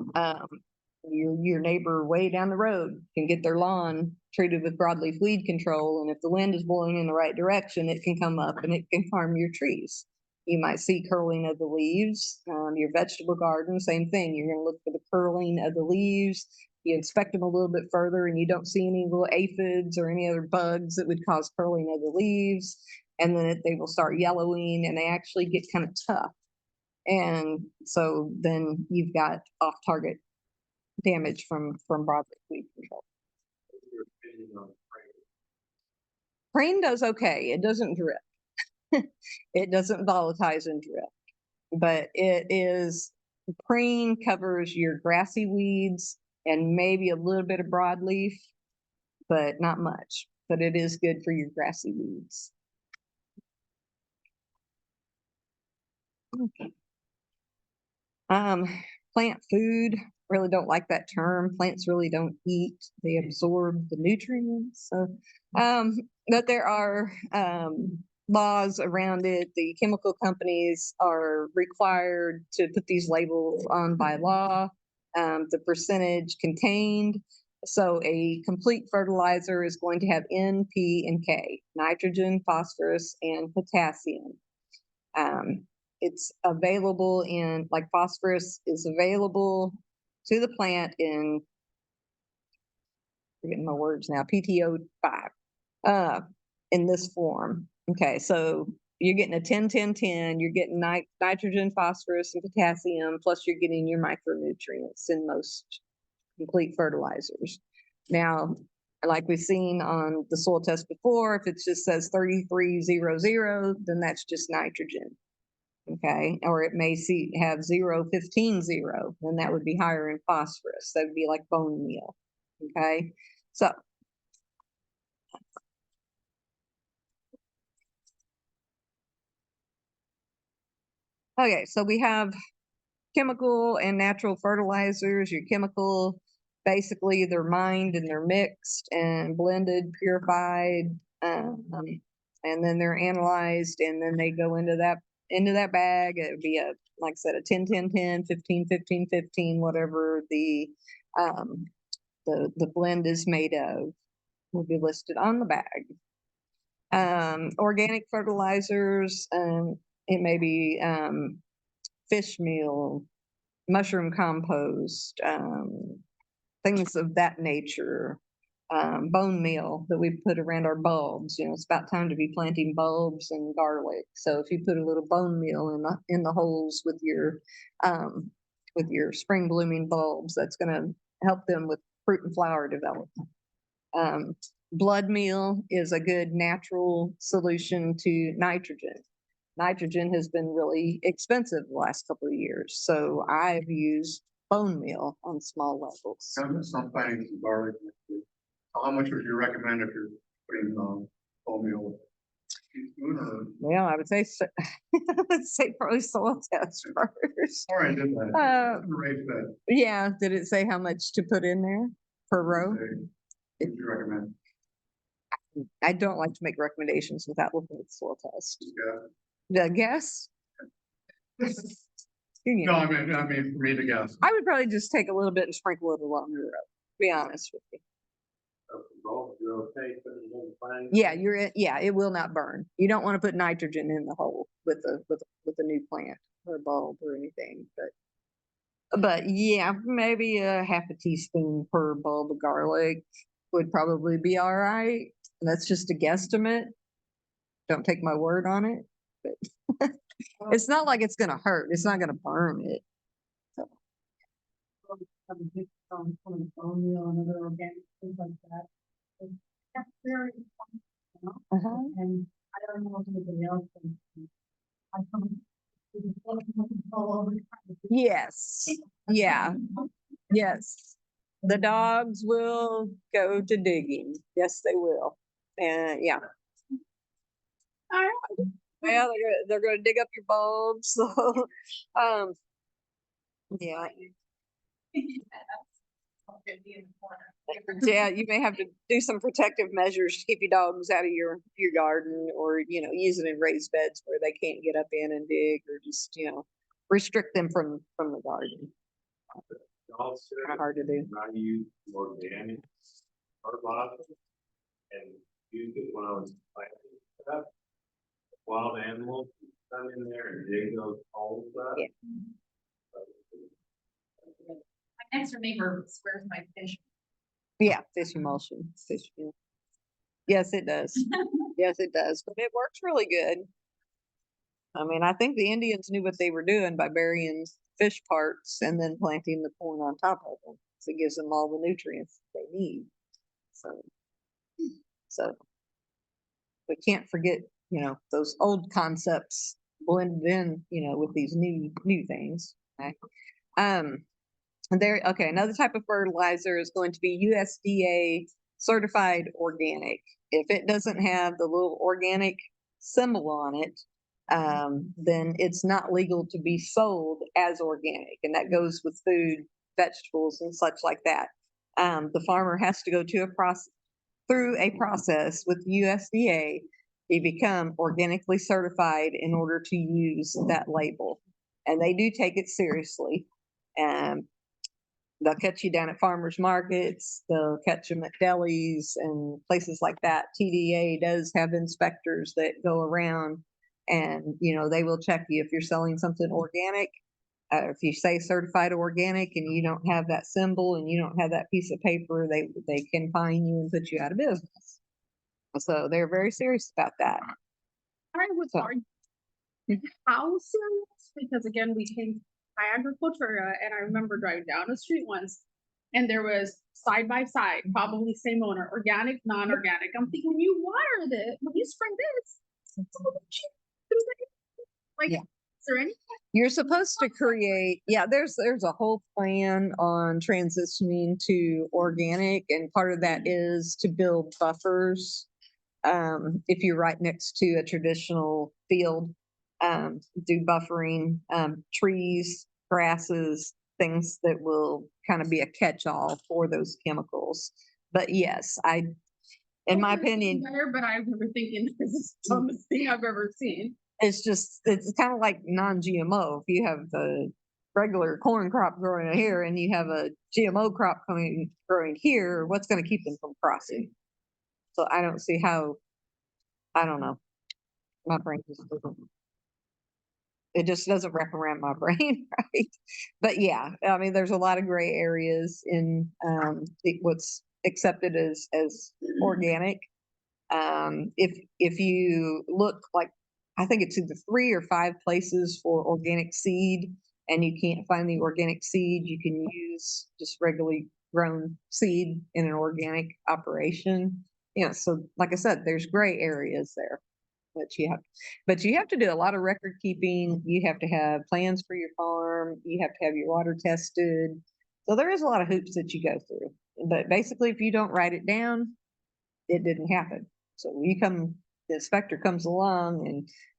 S1: your neighbor way down the road can get their lawn treated with broadleaf weed control. And if the wind is blowing in the right direction, it can come up and it can harm your trees. You might see curling of the leaves. Your vegetable garden, same thing. You're going to look for the curling of the leaves. You inspect them a little bit further and you don't see any little aphids or any other bugs that would cause curling of the leaves. And then they will start yellowing and they actually get kind of tough. And so then you've got off-target damage from broadleaf weed control.
S4: Your opinion on
S1: Preen does okay. It doesn't drift. It doesn't volatilize and drift. But preen covers your grassy weeds and maybe a little bit of broadleaf, but not much. But it is good for your grassy weeds. Okay. Plant food, really don't like that term. Plants really don't eat, they absorb the nutrients. So, but there are laws around it. The chemical companies are required to put these labels on by law, the percentage contained. So a complete fertilizer is going to have N, P, and K, nitrogen, phosphorus, and potassium. It's available like phosphorus is available to the plant in, forgetting my words now, PTO5, in this form. Okay, so you're getting a 10-10-10, you're getting nitrogen, phosphorus, and potassium, plus you're getting your micronutrients in most complete fertilizers. Now, like we've seen on the soil test before, if it just says 3300, then that's just nitrogen. Okay, or it may have 0-15-0, then that would be higher in phosphorus. That would be like bone meal. Okay, so okay, so we have chemical and natural fertilizers. Your chemical, basically, they're mined and they're mixed and blended, purified, and then they're analyzed, and then they go into that bag. It would be like I said, a 10-10-10, 15-15-15, whatever the blend is made of will be listed on the bag. Organic fertilizers, it may be fish meal, mushroom compost, things of that nature. Bone meal that we put around our bulbs. It's about time to be planting bulbs and garlic. So if you put a little bone meal in the holes with your spring blooming bulbs, that's going to help them with fruit and flower development. Blood meal is a good natural solution to nitrogen. Nitrogen has been really expensive the last couple of years, so I've used bone meal on small levels.
S9: Some planting some garlic. How much would you recommend if you're putting oatmeal?
S1: Well, I would say let's say probably soil test first.
S9: All right, did that. Raise that.
S1: Yeah, did it say how much to put in there per row?
S9: What would you recommend?
S1: I don't like to make recommendations without looking at the soil test.
S9: Yeah.
S1: The guess?
S9: No, I mean, for me to guess.
S1: I would probably just take a little bit and sprinkle it along the road, to be honest with you.
S4: You're okay putting it in the plant?
S1: Yeah, it will not burn. You don't want to put nitrogen in the hole with a new plant or a bulb or anything, but yeah, maybe a half a teaspoon per bulb of garlic would probably be all right. That's just a guesstimate. Don't take my word on it, but it's not like it's gonna hurt. It's not gonna burn it.
S8: Bone meal and other organic things like that. That's very,
S1: Uh-huh.
S8: and I don't know if anybody else can. I come. All over.
S1: Yes, yeah, yes. The dogs will go to digging. Yes, they will. And yeah. All right. Well, they're gonna dig up your bulbs. So, yeah. Yeah, you may have to do some protective measures to keep your dogs out of your garden, or use it in raised beds where they can't get up in and dig, or just restrict them from the garden.
S4: Also,
S1: Kind of hard to do.
S4: I use organic fertilizer and use it when I was planting stuff. Wild animals come in there and dig those holes up.
S1: Yeah.
S6: My next door neighbor swears my fish.
S1: Yeah, fish emulsion, fish meal. Yes, it does. Yes, it does. But it works really good. I mean, I think the Indians knew what they were doing by burying fish parts and then planting the corn on top of them. So it gives them all the nutrients they need. So we can't forget, those old concepts blended in, with these new things. Okay. Another type of fertilizer is going to be USDA certified organic. If it doesn't have the little organic symbol on it, then it's not legal to be sold as organic. And that goes with food, vegetables, and such like that. The farmer has to go through a process with USDA to become organically certified in order to use that label. And they do take it seriously. They'll catch you down at farmers markets. They'll catch them at delis and places like that. TDA does have inspectors that go around, and they will check you if you're selling something organic. If you say certified organic and you don't have that symbol and you don't have that piece of paper, they can fine you and put you out of business. So they're very serious about that.
S3: I would
S1: So-
S3: argue how serious, because again, we came by agricultura, and I remember driving down the street once, and there was side by side, probably same owner, organic, non-organic. I'm thinking, when you water this, when you spray this, it's a little cheap. Like,
S1: Yeah.
S3: is there any?
S1: You're supposed to create, yeah, there's a whole plan on transitioning to organic, and part of that is to build buffers. If you're right next to a traditional field, do buffering, trees, grasses, things that will kind of be a catch-all for those chemicals. But yes, in my opinion,
S3: Better, but I remember thinking, this is the dumbest thing I've ever seen.
S1: it's kind of like non-GMO. If you have the regular corn crop growing here and you have a GMO crop growing here, what's going to keep them from crossing? So I don't see how, I don't know. My brain just doesn't, it just doesn't wrap around my brain, right? But yeah, I mean, there's a lot of gray areas in what's accepted as organic. If you look, like, I think it's either 3 or 5 places for organic seed, and you can't find the organic seed, you can use just regularly grown seed in an organic operation. So like I said, there's gray areas there but you have to do a lot of record keeping. You have to have plans for your farm. You have to have your water tested. So there is a lot of hoops that you go through. But basically, if you don't write it down, it didn't happen. So the inspector comes along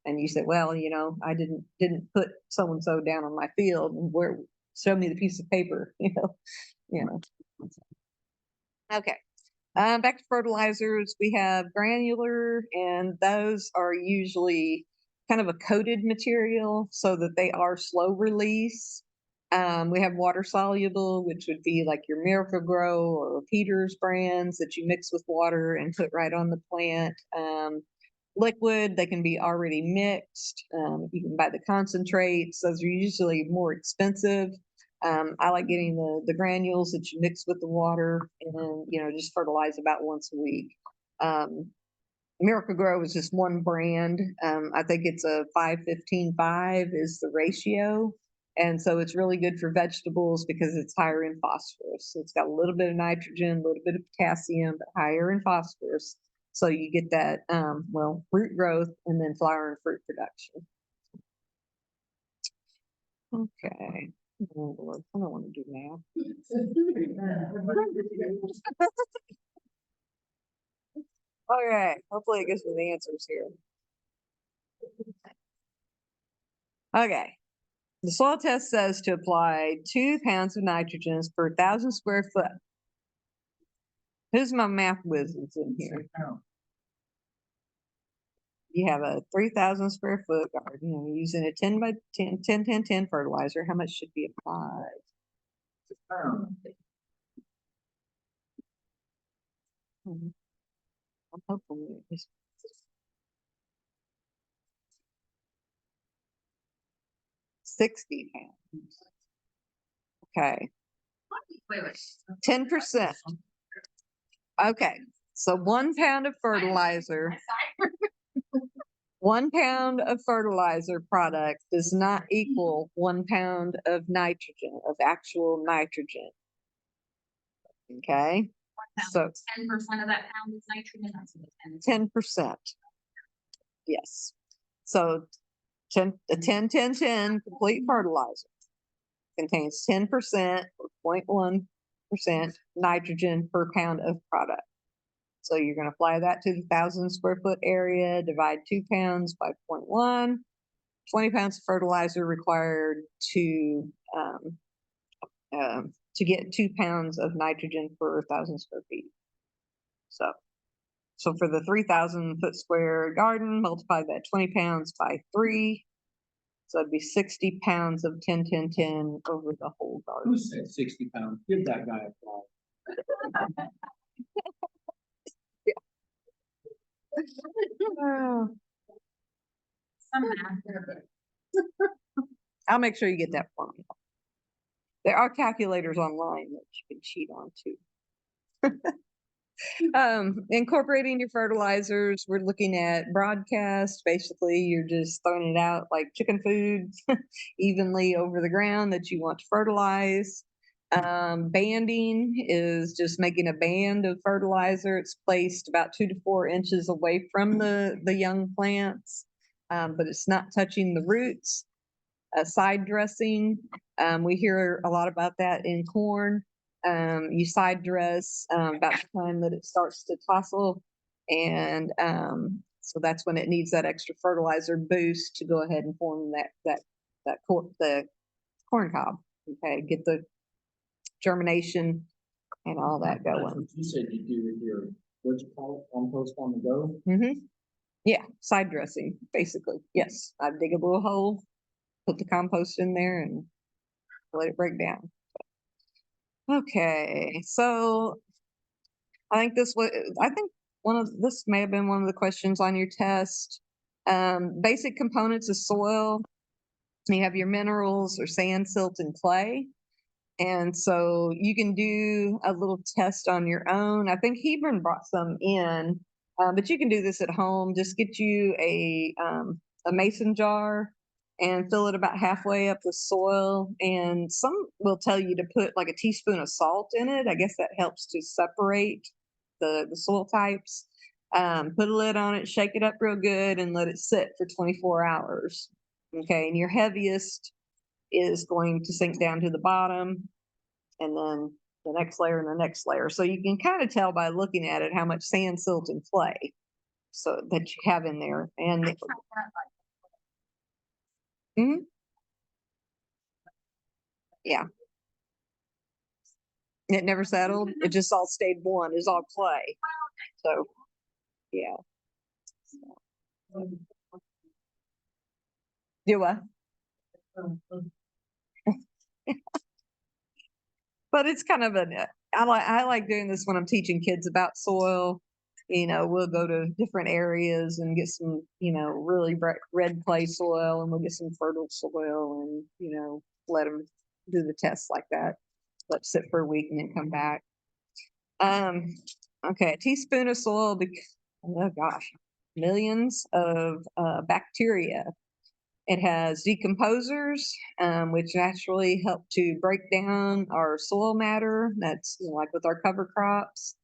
S1: and you say, well, I didn't put so and so down on my field, and show me the piece of paper, Okay. Back to fertilizers, we have granular, and those are usually kind of a coated material so that they are slow release. We have water soluble, which would be like your Miracle Grow or Peters brands that you mix with water and put right on the plant. Liquid, they can be already mixed. You can buy the concentrates. Those are usually more expensive. I like getting the granules that you mix with the water and, just fertilize about once a week. Miracle Grow is just one brand. I think it's a 5-15-5 is the ratio. And so it's really good for vegetables because it's higher in phosphorus. So it's got a little bit of nitrogen, a little bit of potassium, but higher in phosphorus. So you get that, root growth and then flower and fruit production. Okay. Oh, Lord, I don't want to do math. Okay, hopefully it gives me the answers here. Okay. The soil test says to apply 2 pounds of nitrogen per 1,000 square foot. Who's my math wizards in here? You have a 3,000 square foot garden, and you're using a 10 by 10, 10, 10, 10 fertilizer. How much should be applied? I'm hoping it's 60 pounds. Okay,
S6: Wait.
S1: 10%. Okay, so 1 pound of fertilizer, 1 pound of fertilizer product does not equal 1 pound of nitrogen, of actual nitrogen. Okay, so
S6: 10% of that pound is nitrogen. That's what
S1: 10%. Yes. So 10 complete fertilizer contains 10% or 0.1% nitrogen per pound of product. So you're going to apply that to the 1,000 square foot area, divide 2 pounds by 0.1, 20 pounds of fertilizer required to get 2 pounds of nitrogen per 1,000 square feet. So for the 3,000 foot square garden, multiply that 20 pounds by 3. So it'd be 60 pounds of 10, 10, 10 over the whole garden.
S2: Who said 60 pounds? Give that guy a call.
S6: Some math.
S1: I'll make sure you get that formula. There are calculators online that you can cheat on too. Incorporating your fertilizers, we're looking at broadcast. Basically, you're just throwing it out like chicken food evenly over the ground that you want to fertilize. Banding is just making a band of fertilizer. It's placed about 2 to 4 inches away from the young plants, but it's not touching the roots. Side dressing, we hear a lot about that in corn. You side dress about the time that it starts to tassel, and so that's when it needs that extra fertilizer boost to go ahead and form the corn cob. Okay, get the germination and all that
S2: That's
S1: going.
S2: what you said you do with your, what you call it, compost on the go?
S1: Mm-hmm. Yeah, side dressing, basically. Yes, I dig a little hole, put the compost in there, and let it break down. Okay, so I think this may have been one of the questions on your test. Basic components of soil. You have your minerals or sand, silt, and clay. And so you can do a little test on your own. I think Hebron brought some in, but you can do this at home. Just get you a mason jar and fill it about halfway up with soil. And some will tell you to put like a teaspoon of salt in it. I guess that helps to separate the soil types. Put a lid on it, shake it up real good, and let it sit for 24 hours. Okay, and your heaviest is going to sink down to the bottom, and then the next layer and the next layer. So you can kind of tell by looking at it how much sand, silt, and clay so that you have in there. And Mhm. Yeah, it never settled. It just all stayed one. It's all clay. So yeah. Do what? But it's kind of I like doing this when I'm teaching kids about soil. We'll go to different areas and get some, really red clay soil, and we'll get some fertile soil, and, let them do the tests like that. Let sit for a week and then come back. Okay, a teaspoon of soil, oh gosh, millions of bacteria. It has decomposers, which naturally help to break down our soil matter. That's like with our cover crops.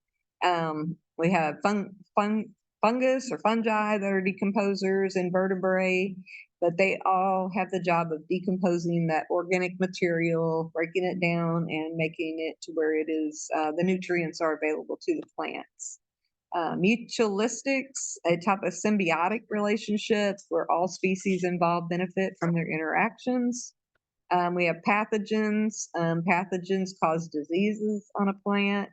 S1: We have fungus or fungi that are decomposers, invertebrate, but they all have the job of decomposing that organic material, breaking it down, and making it to where it is the nutrients are available to the plants. Mutualistics, a type of symbiotic relationship where all species involved benefit from their interactions. We have pathogens. Pathogens cause diseases on a plant.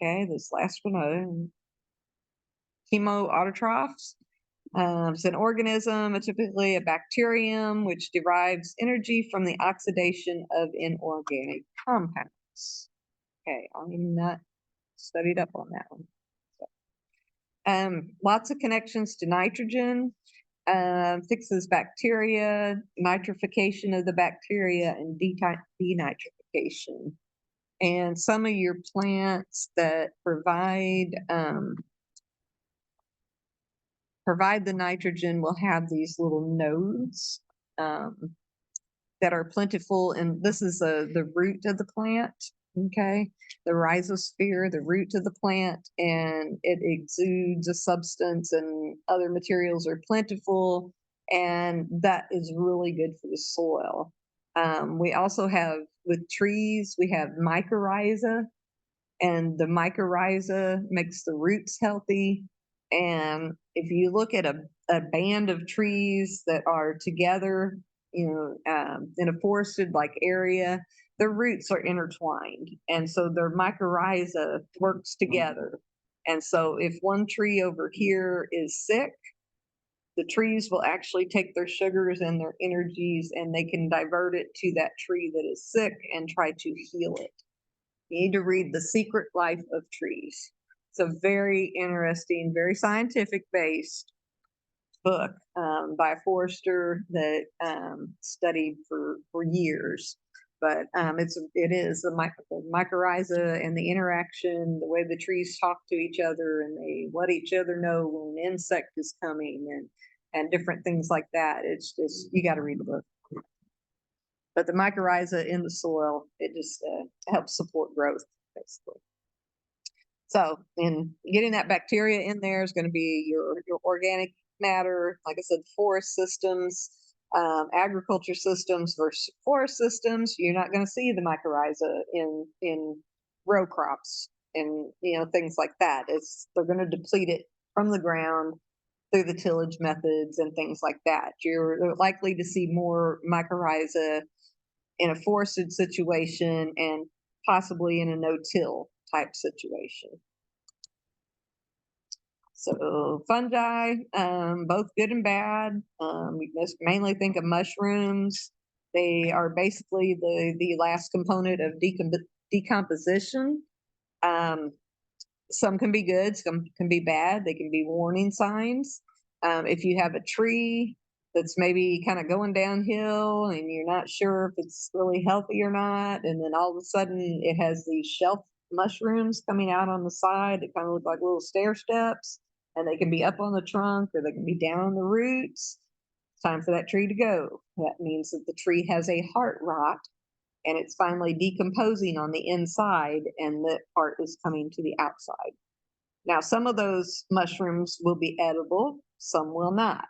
S1: Okay, this last one, chemoautotrophs. It's an organism, typically a bacterium, which derives energy from the oxidation of inorganic compounds. Okay, I'm not studied up on that one. Lots of connections to nitrogen, fixes bacteria, nitrification of the bacteria, and denitrification. And some of your plants that provide the nitrogen will have these little nodes that are plentiful, and this is the root of the plant. Okay, the rhizosphere, the root of the plant, and it exudes a substance, and other materials are plentiful, and that is really good for the soil. We also have, with trees, we have mycorrhiza, and the mycorrhiza makes the roots healthy. And if you look at a band of trees that are together, in a forested like area, their roots are intertwined, and so their mycorrhiza works together. And so if one tree over here is sick, the trees will actually take their sugars and their energies, and they can divert it to that tree that is sick and try to heal it. You need to read The Secret Life of Trees. It's a very interesting, very scientific based book by a forester that studied for years. but it is the mycorrhiza and the interaction, the way the trees talk to each other and they let each other know when an insect is coming and different things like that. It's just, you got to read the book. But the mycorrhiza in the soil, it just helps support growth, basically. So, in getting that bacteria in there is going to be your organic matter. Like I said, forest systems, agriculture systems versus forest systems. You're not going to see the mycorrhiza in row crops and things like that. They're going to deplete it from the ground through the tillage methods and things like that. You're likely to see more mycorrhiza in a forested situation and possibly in a no-till type situation. So fungi, both good and bad. We just mainly think of mushrooms. They are basically the last component of decomposition. Some can be good, some can be bad. They can be warning signs. If you have a tree that's maybe kind of going downhill and you're not sure if it's really healthy or not, and then all of a sudden it has these shelf mushrooms coming out on the side that kind of look like little stair steps, and they can be up on the trunk or they can be down on the roots. It's time for that tree to go. That means that the tree has a heart rot and it's finally decomposing on the inside and the heart is coming to the outside. Now, some of those mushrooms will be edible, some will not.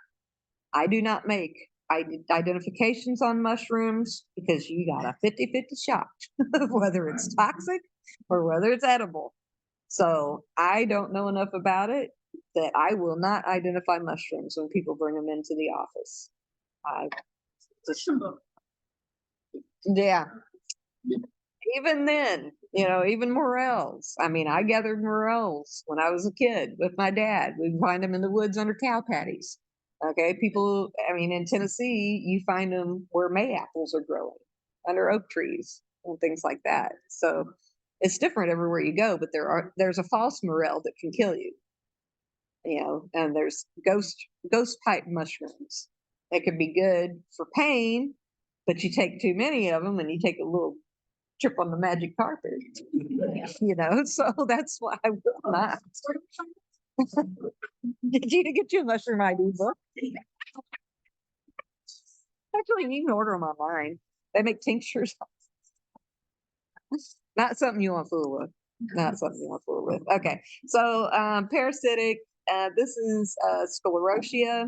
S1: I do not make identifications on mushrooms because you got a 50-50 shot of whether it's toxic or whether it's edible. So I don't know enough about it that I will not identify mushrooms when people bring them into the office. Yeah. Even then, even morels. I mean, I gathered morels when I was a kid with my dad. We'd find them in the woods under cow patties. Okay, people, I mean, in Tennessee, you find them where May apples are growing, under oak trees and things like that. So it's different everywhere you go, but there's a false morel that can kill you. And there's ghost pipe mushrooms. They could be good for pain, but you take too many of them and you take a little trip on the magic carpet. So that's why I will not. Did you get you a mushroom ID book? Actually, you can order them online. They make tinctures. Not something you want to fool with. Not something you want to fool with. Okay, so parasitic. This is sclerotia.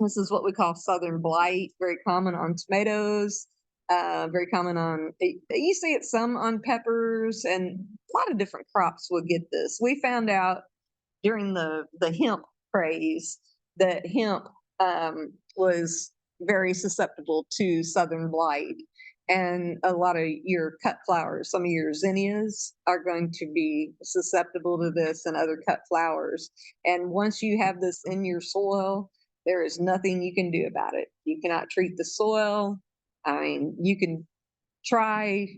S1: This is what we call southern blight. Very common on tomatoes. Very common on. You see it some on peppers, and a lot of different crops will get this. We found out during the hemp craze that hemp was very susceptible to southern blight, and a lot of your cut flowers, some of your zinnias are going to be susceptible to this, and other cut flowers. And once you have this in your soil, there is nothing you can do about it. You cannot treat the soil. I mean, you can try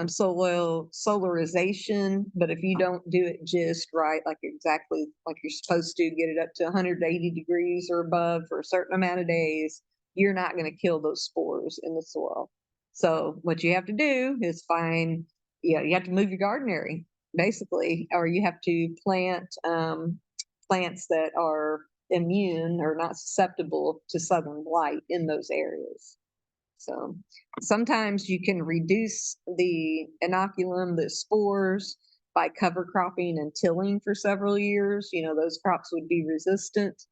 S1: soil solarization, but if you don't do it just right, like exactly like you're supposed to, get it up to 180 degrees or above for a certain amount of days, you're not going to kill those spores in the soil. So what you have to do is you have to move your garden area, basically, or you have to plant plants that are immune or not susceptible to southern blight in those areas. So sometimes you can reduce the inoculum, the spores, by cover cropping and tilling for several years. Those crops would be resistant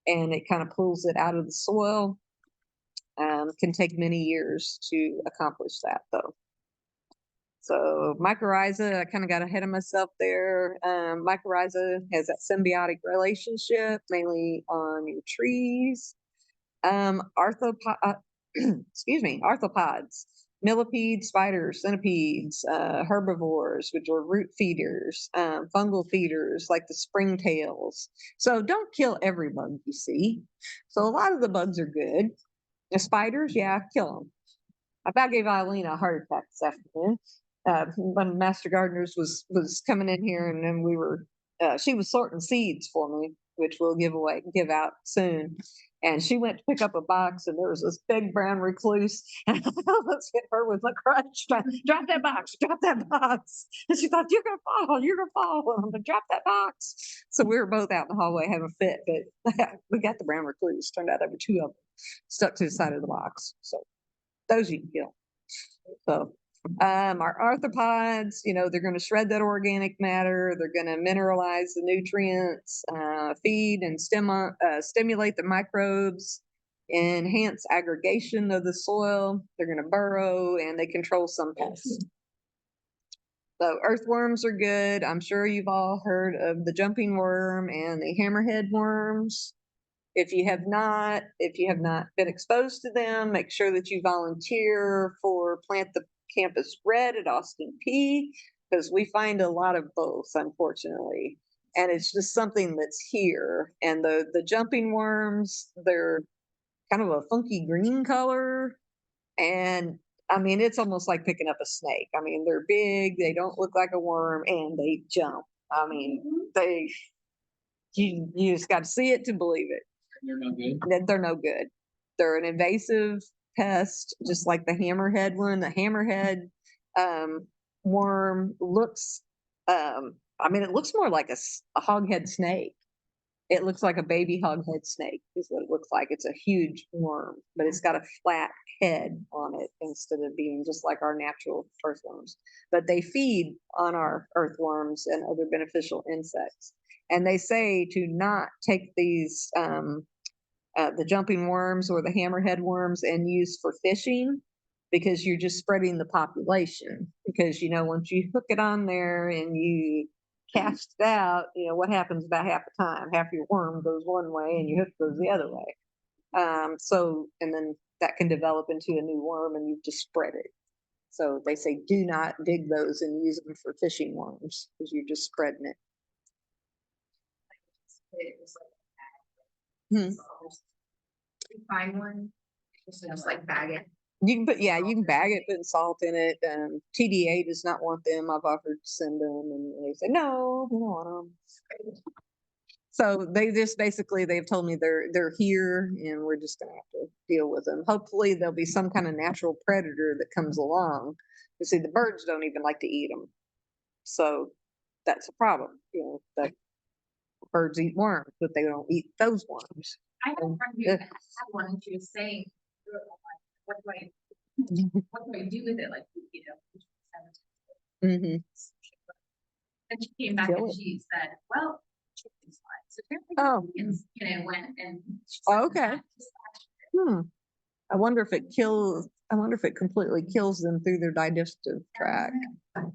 S1: and it kind of pulls it out of the soil. Can take many years to accomplish that though. So mycorrhiza, I kind of got ahead of myself there. Mycorrhiza has that symbiotic relationship mainly on your trees. Arthropods, millipedes, spiders, centipedes, herbivores, which are root feeders, fungal feeders like the springtails. So don't kill every bug you see. So a lot of the bugs are good. The spiders, yeah, kill them. I about gave Eileen a heart attack this afternoon. When Master Gardeners was coming in here, and then she was sorting seeds for me which we'll give out soon. And she went to pick up a box and there was this big brown recluse. And I almost hit her with a crutch. Drop that box, drop that box. And she thought, you're gonna fall, you're gonna fall. And I'm gonna drop that box. So we were both out in the hallway having a fit, but we got the brown recluse. Turned out there were two of them stuck to the side of the box. So those you can kill. So our arthropods, they're going to shred that organic matter. They're going to mineralize the nutrients, feed and stimulate the microbes, enhance aggregation of the soil. They're going to burrow and they control some pests. So earthworms are good. I'm sure you've all heard of the jumping worm and the hammerhead worms. If you have not been exposed to them, make sure that you volunteer for Plant the Campus Red at Austin P, because we find a lot of both, unfortunately. And it's just something that's here. And the jumping worms, they're kind of a funky green color. And I mean, it's almost like picking up a snake. I mean, they're big, they don't look like a worm, and they jump. I mean, you just got to see it to believe it.
S2: They're no good.
S1: They're no good. They're an invasive pest, just like the hammerhead one. The hammerhead worm looks, it looks more like a hoghead snake. It looks like a baby hoghead snake is what it looks like. It's a huge worm, but it's got a flat head on it instead of being just like our natural earthworms. But they feed on our earthworms and other beneficial insects. And they say to not take these, the jumping worms or the hammerhead worms and use for fishing, because you're just spreading the population. Because, once you hook it on there and you cast it out, what happens about half the time? Half your worm goes one way and your hook goes the other way. And then that can develop into a new worm and you've just spread it. So they say do not dig those and use them for fishing worms because you're just spreading it.
S6: It was like,
S1: Hmm.
S6: you find one, just like bag it.
S1: You can bag it, put salt in it. TDA does not want them. I've offered to send them, and they say no, we don't want them. So they just basically they've told me they're here, and we're just gonna have to deal with them. Hopefully, there'll be some kind of natural predator that comes along. You see, the birds don't even like to eat them, so that's a problem. That birds eat worms, but they don't eat those worms.
S6: I had a friend who had one and she was saying, what do I do with it? Like,
S1: Mm-hmm.
S6: And she came back
S1: Kill
S6: and
S1: it.
S6: she said, well, chickens fine. So
S1: Oh.
S6: chickens, went and.
S1: Oh, okay. I wonder if it completely kills them through their digestive tract.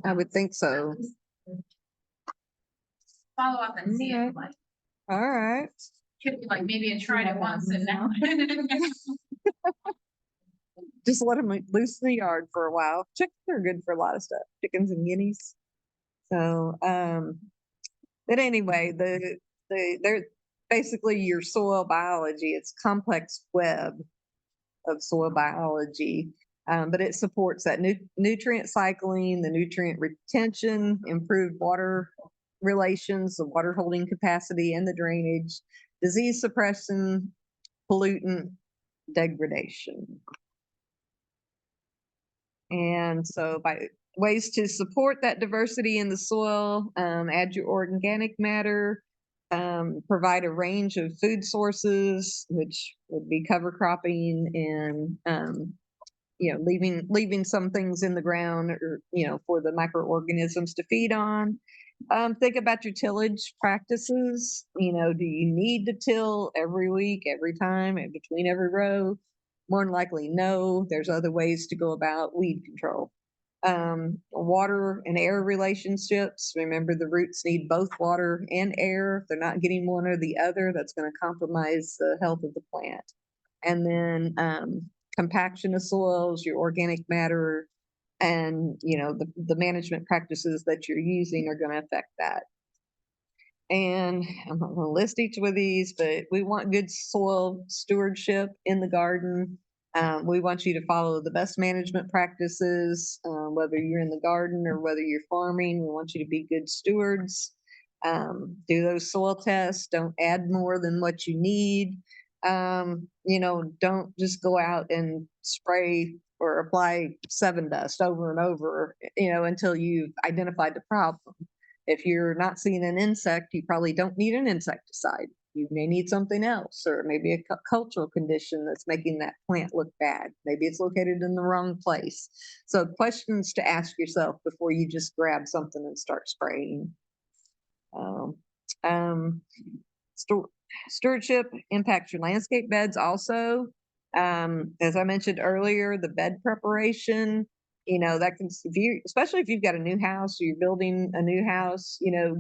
S1: I would think so.
S6: Follow up and see
S1: Okay.
S6: if like,
S1: All right.
S6: could be like, maybe I tried it once and now.
S1: Just let them loose in the yard for a while. Chickens are good for a lot of stuff. Chickens and guineas. So, but anyway, they're basically your soil biology. It's complex web of soil biology, but it supports that nutrient cycling, the nutrient retention, improved water relations, the water holding capacity and the drainage, disease suppression, pollutant degradation. And so by ways to support that diversity in the soil, add your organic matter, provide a range of food sources, which would be cover cropping and, leaving some things in the ground or, for the microorganisms to feed on. Think about your tillage practices. Do you need to till every week, every time, and between every row? More than likely, no. There's other ways to go about weed control. Water and air relationships. Remember, the roots need both water and air. If they're not getting one or the other, that's going to compromise the health of the plant. And then compaction of soils, your organic matter, and the management practices that you're using are going to affect that. And I'm not going to list each of these, but we want good soil stewardship in the garden. We want you to follow the best management practices, whether you're in the garden or whether you're farming. We want you to be good stewards. Do those soil tests. Don't add more than what you need. Don't just go out and spray or apply 7 dust over and over, until you've identified the problem. If you're not seeing an insect, you probably don't need an insecticide. You may need something else, or maybe a cultural condition that's making that plant look bad. Maybe it's located in the wrong place. So questions to ask yourself before you just grab something and start spraying. Um, um, stu- Stewardship impacts your landscape beds also. As I mentioned earlier, the bed preparation, that can, especially if you've got a new house or you're building a new house,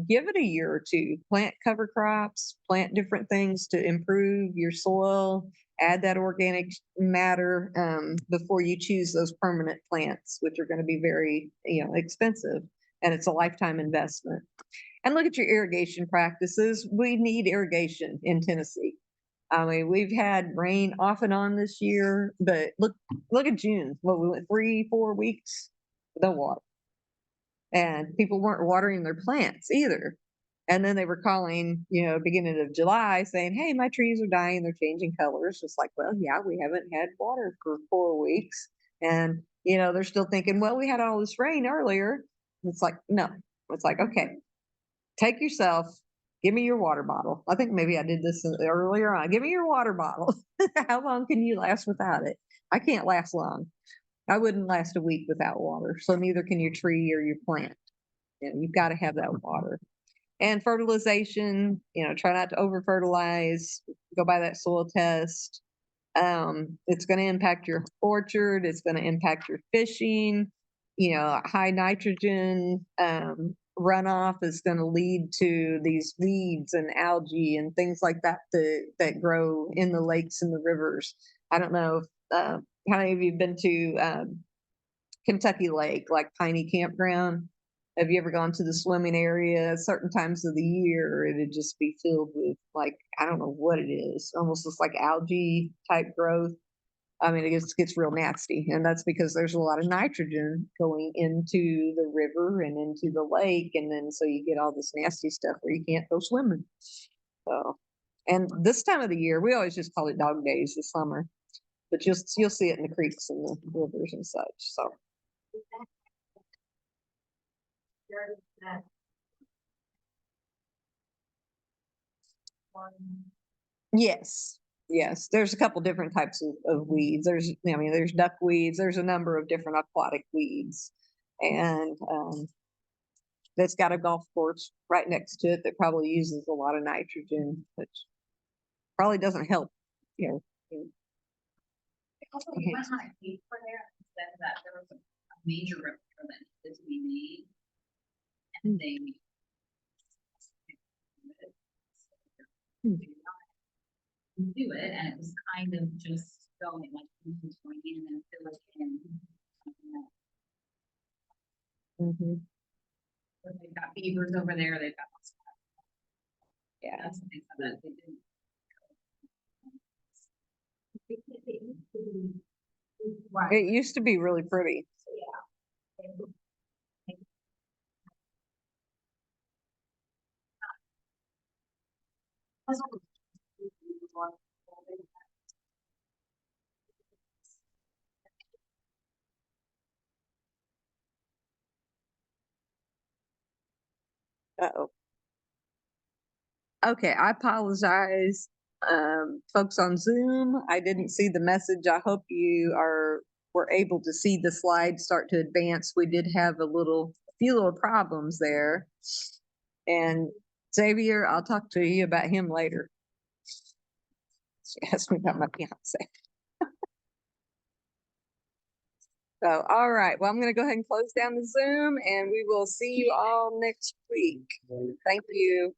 S1: give it a year or two. Plant cover crops, plant different things to improve your soil, add that organic matter before you choose those permanent plants, which are going to be very, expensive, and it's a lifetime investment. And look at your irrigation practices. We need irrigation in Tennessee. I mean, we've had rain off and on this year, but look at June. What, we went 3-4 weeks without water, and people weren't watering their plants either. And then they were calling, beginning of July, saying, "Hey, my trees are dying. They're changing colors." It's like, well, yeah, we haven't had water for 4 weeks, and they're still thinking, well, we had all this rain earlier. It's like, no. It's like, okay, take yourself, give me your water bottle. I think maybe I did this earlier on. Give me your water bottle. How long can you last without it? I can't last long. I wouldn't last a week without water. So neither can your tree or your plant. You've got to have that water. And fertilization, try not to over fertilize, go by that soil test. It's going to impact your orchard. It's going to impact your fishing. High nitrogen runoff is going to lead to these weeds and algae and things like that that grow in the lakes and the rivers. I don't know if, how many of you have been to Kentucky Lake, like Piney Campground? Have you ever gone to the swimming area? Certain times of the year, it'd just be filled with, like, I don't know what it is, almost looks like algae type growth. I mean, it gets real nasty, and that's because there's a lot of nitrogen going into the river and into the lake, and then so you get all this nasty stuff where you can't go swimming. So, and this time of the year, we always just call it dog days this summer, but you'll see it in the creeks and the rivers and such. So. Yes. Yes. There's a couple different types of weeds. There's duck weeds. There's a number of different aquatic weeds. And that's got a golf course right next to it that probably uses a lot of nitrogen, which probably doesn't help, you know.
S6: Also, we went on a paper there and said that there was a major repair that needed to be made. And they. Do it, and it was kind of just going like going in and fill it in. But they've got beavers over there, they've got lots of.
S1: Yeah.
S6: That's what they said that they didn't.
S1: It used to be really pretty. Uh-oh. Okay, I apologize, folks on Zoom. I didn't see the message. I hope you were able to see the slides start to advance. We did have a few little problems there. And Xavier, I'll talk to you about him later. She asked me about my fiance. So, all right. Well, I'm going to go ahead and close down the Zoom, and we will see you all next week. Thank you.